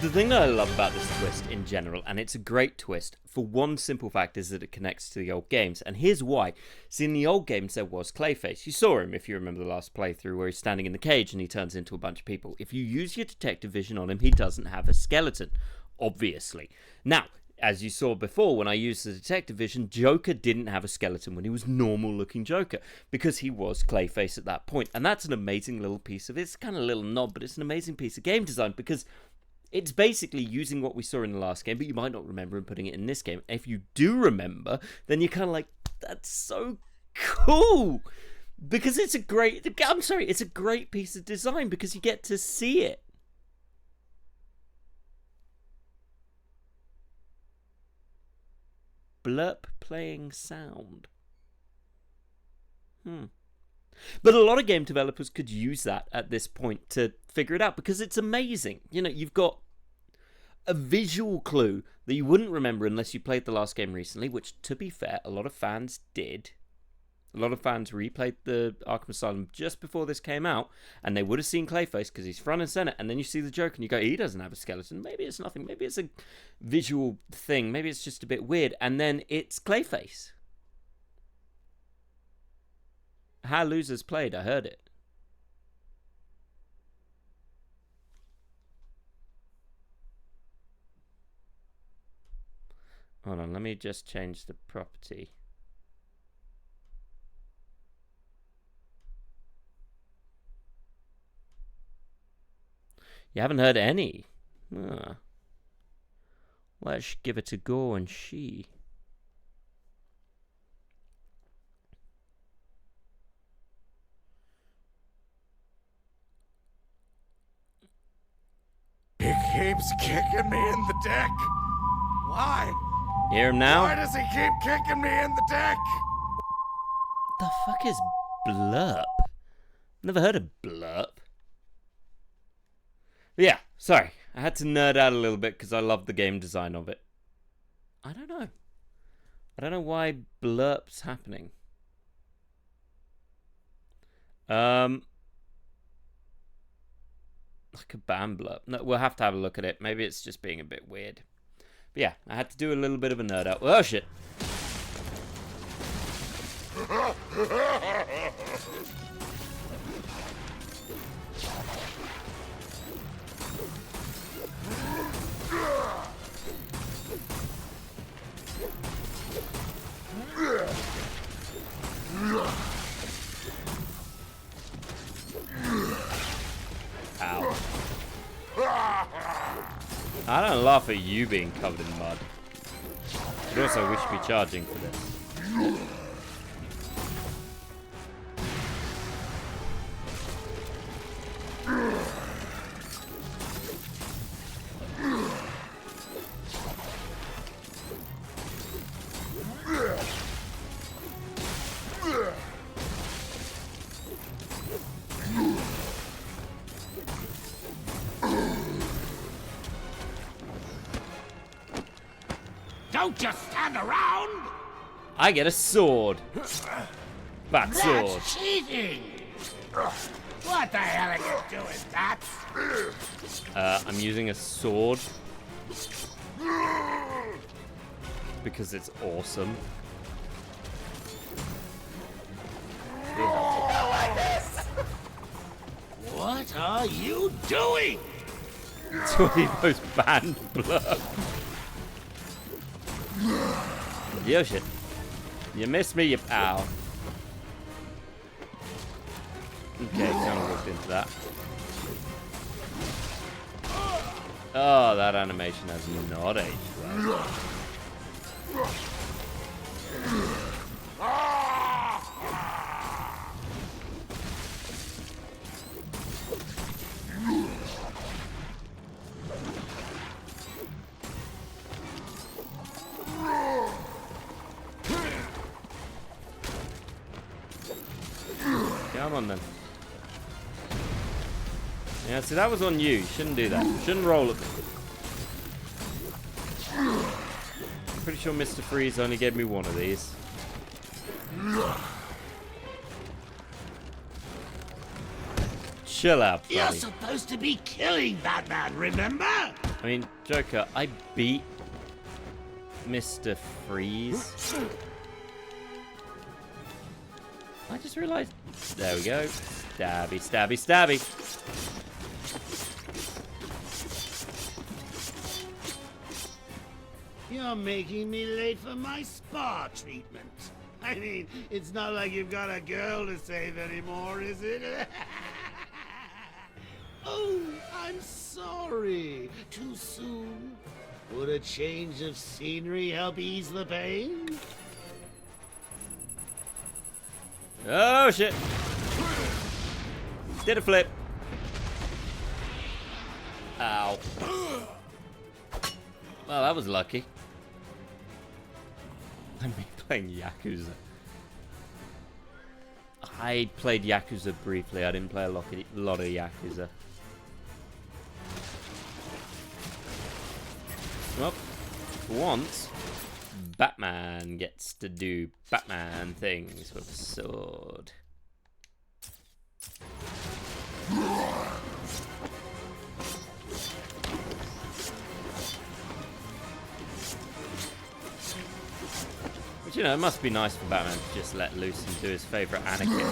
The thing that I love about this twist in general, and it's a great twist, for one simple fact, is that it connects to the old games. And here's why. See, in the old games, there was Clayface. You saw him, if you remember the last playthrough, where he's standing in the cage and he turns into a bunch of people. If you use your detective vision on him, he doesn't have a skeleton, obviously. Now, as you saw before, when I used the detective vision, Joker didn't have a skeleton when he was normal-looking Joker, because he was Clayface at that point. And that's an amazing little piece of it. It's kind of a little nod, but it's an amazing piece of game design, because it's basically using what we saw in the last game, but you might not remember and putting it in this game. If you do remember, then you're kind of like, that's so cool! Because it's a great... I'm sorry, it's a great piece of design, because you get to see it. Blurp playing sound. But a lot of game developers could use that at this point to figure it out, because it's amazing. You know, you've got a visual clue that you wouldn't remember unless you played the last game recently, which, to be fair, a lot of fans did. A lot of fans replayed the Arkham Asylum just before this came out, and they would have seen Clayface because he's front and center, and then you see the Joker and you go, he doesn't have a skeleton. Maybe it's nothing. Maybe it's a visual thing. Maybe it's just a bit weird. And then it's Clayface. How losers played, I heard it. Hold on, let me just change the property. You haven't heard any? Let's give it a go and see. He keeps kicking me in the dick. Why? You hear him now? Why does he keep kicking me in the dick? The fuck is Blurp? Never heard of Blurp. But yeah, sorry. I had to nerd out a little bit because I love the game design of it. I don't know. I don't know why Blurp's happening. Like a band blurb. No, we'll have to have a look at it. Maybe it's just being a bit weird. But yeah, I had to do a little bit of a nerd out. Oh shit. Ow. I don't laugh at you being covered in mud. But also, we should be charging for this. Don't just stand around! I get a sword. Bat sword. That's cheating! What the hell are you doing, Bats? I'm using a sword. Because it's awesome. What are you doing? It's one of those banned Blurp. Yo shit. You missed me, you pal. Okay, kind of looked into that. Oh, that animation has not aged well. Come on then. Yeah, see, that was on you. You shouldn't do that. You shouldn't roll at them. I'm pretty sure Mr. Freeze only gave me one of these. Chill out, buddy. You're supposed to be killing Batman, remember? I mean, Joker, I beat Mr. Freeze. I just realized. There we go. Stabby, stabby, stabby. You're making me late for my spa treatment. I mean, it's not like you've got a girl to save anymore, is it? Oh, I'm sorry. Too soon? Would a change of scenery help ease the pain? Oh, shit. Did a flip. Ow. Well, that was lucky. I'm playing Yakuza. I played Yakuza briefly. I didn't play a lot of Yakuza. Well, for once, Batman gets to do Batman things with a sword. Which, you know, it must be nice for Batman to just let loose and do his favourite Anakin.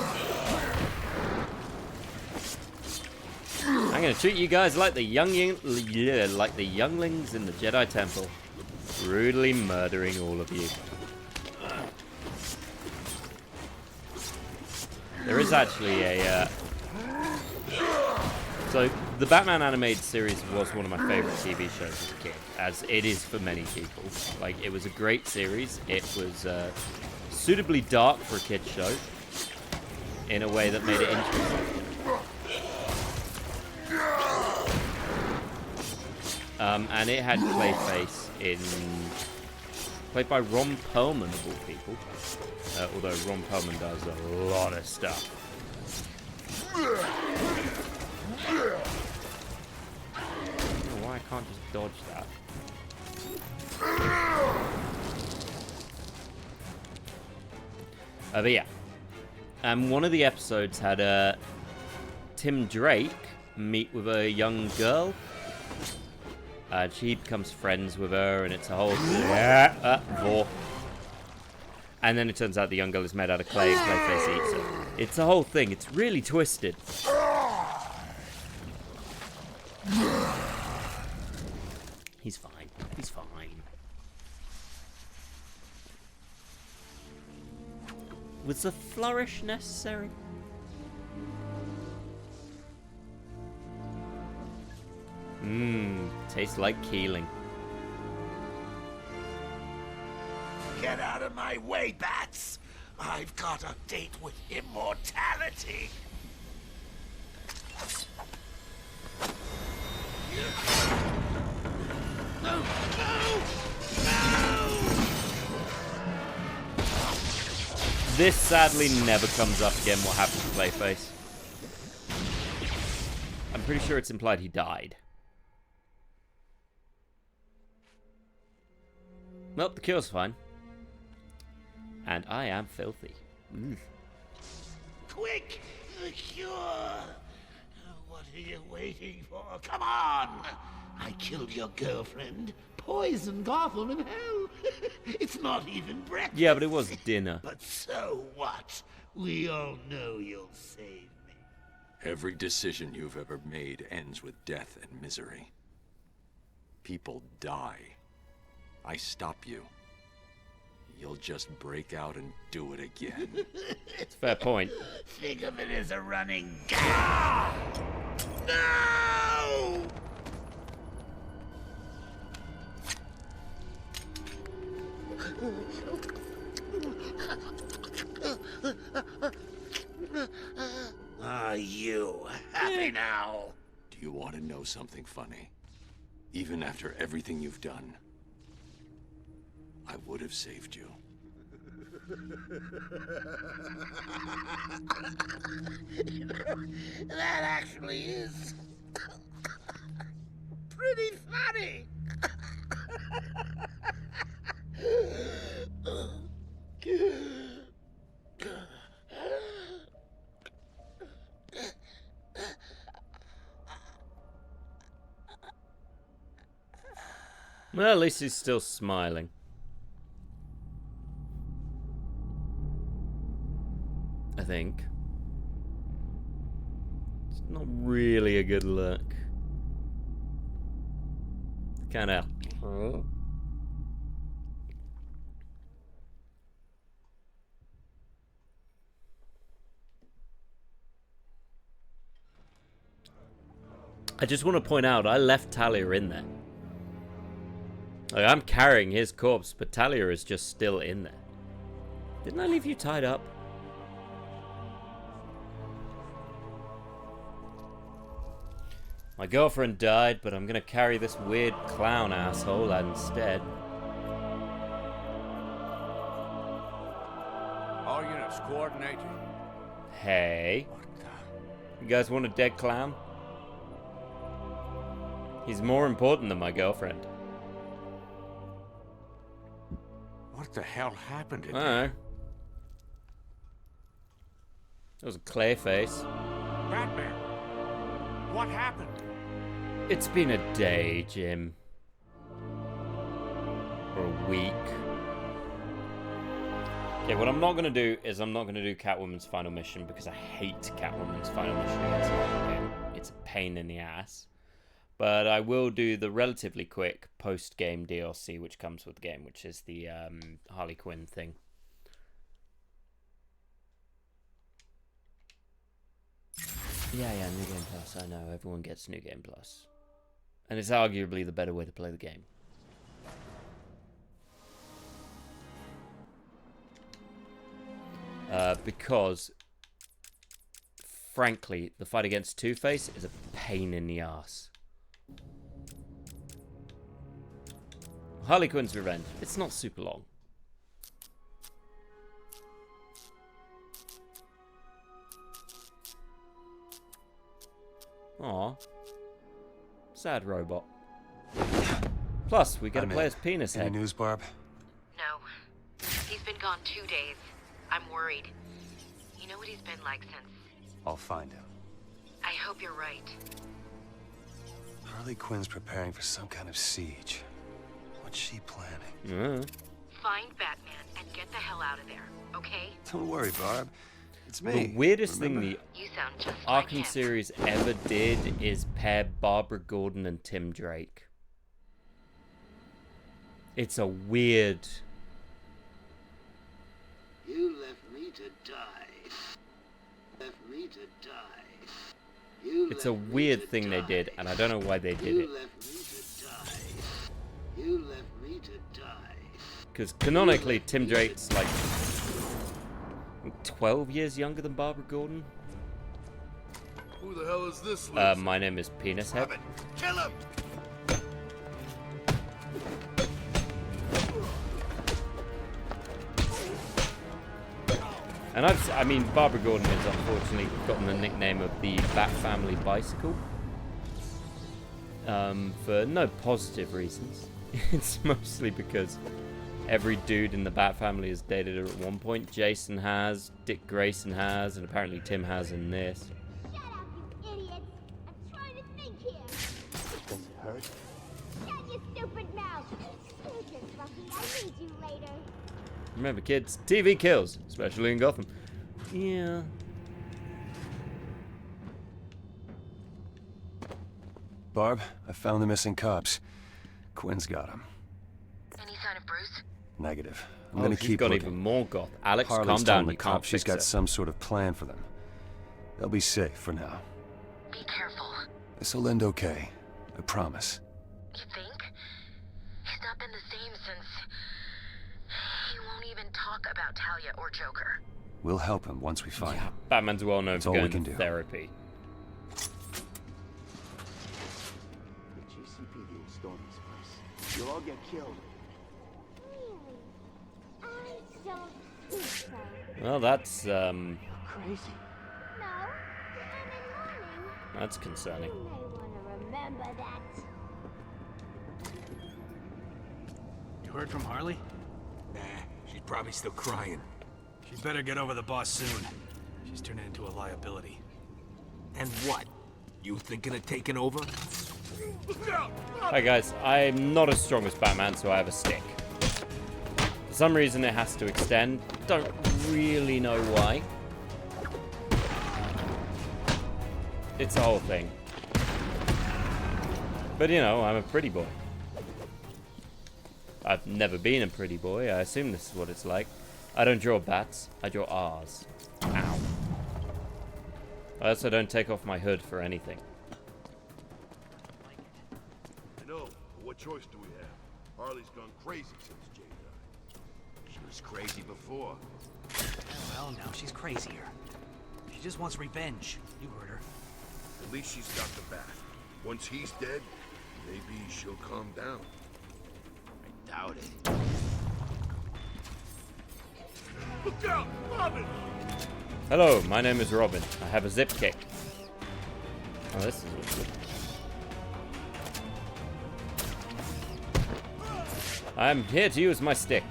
I'm gonna treat you guys like the younglings in the Jedi Temple, brutally murdering all of you. There is actually a so the Batman animated series was one of my favorite TV shows as a kid, as it is for many people. Like, it was a great series. It was suitably dark for a kid's show in a way that made it interesting. And it had Clayface played by Ron Perlman of all people. Although Ron Perlman does a lot of stuff. I don't know why I can't just dodge that. But yeah. One of the episodes had Tim Drake meet with a young girl. She becomes friends with her, and it's a whole thing. And then it turns out the young girl is made out of clay, and Clayface eats her. It's a whole thing. It's really twisted. He's fine. He's fine. Was the flourish necessary? Tastes like Keeling. Get out of my way, Bats! I've got a date with immortality! No! No! No! This sadly never comes up again, what happened to Clayface. I'm pretty sure it's implied he died. Well, the cure's fine. And I am filthy. Quick! The cure! What are you waiting for? Come on! I killed your girlfriend, poisoned Gotham in hell. It's not even breakfast. Yeah, but it was dinner. But so what? We all know you'll save me. Every decision you've ever made ends with death and misery. People die. I stop you. You'll just break out and do it again. It's a fair point. Think of it as a running gag. No! You want to know something funny? Even after everything you've done, I would have saved you. You know, that actually is pretty funny. Well, at least he's still smiling. I think. It's not really a good look. Kinda. I just want to point out, I left Talia in there. Like, I'm carrying his corpse, but Talia is just still in there. Didn't I leave you tied up? My girlfriend died, but I'm gonna carry this weird clown asshole instead. All units coordinated. Hey. You guys want a dead clown? He's more important than my girlfriend. What the hell happened to I don't know. That was a clay face. Batman? What happened? It's been a day, Jim. Or a week. Okay, what I'm not going to do is I'm not going to do Catwoman's final mission because I hate Catwoman's final mission against Arkham. It's a pain in the ass. But I will do the relatively quick post-game DLC which comes with the game, which is the Harley Quinn thing. Yeah, New Game Plus, I know, everyone gets New Game Plus. And it's arguably the better way to play the game. Because, frankly, the fight against Two-Face is a pain in the ass. Harley Quinn's Revenge. It's not super long. Aw. Sad robot. Plus, we get to play as Penis Head. Any news, Barb? No. He's been gone 2 days. I'm worried. You know what he's been like since... I'll find him. I hope you're right. Harley Quinn's preparing for some kind of siege. What's she planning? Find Batman and get the hell out of there, okay? Don't worry, Barb. It's me. The weirdest thing remember? You sound just Arkham like him. series ever did is pair Barbara Gordon and Tim Drake. It's a weird... You left me to die. Left me to die. You It's a weird thing they did, and I don't know why they did it. left me to die. You left me to die. Because canonically, Tim Drake's like 12 years younger than Barbara Gordon. Who the hell is this? My name is Penis Head. Kill him! And I mean, Barbara Gordon has unfortunately gotten the nickname of the Bat Family Bicycle. For no positive reasons. It's mostly because every dude in the Bat Family has dated her at one point. Jason has, Dick Grayson has, and apparently Tim has in this. Shut up, you idiots! I'm trying to think here. Does it hurt? Shut your stupid mouth! Sneakers, Bucky. I need you later. Remember, kids, TV kills, especially in Gotham. Yeah. Barb, I found the missing cops. Quinn's got them. Any sign of Bruce? Negative. I'm Oh, gonna she's keep got looking. even more goth. Alex, Harley's calm down. telling the You can't cops she's fix got it. some sort of plan for them. They'll be safe for now. Be careful. This'll end okay. I promise. You think? He's not been the same since... He won't even talk about Talia or Joker. We'll help him once we find him. Batman's well known That's for all we going can to do. therapy. storm this place. You'll all get killed. Really? I don't think so. Well, that's Crazy. No, I'm in mourning. that's concerning. You may want to remember that. You heard from Harley? Nah, she's probably still crying. She'd better get over the boss soon. She's turning into a liability. And what? You thinking of taking over? Hi guys, I'm not as strong as Batman, so I have a stick. For some reason it has to extend. Don't really know why. It's a whole thing. But you know, I'm a pretty boy. I've never been a pretty boy. I assume this is what it's like. I don't draw bats, I draw R's. Ow. I also don't take off my hood for anything. I know, but what choice do we have? Harley's gone crazy since Jay died. She was crazy before. Well, now she's crazier. She just wants revenge. You heard her. At least she's got the bat. Once he's dead, maybe she'll calm down. I doubt it. Look out! Robin! Hello, my name is Robin. I have a zip kick. Oh, this is good. I'm here to use my stick.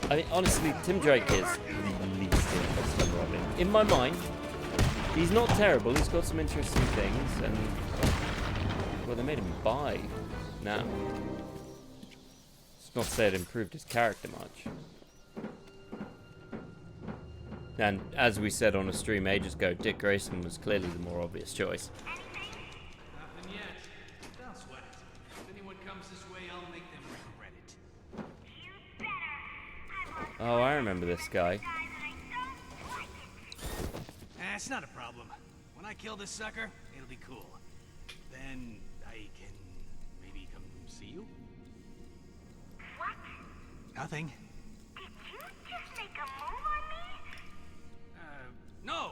I mean, honestly, Tim Drake is the least interesting Robin. In my mind, he's not terrible. He's got some interesting things, and well, they made him bi now. It's not to say it improved his character much. And as we said on a stream ages ago, Dick Grayson was clearly the more obvious choice. Nothing yet. Don't sweat it. If anyone comes this way, I'll make them regret it. Oh, I remember this guy. It's not a problem. When I kill this sucker, it'll be cool. Then I can maybe come see you? What? Nothing. Did you just make a move on me? No,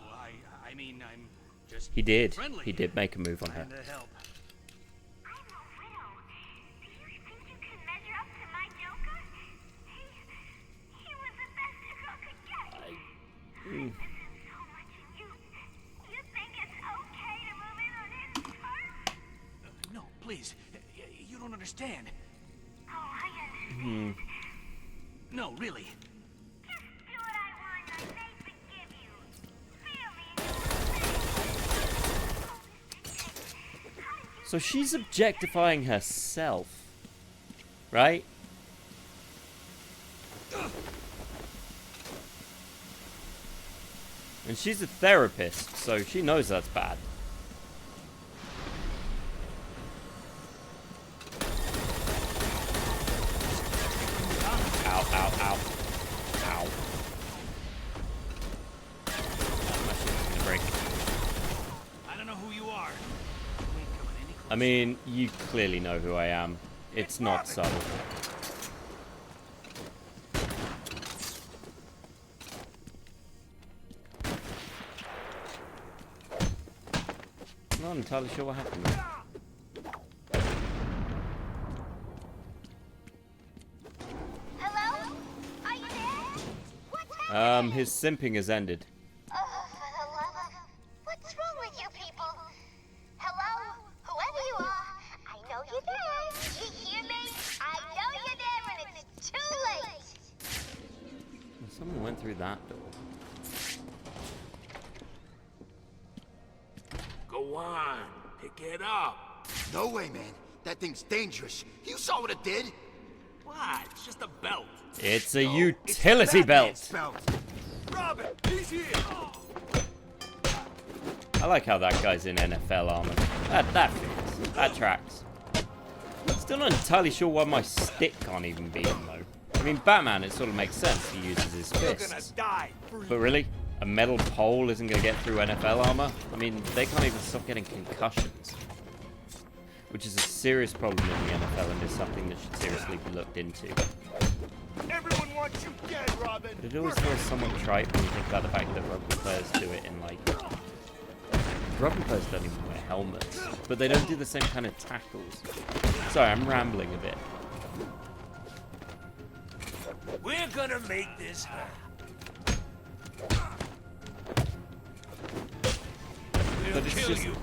I mean, I'm just He did. friendly. He did make a move on her. Trying to help. I'm a widow. Do you think you can measure up to my Joker? He was the best a girl could get. This is so much in you. You think it's okay to move in on his turf? No, please. You don't understand. Oh, I understand. No, really. Just do what I want and I may forgive you. Feel me? So she's objectifying herself, right? And she's a therapist, so she knows that's bad. Ow, ow, ow. Ow. My shit's gonna break. I don't know who you are. I mean, you clearly know who I am. It's not subtle. I'm not entirely sure what happened there. Hello? Are you there? What's His simping has ended. Oh, for the love of... What's wrong with you people? Hello? Whoever you are, I know you're there. You hear me? I know you're there and it's too late. Someone went through that door. Go on, pick it up. No way, man. That thing's dangerous. You saw what it did. What? It's just a belt. It's a utility belt. Robin, he's here. I like how that guy's in NFL armor. That fits. That tracks. Still not entirely sure why my stick can't even be in though. I mean, Batman, it sort of makes sense. He uses his fists. Die. But really? A metal pole isn't going to get through NFL armor? I mean, they can't even stop getting concussions. Which is a serious problem in the NFL and is something that should seriously be looked into. Everyone wants you dead, Robin. But it always feels somewhat trite when you think about the fact that rugby players do it in, like... Rugby players don't even wear helmets, but they don't do the same kind of tackles. Sorry, I'm rambling a bit. We're gonna make this hurt. We'll But it's kill just... you.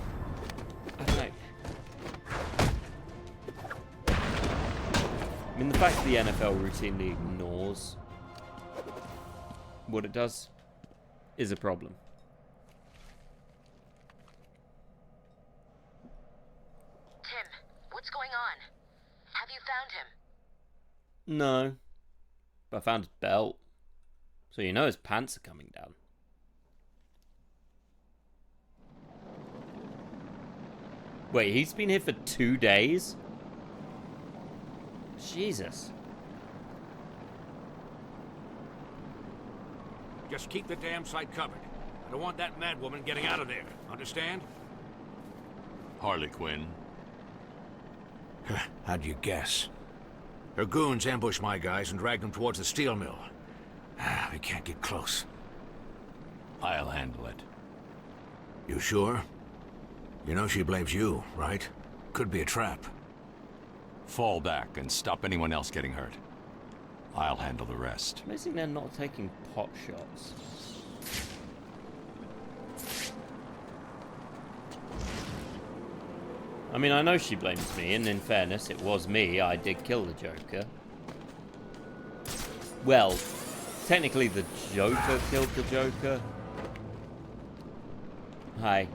I don't know. I mean, the fact that the NFL routinely ignores what it does is a problem. Tim, what's going on? Have you found him? No. But I found his belt. So you know his pants are coming down. Wait, he's been here for 2 days? Jesus. Just keep the damn site covered. I don't want that mad woman getting out of there. Understand? Harley Quinn. How'd you guess? Her goons ambushed my guys and dragged them towards the steel mill. We can't get close. I'll handle it. You sure? You know she blames you, right? Could be a trap. Fall back and stop anyone else getting hurt. I'll handle the rest. Amazing they're not taking pot shots. I mean, I know she blames me, and in fairness, it was me. I did kill the Joker. Well, technically the Joker killed the Joker. Hi.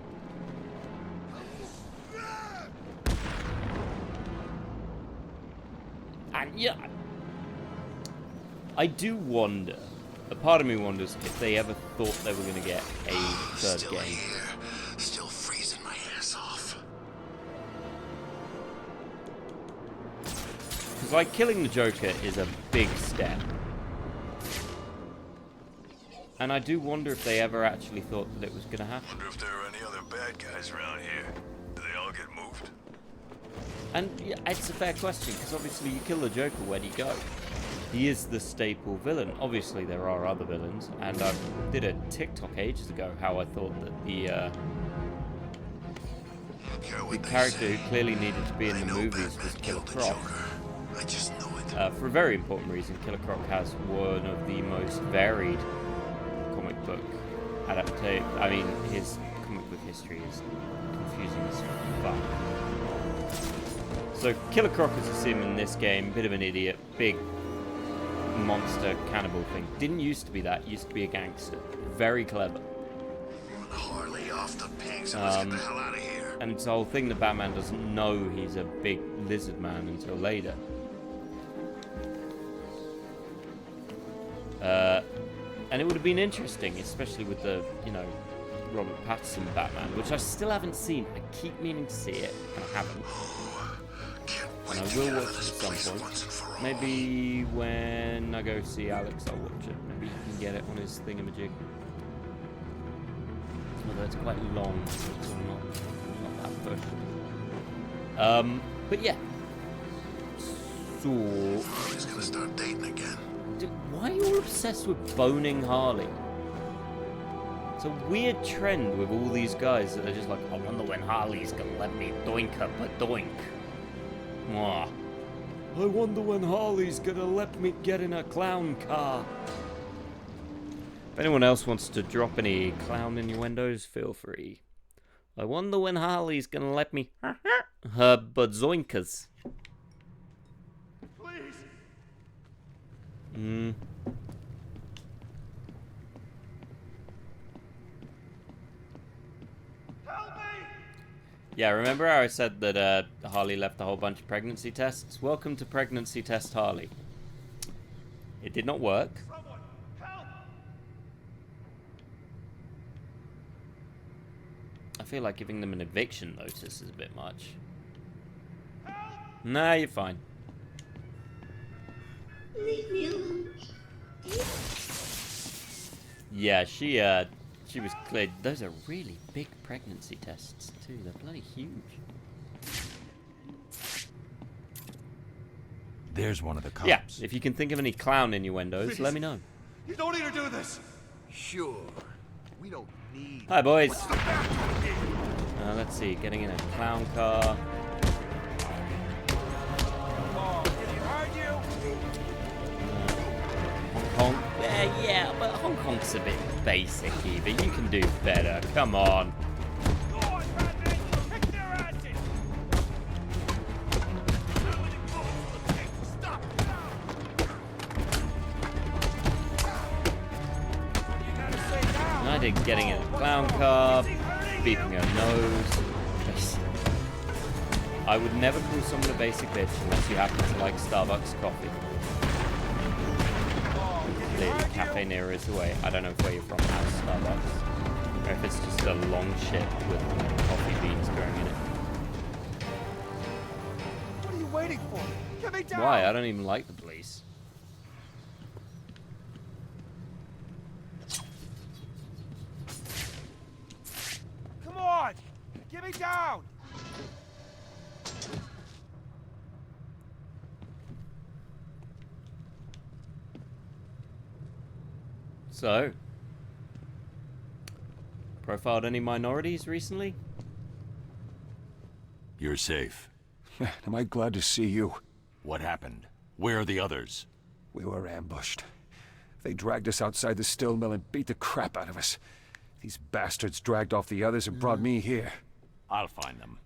And yeah, I do wonder, a part of me wonders if they ever thought they were going to get a third Still game. here. Still freezing my ass off. Because, like, killing the Joker is a big step. And I do wonder if they ever actually thought that it was going to happen. Wonder if there are any other bad guys around here. Do they all get moved? And yeah, it's a fair question, because obviously you kill the Joker, where do you go? He is the staple villain. Obviously there are other villains, and I did a TikTok ages ago how I thought that the character who clearly needed to be in the movies was Killer Croc. I just know it. For a very important reason, Killer Croc has one of the most varied comic book adaptations. I mean, his comic book history is confusing as fuck. So Killer Croc, as you see him in this game, bit of an idiot, big monster cannibal thing. Didn't used to be that, used to be a gangster. Very clever. Harley off the pegs and let's get the hell out of here. And it's the whole thing that Batman doesn't know he's a big lizard man until later. And it would have been interesting, especially with the, you know, Robert Pattinson Batman, which I still haven't seen. I keep meaning to see it, and I haven't. And I will watch it at some point. Maybe when I go see Alex, I'll watch it. Maybe he can get it on his thingamajig. Although it's quite long, so it's not that pushed. But yeah. So... Harley's gonna start dating again. Dude, why are you all obsessed with boning Harley? It's a weird trend with all these guys that are just like, I wonder when Harley's gonna let me doink up a doink. Mwah. I wonder when Harley's gonna let me get in a clown car. If anyone else wants to drop any clown innuendos, feel free. I wonder when Harley's gonna let me her bazoinkas. Please. Yeah, remember how I said that Harley left a whole bunch of pregnancy tests? Welcome to Pregnancy Test Harley. It did not work. I feel like giving them an eviction notice is a bit much. Nah, you're fine. Leave me alone. Yeah, she was clear. Those are really big pregnancy tests too. They're bloody huge. There's one of the cops. Yeah, if you can think of any clown innuendos, let me know. You don't need to do this. Sure. We don't need... Hi, boys. Let's see, getting in a clown car. Oh, did he hurt you? Hong Kong. Yeah, but Hong Kong's a bit basic, Eva. You can do better. Come on. Go on, Batman. Kick their asses. Stop. I did getting in a clown car, beeping her nose. I would never call someone a basic bitch unless you happen to like Starbucks coffee. Clearly, Cafe Nero is the way. I don't know where you're from has Starbucks, or if it's just a long shit with coffee beans going in it. What are you waiting for? Get me down. Why? I don't even like the police. Come on. Get me down. So, profiled any minorities recently? You're safe. Man, am I glad to see you. What happened? Where are the others? We were ambushed. They dragged us outside the still mill and beat the crap out of us. These bastards dragged off the others and brought me here. I'll find them.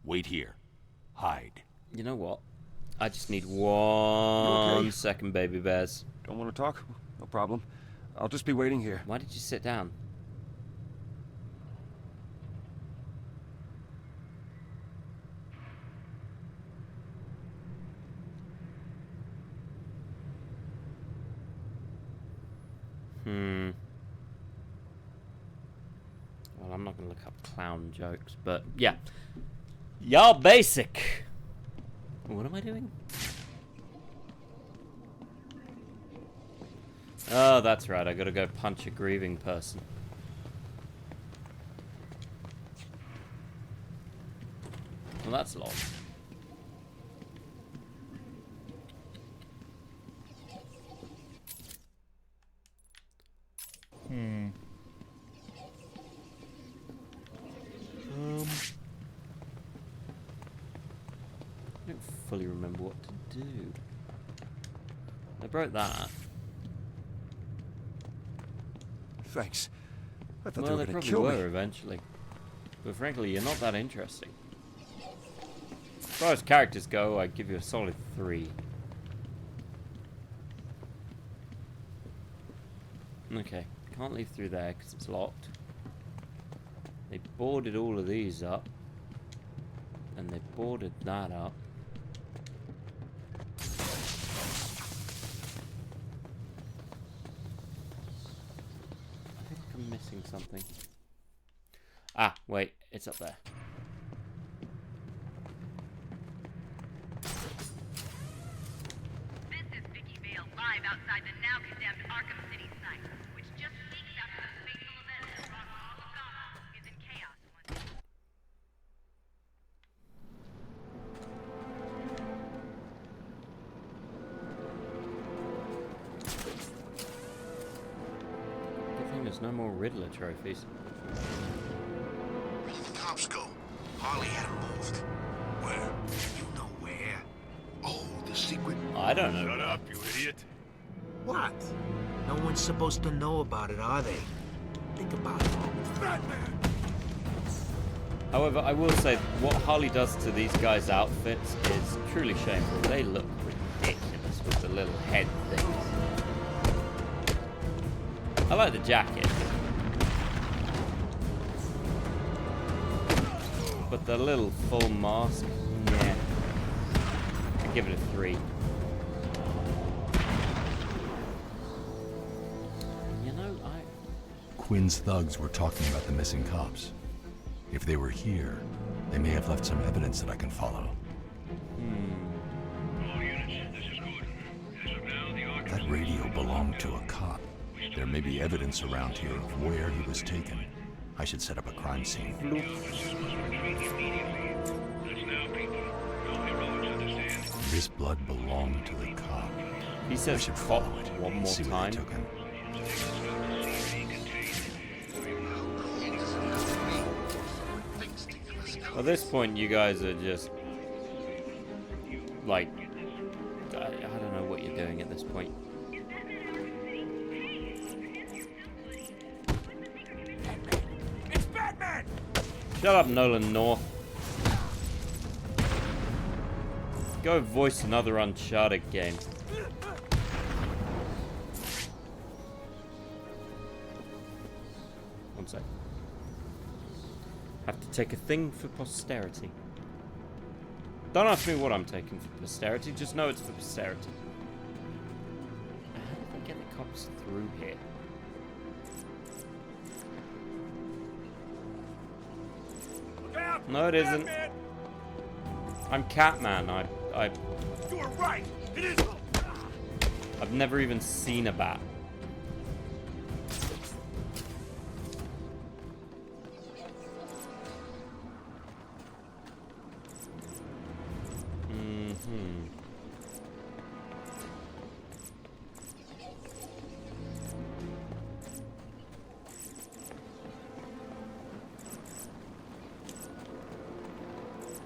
Wait here. Hide. You know what? I just need 1 second, baby bears. Don't want to talk? No problem. I'll just be waiting here. Why did you sit down? Well, I'm not going to look up clown jokes, but yeah. Y'all basic. What am I doing? Oh, that's right. I gotta go punch a grieving person. Well, that's long. I don't fully remember what to do. I broke that. Thanks. I thought Well, they they were going to probably kill me. were eventually. But frankly, you're not that interesting. As far as characters go, I'd give you a solid 3. Okay, can't leave through there because it's locked. They boarded all of these up. And they boarded that up. I think I'm missing something. Ah, wait, it's up there. This is Vicky Vale live outside the now condemned Arkham City site, which just leaked after the fateful event that brought all of Gotham is in chaos once again. Good thing there's no more Riddler trophies. Where did the cops go? Harley had them moved. Where? You know where? Oh, the secret... I don't know. Shut up, you idiot. What? No one's supposed to know about it, are they? Think about it. Batman! However, I will say what Harley does to these guys' outfits is truly shameful. They look ridiculous with the little head things. I like the jacket. But the little full mask, yeah. I'd give it a 3. You know, Quinn's thugs were talking about the missing cops. If they were here, they may have left some evidence that I can follow. That radio belonged to a cop. There may be evidence around here of where he was taken. I should set up a crime scene. This blood belonged to the cop. He says should cop follow it one and more see where time. they took him. At this point, you guys are just like, I don't know what you're doing at this point. It's Batman! Shut up, Nolan North. Go voice another Uncharted game. One sec. Have to take a thing for posterity. Don't ask me what I'm taking for posterity, just know it's for posterity. How did I get the cops through here? No, it isn't. I'm Catman. You were right. It is. I've never even seen a bat.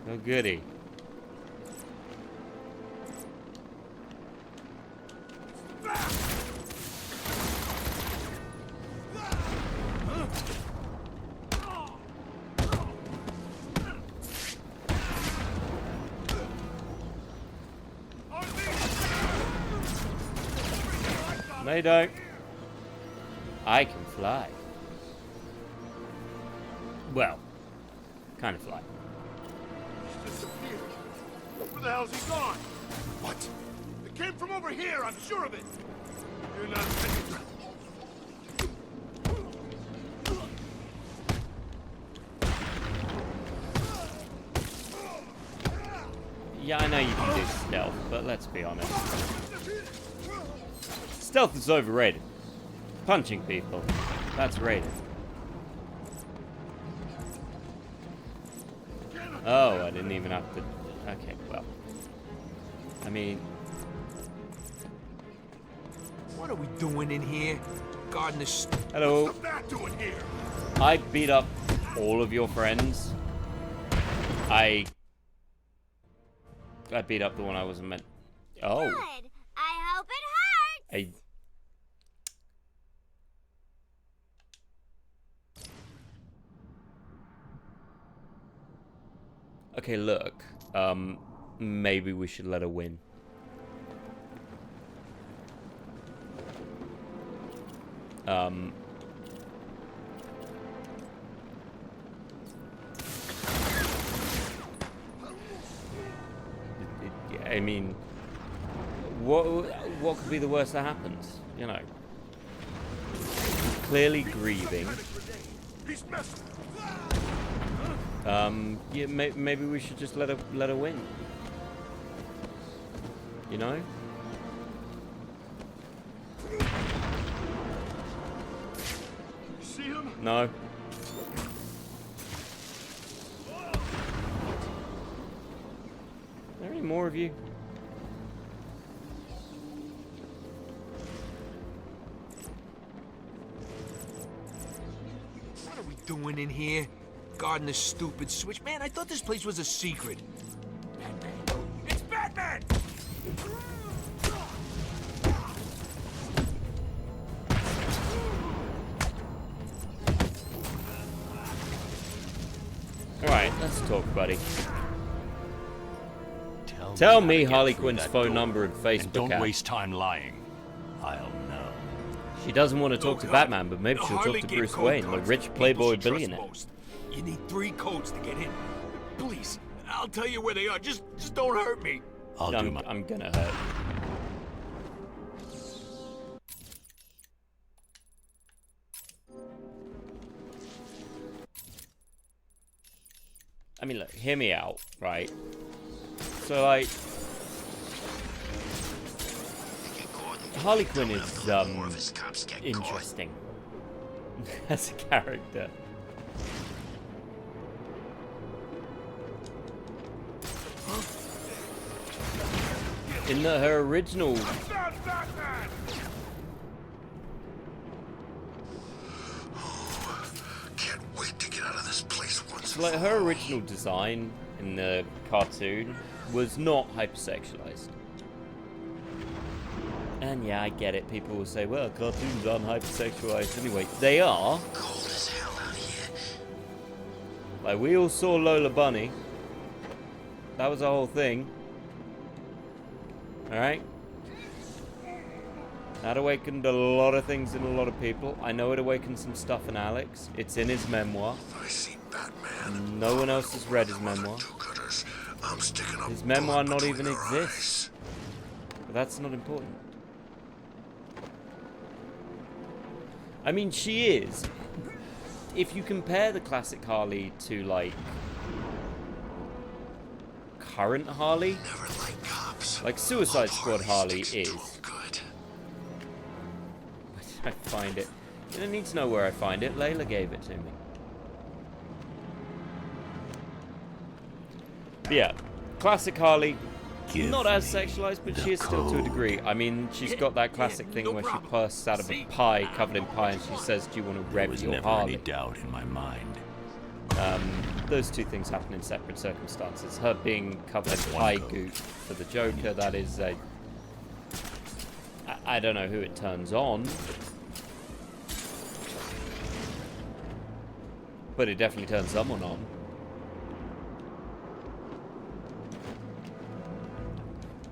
Oh, goody. They don't. I can fly. Well, kind of fly. Disappeared. Where the hell's he gone? What? It came from over here, I'm sure of it. You're not finished. Yeah, I know you can do stealth, but let's be honest. Stealth is overrated. Punching people, that's rated. Oh, I didn't even have to... Okay, well. I mean... What are we doing in here? Guarding the... Hello. What's the bat doing here? I beat up all of your friends. I beat up the one I wasn't meant... Oh. Good. I hope it hurts. Okay, look. Maybe we should let her win. I mean, what could be the worst that happens? You know, clearly grieving. Yeah, maybe we should just let her win. You know? See him? No. Are there any more of you? What are we doing in here? Guarding this stupid switch? Man, I thought this place was a secret. It's Batman! Alright, let's talk, buddy. Tell me Harley Quinn's phone number and Facebook And don't app. waste time lying. I'll know. She doesn't want to talk to Batman, but maybe she'll talk to Bruce Wayne, the rich playboy billionaire. You need 3 codes to get in. Please, I'll tell you where they are. Just don't hurt me. I'm gonna hurt. I mean, look, hear me out, right? So, like, Harley Quinn is, interesting as a character. In her original... Can't wait to get out of this place once. Like, her original design in the cartoon was not hypersexualized. And yeah, I get it. People will say, well, cartoons aren't hypersexualized anyway. They are. Cold as hell out here. Like, we all saw Lola Bunny. That was the whole thing. Alright? That awakened a lot of things in a lot of people. I know it awakened some stuff in Alex. It's in his memoir. I see Batman. No one else has read his memoir. I'm sticking a His memoir bullet not between even their exists. But that's not important. I mean, she is. If you compare the classic Harley to, like, current Harley, like Suicide Squad Harley is. I find it. You don't need to know where I find it. Layla gave it to me. But yeah, classic Harley. Not as sexualized, but she is still to a degree. I mean, she's got that classic thing where she bursts out of a pie, covered in pie, and she says, "Do you want to rev your Harley?" Any doubt in my mind. Those two things happen in separate circumstances. Her being covered in pie goop for the Joker, that is a... I don't know who it turns on. But it definitely turns someone on.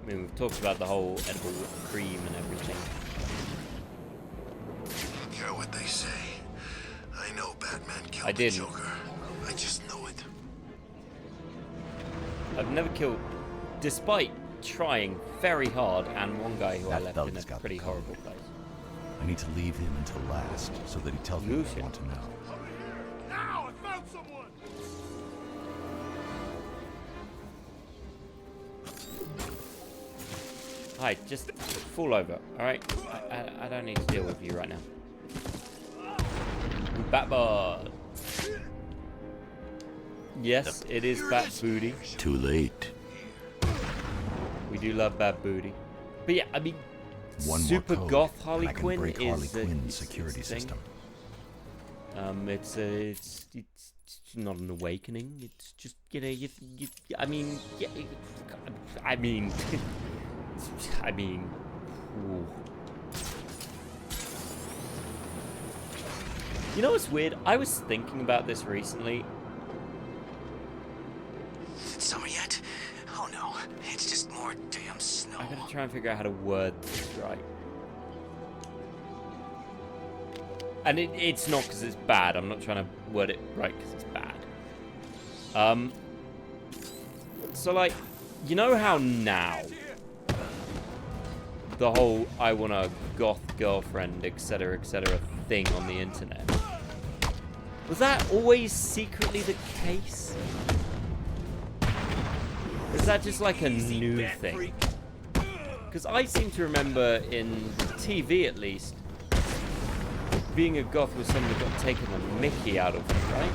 I mean, we've talked about the whole edible whipped cream and everything. I don't care what they say. I know Batman killed I didn't. the Joker. I just know it. I've never killed, despite trying very hard, and one guy who I left in a pretty horrible place. I need to leave him until last, so that he tells me what I want to know. Now I found someone. Hi, just fall over, alright? I don't need to deal with you right now. Batbot! Yes, it is Bat Booty. Too late. We do love Bat Booty. But yeah, I mean, One super more code, goth Harley and I can Quinn break is Harley a Quinn's security system. It's not an awakening. It's just I mean, yeah, I mean, ooh. You know what's weird? I was thinking about this recently. Is it summer yet? Oh no, it's just more damn snow. I gotta try and figure out how to word this right. And it's not because it's bad. I'm not trying to word it right because it's bad. So like, you know how now the whole I want a goth girlfriend, etc., thing on the internet, was that always secretly the case? Is that just like a new thing? Because I seem to remember in TV at least, being a goth was something that got taken the mickey out of it, right?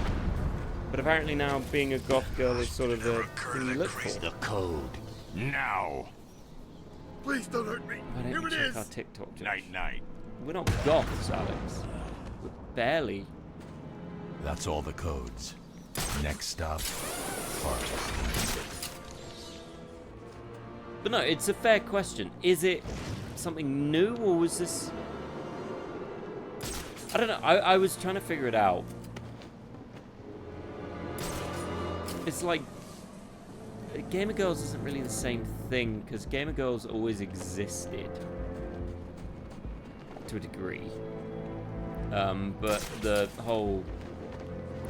But apparently now being a goth girl is sort of the thing you look for. The code. Now. Please don't hurt me. Why don't Here you it check is. our TikTok, Josh? Night, night. We're not goths, Alex. We're barely. That's all the codes. Next stop, Arkham. But no, it's a fair question. Is it something new, or was this... I don't know. I was trying to figure it out. It's like... Gamer Girls isn't really the same thing, because Gamer Girls always existed. To a degree. But the whole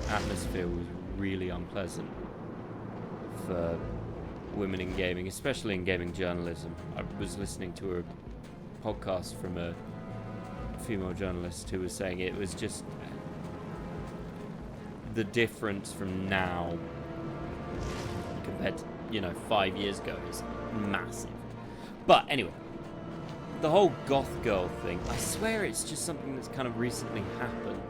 atmosphere was really unpleasant for women in gaming, especially in gaming journalism. I was listening to a podcast from a female journalist who was saying it was just the difference from now compared to, 5 years ago is massive. But anyway, the whole goth girl thing, I swear it's just something that's kind of recently happened.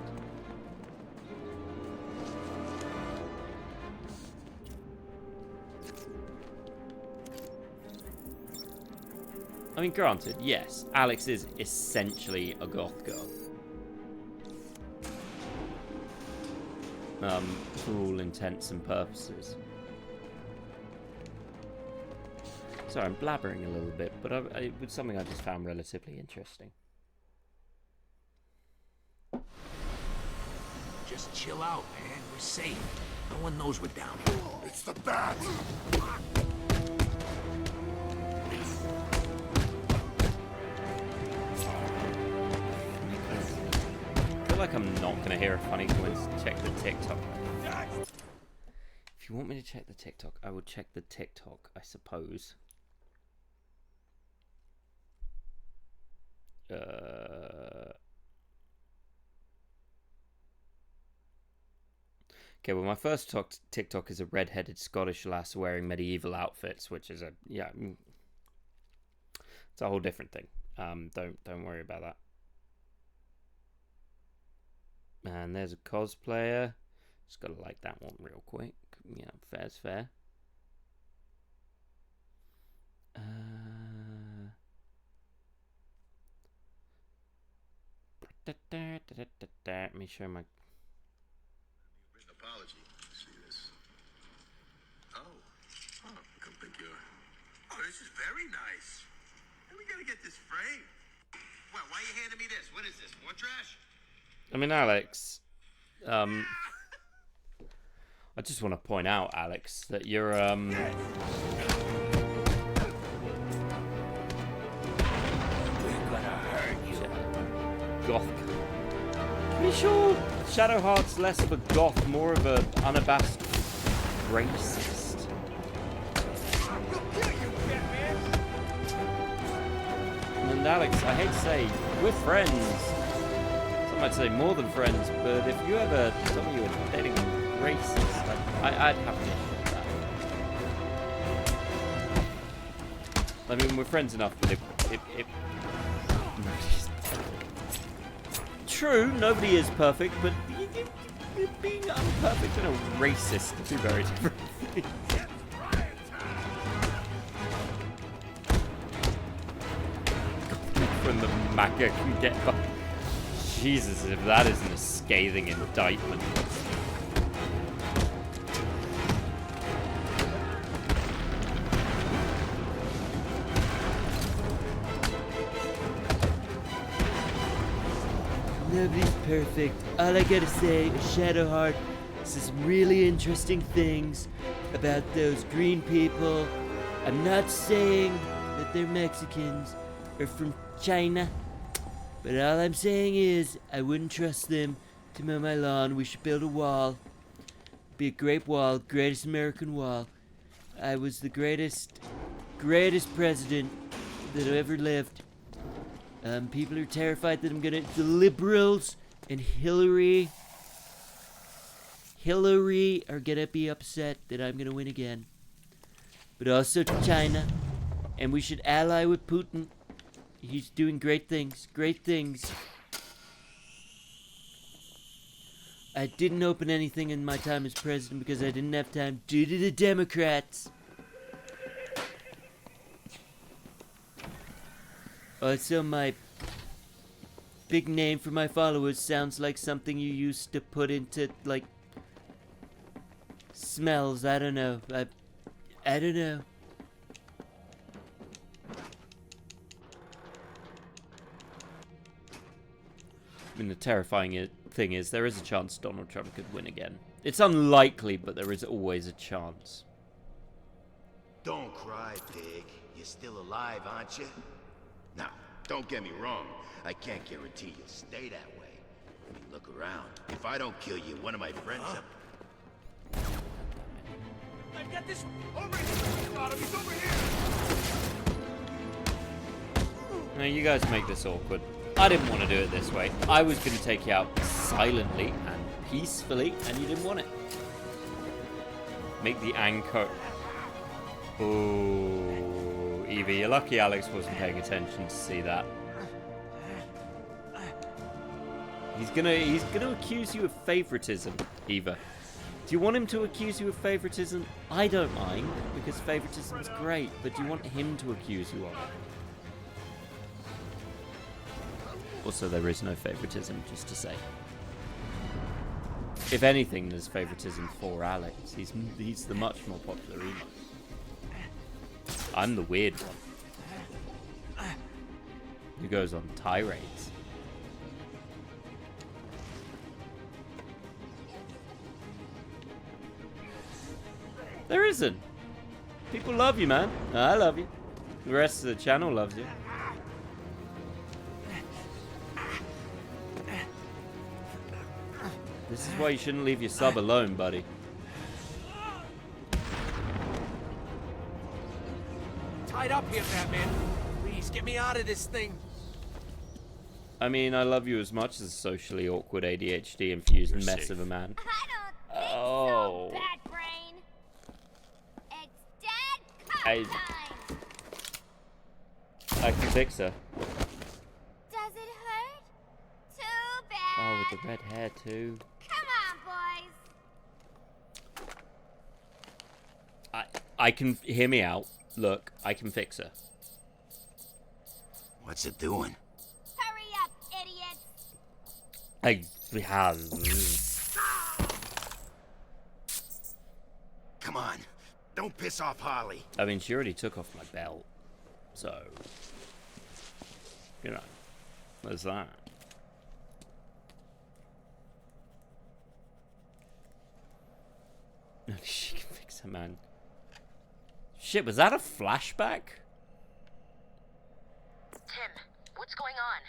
I mean, granted, yes, Alex is essentially a goth girl. For all intents and purposes. Sorry, I'm blabbering a little bit, but it was something I just found relatively interesting. Just chill out, man. We're safe. No one knows we're down here. It's the bat! I feel like I'm not going to hear a funny coincidence. Check the TikTok. If you want me to check the TikTok, I will check the TikTok, I suppose. Okay, well, my first TikTok is a red-headed Scottish lass wearing medieval outfits, which is it's a whole different thing. Don't worry about that. And there's a cosplayer. Just gotta like that one real quick. Yeah, fair's fair. Let me show my apology. See this? Oh, come think you're. Oh, this is very nice. And we gotta get this framed. Well, why are you handing me this? What is this? More trash? I mean, Alex, I just want to point out, Alex, that you're, goth. Are you sure Shadowheart's less of a goth, more of a unabashed racist? And Alex, I hate to say, we're friends. Some might say more than friends, but if you ever told me you were dating a racist, I'd have to issue that. I mean, we're friends enough, but if true, nobody is perfect, but being unperfect and a racist are two very different things. When the MAGA can get by. Jesus, if that isn't a scathing indictment. Nobody's perfect. All I gotta say is Shadowheart says some really interesting things about those green people. I'm not saying that they're Mexicans or from China, but all I'm saying is I wouldn't trust them to mow my lawn. We should build a wall. Be a great wall, greatest American wall. I was the greatest president that ever lived. People are terrified that the liberals and Hillary are gonna be upset that I'm gonna win again. But also China, and we should ally with Putin. He's doing great things, I didn't open anything in my time as president because I didn't have time due to the Democrats. Also, my big name for my followers sounds like something you used to put into, like, smells. I don't know. I don't know. I mean, the terrifying thing is there is a chance Donald Trump could win again. It's unlikely, but there is always a chance. Don't cry, pig. You're still alive, aren't you? Now, don't get me wrong. I can't guarantee you'll stay that way. I mean, look around. If I don't kill you, one of my friends... I've got this over here! He's over here! Now, you guys make this awkward. I didn't want to do it this way. I was going to take you out silently and peacefully, and you didn't want it. Make the anchor... Ooh, Evie, you're lucky Alex wasn't paying attention to see that. He's gonna accuse you of favoritism, Eva. Do you want him to accuse you of favoritism? I don't mind, because favoritism is great, but do you want him to accuse you of it? Also, there is no favoritism, just to say. If anything, there's favoritism for Alex. He's the much more popular emo. I'm the weird one. Who goes on tirades. There isn't. People love you, man. I love you. The rest of the channel loves you. This is why you shouldn't leave your sub alone, buddy. Tied up here, Batman. Please get me out of this thing. I mean, I love you as much as a socially awkward ADHD infused mess of a man. Oh. Bad brain. It's dead cut time. I can fix her. Does it hurt? Too bad. Oh, with the red hair too. Come on, boys. I can hear me out. Look, I can fix her. What's it doing? Hurry up, idiots. Come on. Don't piss off Harley. I mean, she already took off my belt. So, you know, there's that. She can fix her, man. Shit, was that a flashback? Tim, what's going on?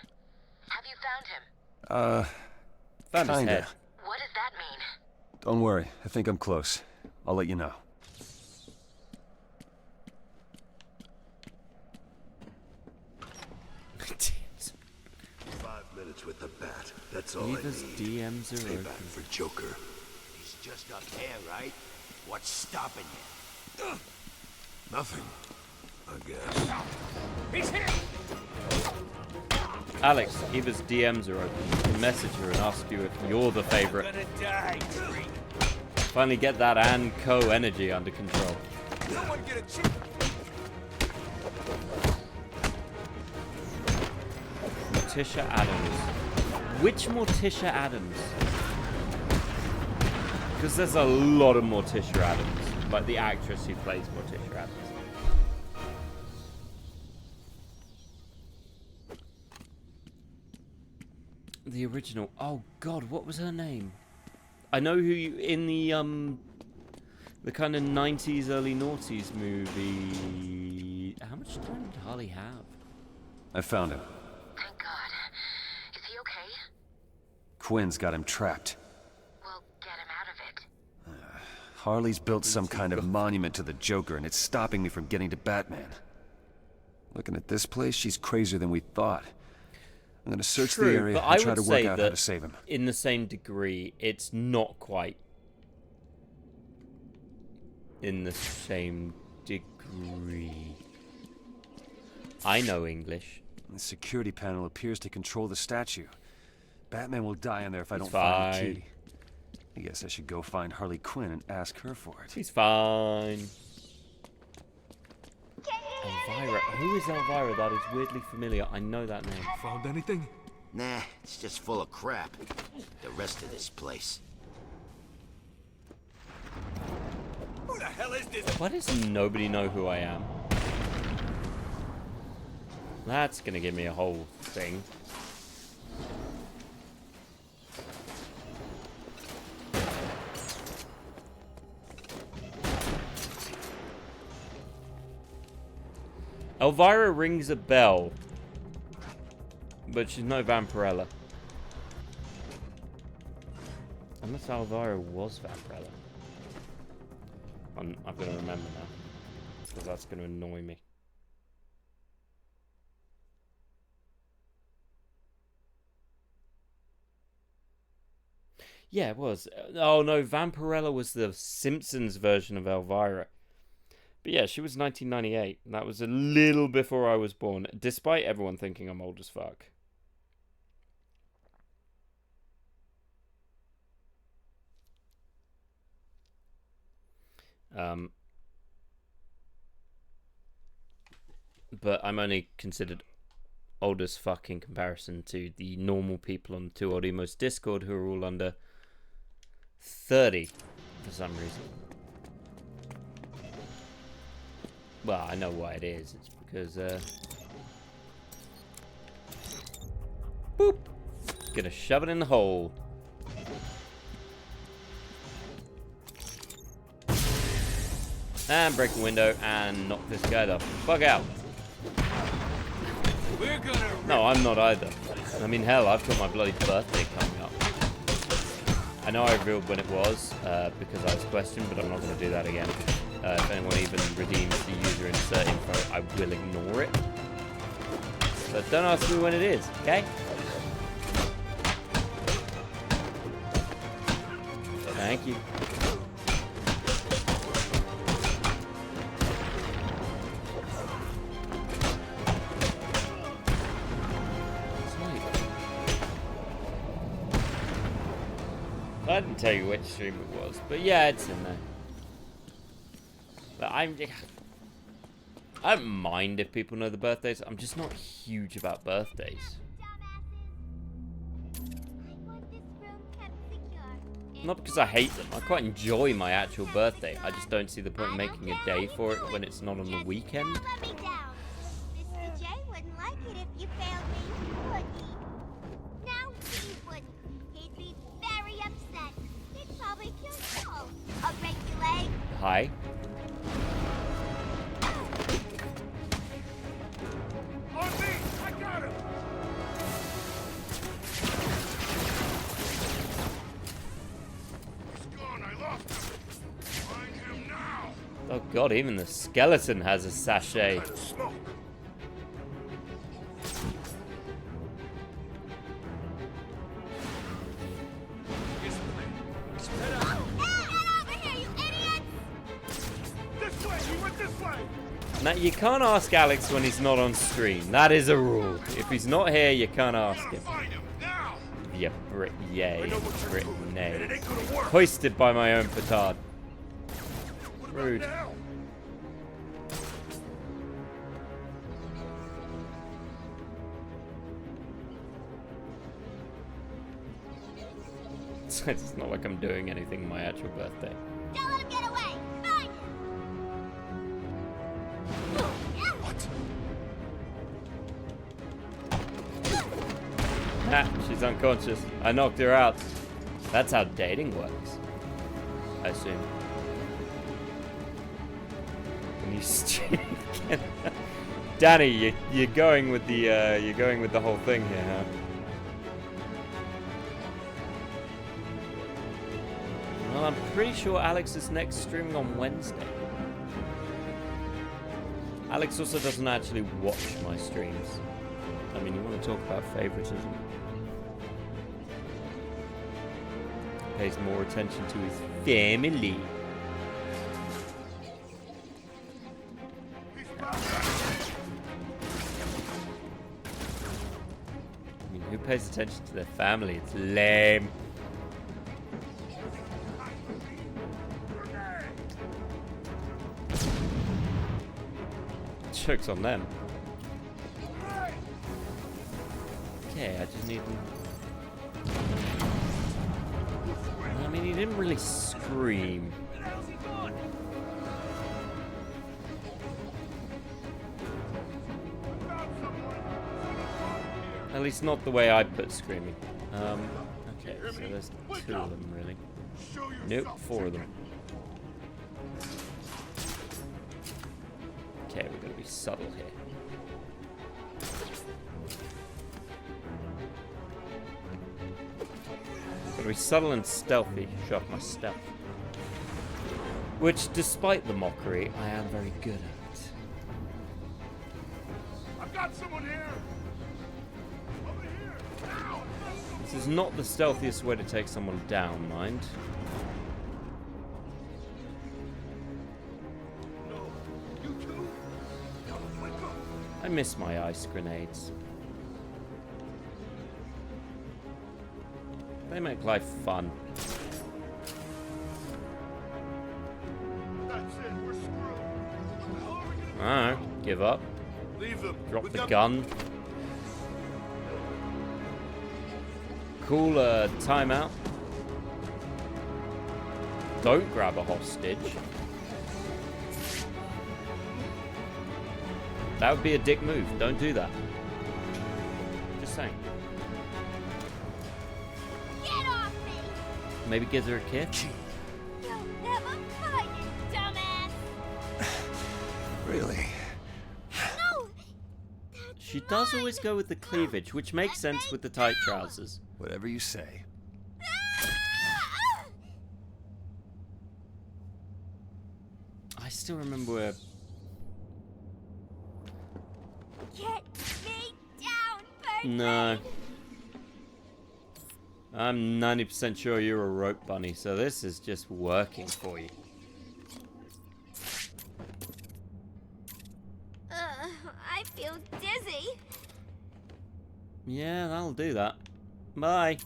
Have you found him? Found his kinda. head. What does that mean? Don't worry, I think I'm close. I'll let you know. With the bat. That's all Eva's I need. DMs are Payback open. for Joker. He's just up there, right? What's stopping you? Nothing, I guess. He's here! Alex, Eva's DMs are open. You can message her and ask you if you're the favorite. Gonna die, tree. Finally get that and co energy under control. Someone get a chip. Morticia Adams. Which Morticia Adams? Because there's a lot of Morticia Adams. Like the actress who plays Morticia Adams. The original. Oh God, what was her name? I know who you in the kind of 90s, early noughties movie. How much time did Harley have? I found him. Thank God. Is he okay? Quinn's got him trapped. We'll get him out of it. Harley's built some kind of monument to the Joker, and it's stopping me from getting to Batman. Looking at this place, she's crazier than we thought. I'm gonna search the area but and I try would to work say out that how to save him. in the same degree, it's not quite in the same degree. I know English. The security panel appears to control the statue. Batman will die in there if I don't He's find the fine. key. I guess I should go find Harley Quinn and ask her for it. He's fine. Elvira. Who is Elvira? That is weirdly familiar. I know that name. Found anything? Nah, it's just full of crap. The rest of this place. Who the hell is this? Why does nobody know who I am? That's gonna give me a whole thing. Elvira rings a bell, but she's no Vampirella. Unless Elvira was Vampirella. I'm gonna remember now, because that's gonna annoy me. Yeah, it was. Oh no, Vampirella was the Simpsons version of Elvira. But yeah, she was 1998. That was a little before I was born, despite everyone thinking I'm old as fuck. But I'm only considered old as fuck in comparison to the normal people on the Two Old Emos Discord who are all under 30 for some reason. Well, I know why it is. It's because, boop! Gonna shove it in the hole. And break the window and knock this guy the fuck out. We're gonna... No, I'm not either. I mean, hell, I've got my bloody birthday coming up. I know I revealed when it was, because I was questioned, but I'm not going to do that again. If anyone even redeems the user insert info, I will ignore it. So don't ask me when it is, okay? Thank you. I didn't tell you which stream it was, but yeah, it's in there. But I don't mind if people know the birthdays. I'm just not huge about birthdays. Not because I hate them. I quite enjoy my actual birthday. I just don't see the point in making a day for it when it's not on the weekend. Mr. J wouldn't like it if you failed me, would he? No, he wouldn't. He'd be very upset. He'd probably kill Paul. I'll break your leg. Hi. On me! I got him! He's gone. I lost him. Find him now. Oh god, even the skeleton has a sachet. Smoke. Now, you can't ask Alex when he's not on stream. That is a rule. If he's not here, you can't ask him. Yeah, yay. Nay. Hoisted by my own petard. Rude. It's not like I'm doing anything on my actual birthday. Don't let him get away! Find him! What? Ah, she's unconscious. I knocked her out. That's how dating works, I assume. When you stream again. Danny, you're going with the whole thing here, huh? Well, I'm pretty sure Alex is next streaming on Wednesday. Alex also doesn't actually watch my streams. I mean, you want to talk about favoritism? Pays more attention to his family. I mean, who pays attention to their family? It's lame. Joke's on them. Okay, I just need him. I mean, he didn't really scream. At least not the way I put screaming. Okay, so there's 2 of them, really. Nope, 4 of them. Okay, we're gonna be subtle here. Gonna be subtle and stealthy. Show off my stealth. Which, despite the mockery, I am very good at. I've got someone here. Over here. Now. This is not the stealthiest way to take someone down, mind. I miss my ice grenades. They make life fun. That's it. We're screwed. Alright, give up. Leave them. Drop the gun. Call a timeout. Don't grab a hostage. That would be a dick move. Don't do that. Just saying. Get off me! Maybe give her a kiss. You'll never find it, dumbass! Really? No! She does always go with the cleavage, which makes sense with the tight trousers. Whatever you say. I still remember where... Get me down, Bird! No. I'm 90% sure you're a rope bunny, so this is just working for you. I feel dizzy. Yeah, that'll do that. Bye.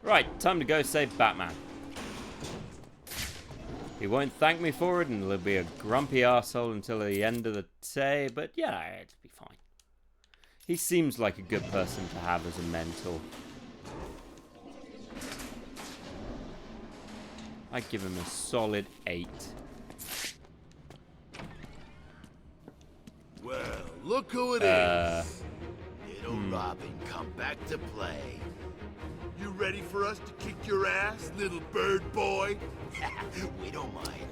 Right, time to go save Batman. He won't thank me for it, and he'll be a grumpy arsehole until the end of the day, but yeah, it'll be fine. He seems like a good person to have as a mentor. I'd give him a solid 8. Well, look who it is. Little Robin, come back to play. You ready for us to kick your ass, little bird boy? We don't mind.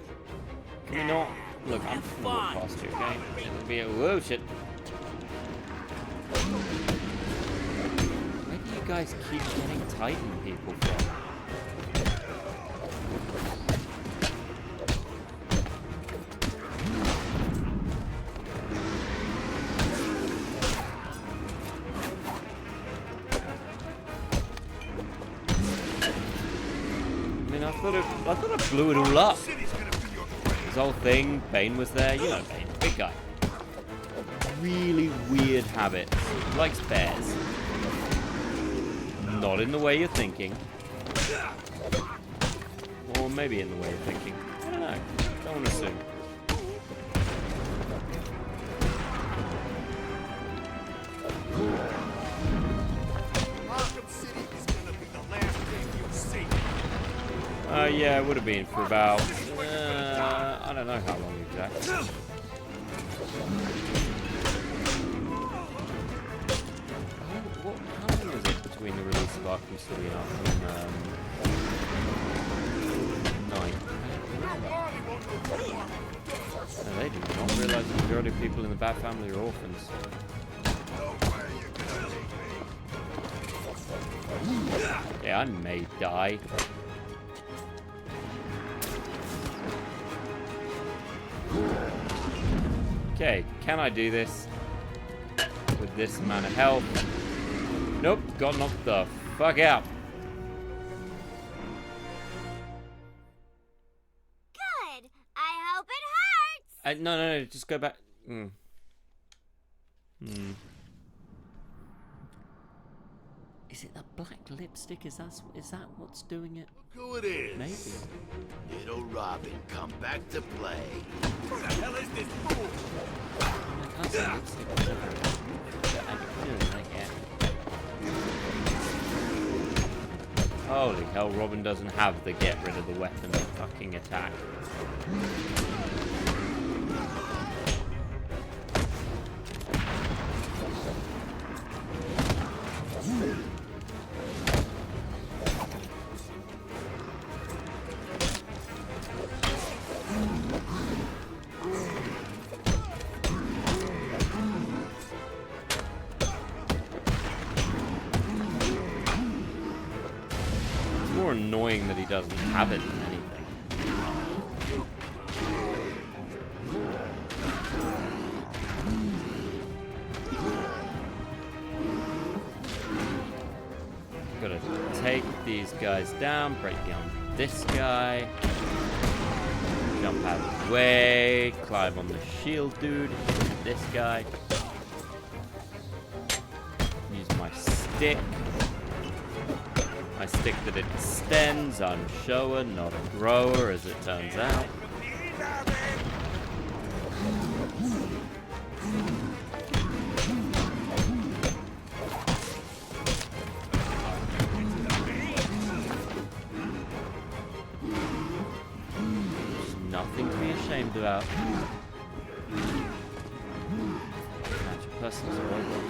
Can we not? Look, I'm gonna walk past you, okay? It'll be a whoa shit. Where do you guys keep getting Titan people from? I thought I blew it all up. This whole thing, Bane was there, you know Bane, big guy. Really weird habit. Likes bears. Not in the way you're thinking. Or maybe in the way you're thinking. I don't know. Don't want to assume. Arkham City is gonna be the last thing you'll see. Yeah, it would have been for about, I don't know how long exactly. How long was it between the release of Arkham City and Arkham Knight? No, they do not realise the majority of people in the Bat family are orphans. Yeah, I may die. Okay, can I do this with this amount of health? Nope, got knocked the fuck out. Good. I hope it hurts. No, just go back. Is it the black lipstick? Is that what's doing it? Look who it is. Maybe. Little Robin, come back to play. Who the hell is this fool? I can't see lipstick. I'm doing like that. Holy hell, Robin doesn't have the get rid of the weapon fucking attack. More annoying that he doesn't have it than anything. Gotta take these guys down, break down this guy, jump out of the way, climb on the shield dude, this guy, use my stick. My stick that extends. I'm a shower, not a grower, as it turns out. There's nothing to be ashamed about. Natural person's a robot.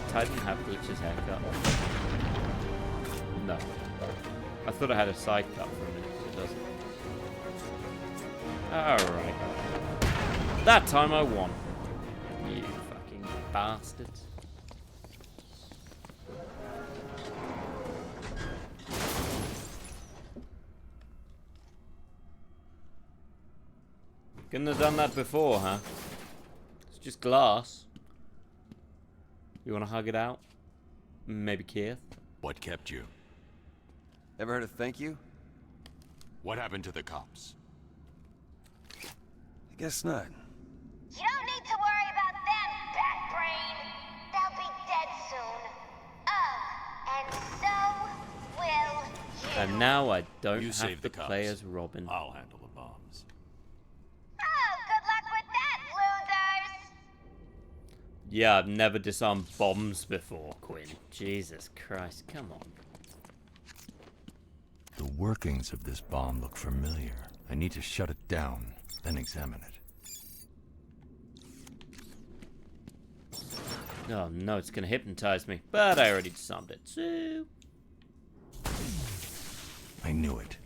Titan have Glitch's haircut? No. I thought I had a side cut for a minute, but it doesn't. Alright. That time I won. You fucking bastards. Couldn't have done that before, huh? It's just glass. You want to hug it out? Maybe Keith? What kept you? Ever heard of thank you? What happened to the cops? I guess not. You don't need to worry about them, Bat Brain. They'll be dead soon. Oh, and so will you. And now I don't You have save to the cops. play as Robin. I'll handle the bombs. Oh, good luck with that, losers. Yeah, I've never disarmed bombs before, Quinn. Jesus Christ, come on. The workings of this bomb look familiar. I need to shut it down, then examine it. Oh no, it's gonna hypnotize me. But I already disarmed it, so... I knew it.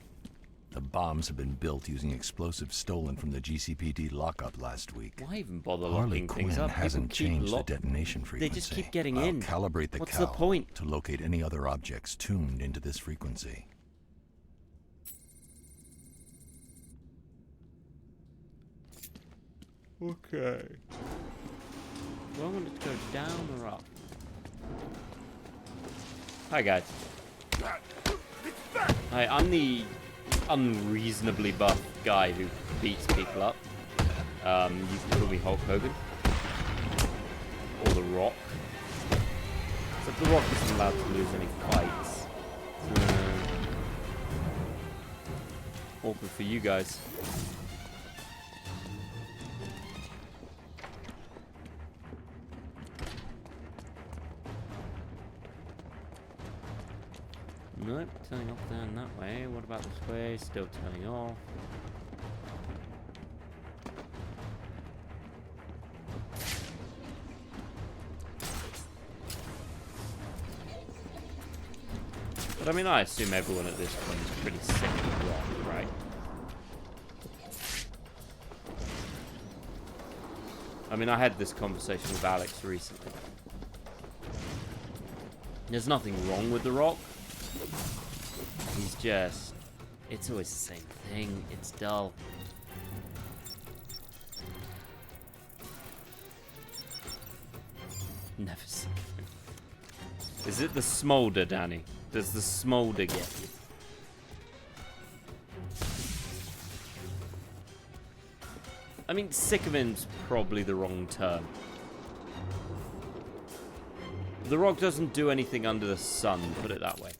The bombs have been built using explosives stolen from the GCPD lockup last week. Why even bother Harley locking Quinn things up? hasn't People keep changed the detonation frequency. They just keep getting I'll in. calibrate the What's cowl the point? to locate any other objects tuned into this frequency. Okay. Do I want it to go down or up? Hi guys. Hi, I'm the unreasonably buff guy who beats people up. You can call me Hulk Hogan. Or The Rock. Except The Rock isn't allowed to lose any fights. Awkward for you guys. Nope, turning off down that way. What about this way? Still turning off. But I mean, I assume everyone at this point is pretty sick of rock, right? I mean, I had this conversation with Alex recently. There's nothing wrong with The Rock. He's just... It's always the same thing. It's dull. Never seen it. Is it the smolder, Danny? Does the smolder get you? I mean, sick of him's probably the wrong term. The Rock doesn't do anything under the sun, put it that way.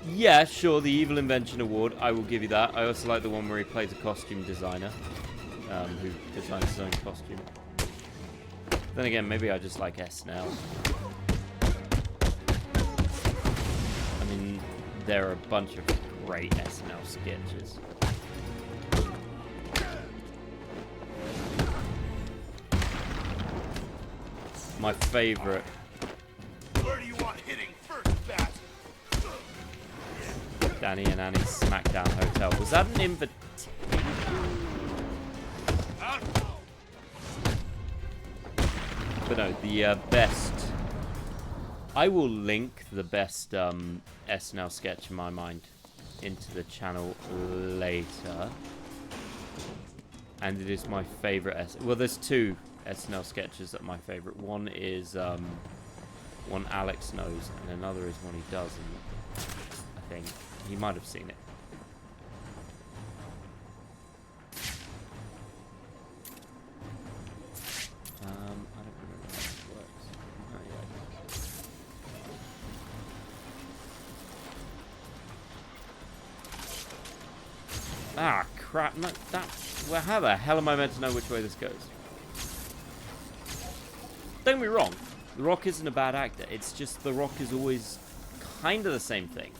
Yeah, sure, the Evil Invention Award, I will give you that. I also like the one where he plays a costume designer, who designs his own costume. Then again, maybe I just like SNL. I mean, there are a bunch of great SNL sketches. My favorite. Where do you want hitting first, Bat? Danny and Annie's Smackdown Hotel. Was that an invitation? But no, the best. I will link the best SNL sketch in my mind into the channel later. And it is my favorite well, there's two SNL sketches that are my favorite. One is one Alex knows, and another is one he doesn't. I think he might have seen it. I don't remember how this works. Oh, yeah. Ah, crap! No, well, how the hell am I meant to know which way this goes? Don't get me wrong, The Rock isn't a bad actor. It's just The Rock is always kind of the same thing.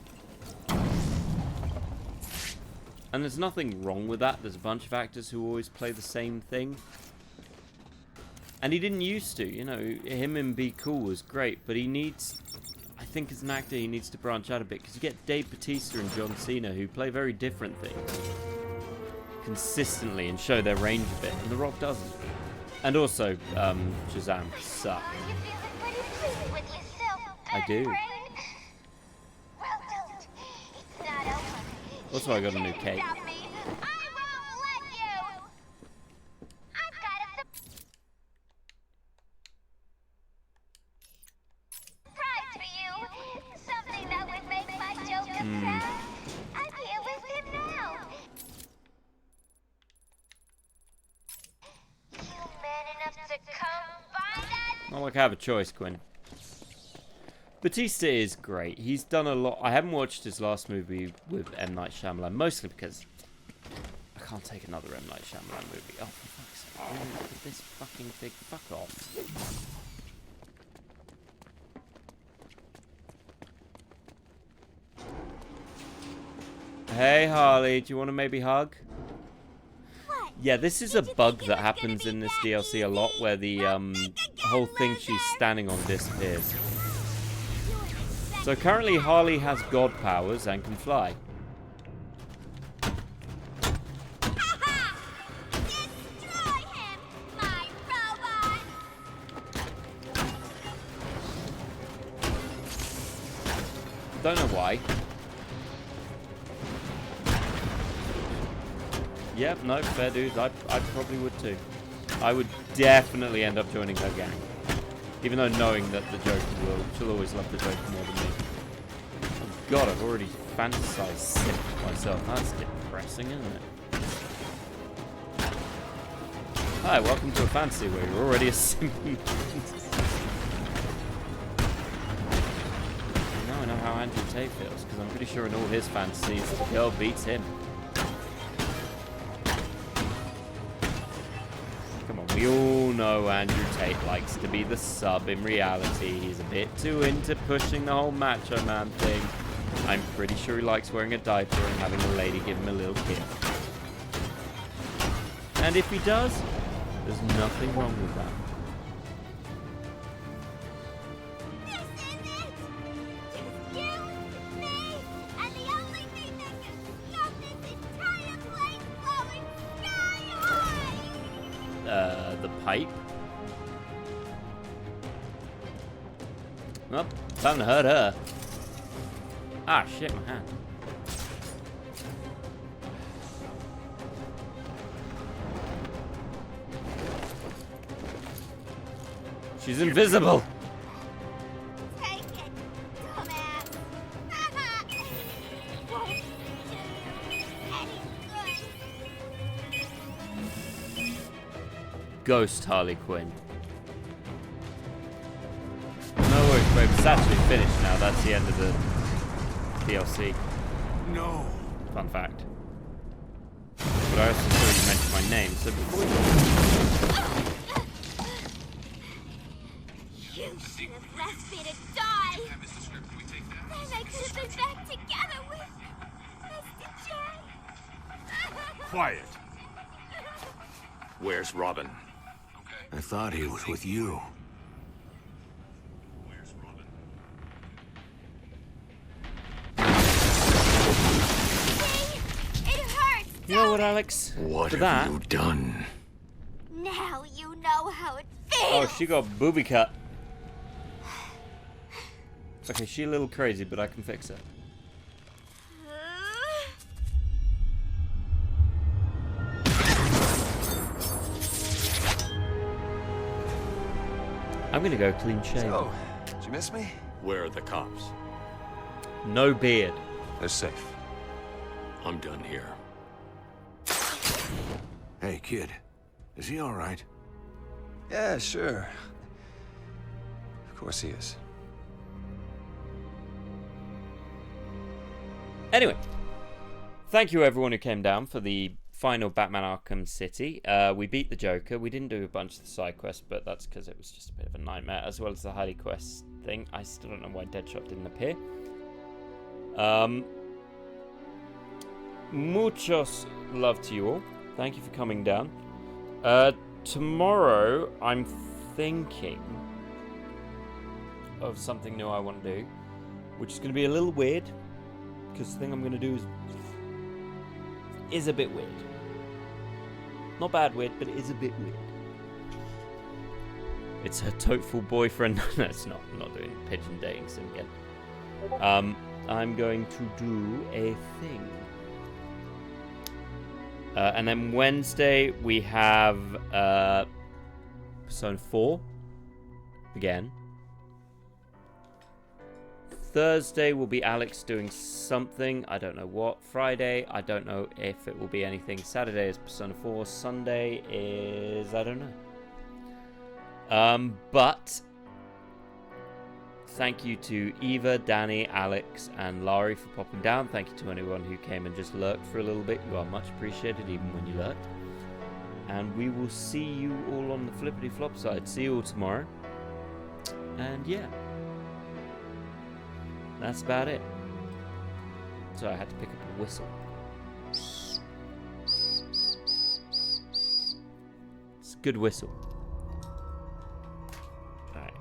And there's nothing wrong with that. There's a bunch of actors who always play the same thing. And he didn't used to, you know. Him in Be Cool was great, but he needs... I think as an actor he needs to branch out a bit, because you get Dave Bautista and John Cena who play very different things consistently and show their range a bit, and The Rock doesn't. And also, Shazam sucked. I do. Also, I got a new cape. Not like I have a choice, Quinn. Bautista is great. He's done a lot. I haven't watched his last movie with M. Night Shyamalan, mostly because I can't take another M. Night Shyamalan movie. Oh, for fuck's sake. Really? With this fucking thing. Fuck off. Hey, Harley. Do you want to maybe hug? Yeah, this is a bug that happens in this DLC a lot, where the whole thing she's standing on disappears. So currently Harley has god powers and can fly. Don't know why. Yep, no, fair dues. I probably would too. I would definitely end up joining her gang. Even though knowing that the Joker she'll always love the Joker more than me. Oh god, I've already fantasized sick myself. That's depressing, isn't it? Hi, welcome to a fantasy where you're already a simp. Now I know how Andrew Tate feels, because I'm pretty sure in all his fantasies, the girl beats him. We all know Andrew Tate likes to be the sub in reality. He's a bit too into pushing the whole macho man thing. I'm pretty sure he likes wearing a diaper and having a lady give him a little kiss. And if he does, there's nothing wrong with that. The pipe. Oh, time to hurt her. Ah, shit, my hand. She's invisible. Take it, dumbass. Won't do you any good. Ghost Harley Quinn. No worries, babe. It's actually finished now. That's the end of the DLC. No. Fun fact. But I also saw you mention my name, so before we... You should have left me to die. Then I could have been back together with Mr. J. Quiet. Where's Robin? I thought he was with you. Where's Robin? It hurts. You know what, Alex? What For have that, you done? Now you know how it feels. oh, she got booby cut. Okay, she's a little crazy, but I can fix her. I'm gonna go clean shave. So, Did you miss me? Where are the cops? No beard. They're safe. I'm done here. Hey, kid. Is he all right? Yeah, sure. Of course he is. Anyway, thank you everyone who came down for the final Batman Arkham City. We beat the Joker. We didn't do a bunch of the side quests, but that's because it was just a bit of a nightmare, as well as the Harley quest thing. I still don't know why Deadshot didn't appear. Muchos love to you all. Thank you for coming down. Tomorrow, I'm thinking of something new I want to do, which is going to be a little weird, because the thing I'm going to do is a bit weird. Not bad weird, but it is a bit weird. It's her toteful boyfriend. No, it's not. I'm not doing pigeon dating sim again. I'm going to do a thing. And then Wednesday we have Persona 4 again. Thursday will be Alex doing something. I don't know what. Friday, I don't know if it will be anything. Saturday is Persona 4. Sunday is... I don't know. But thank you to Eva, Danny, Alex, and Laurie for popping down. Thank you to anyone who came and just lurked for a little bit. You are much appreciated, even when you lurked. And we will see you all on the flippity flop side. See you all tomorrow. And yeah. That's about it. So I had to pick up a whistle. It's a good whistle. Alright.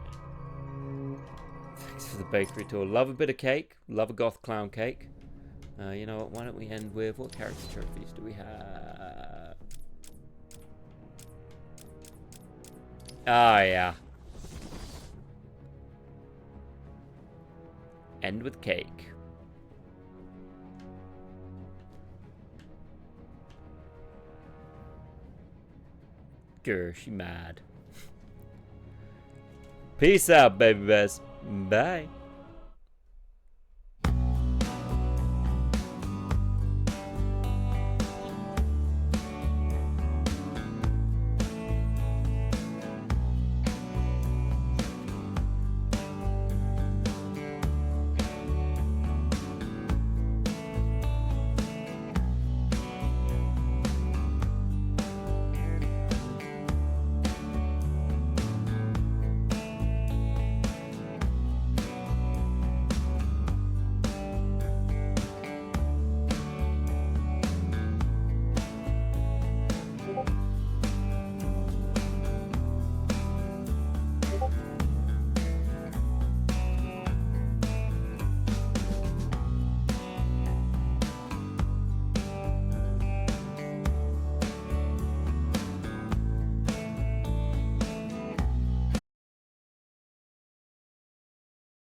Thanks for the bakery tour. Love a bit of cake. Love a goth clown cake. You know what? Why don't we end with... What character trophies do we have? Ah, yeah. End with cake. Grr, she mad. Peace out, baby bears. Bye.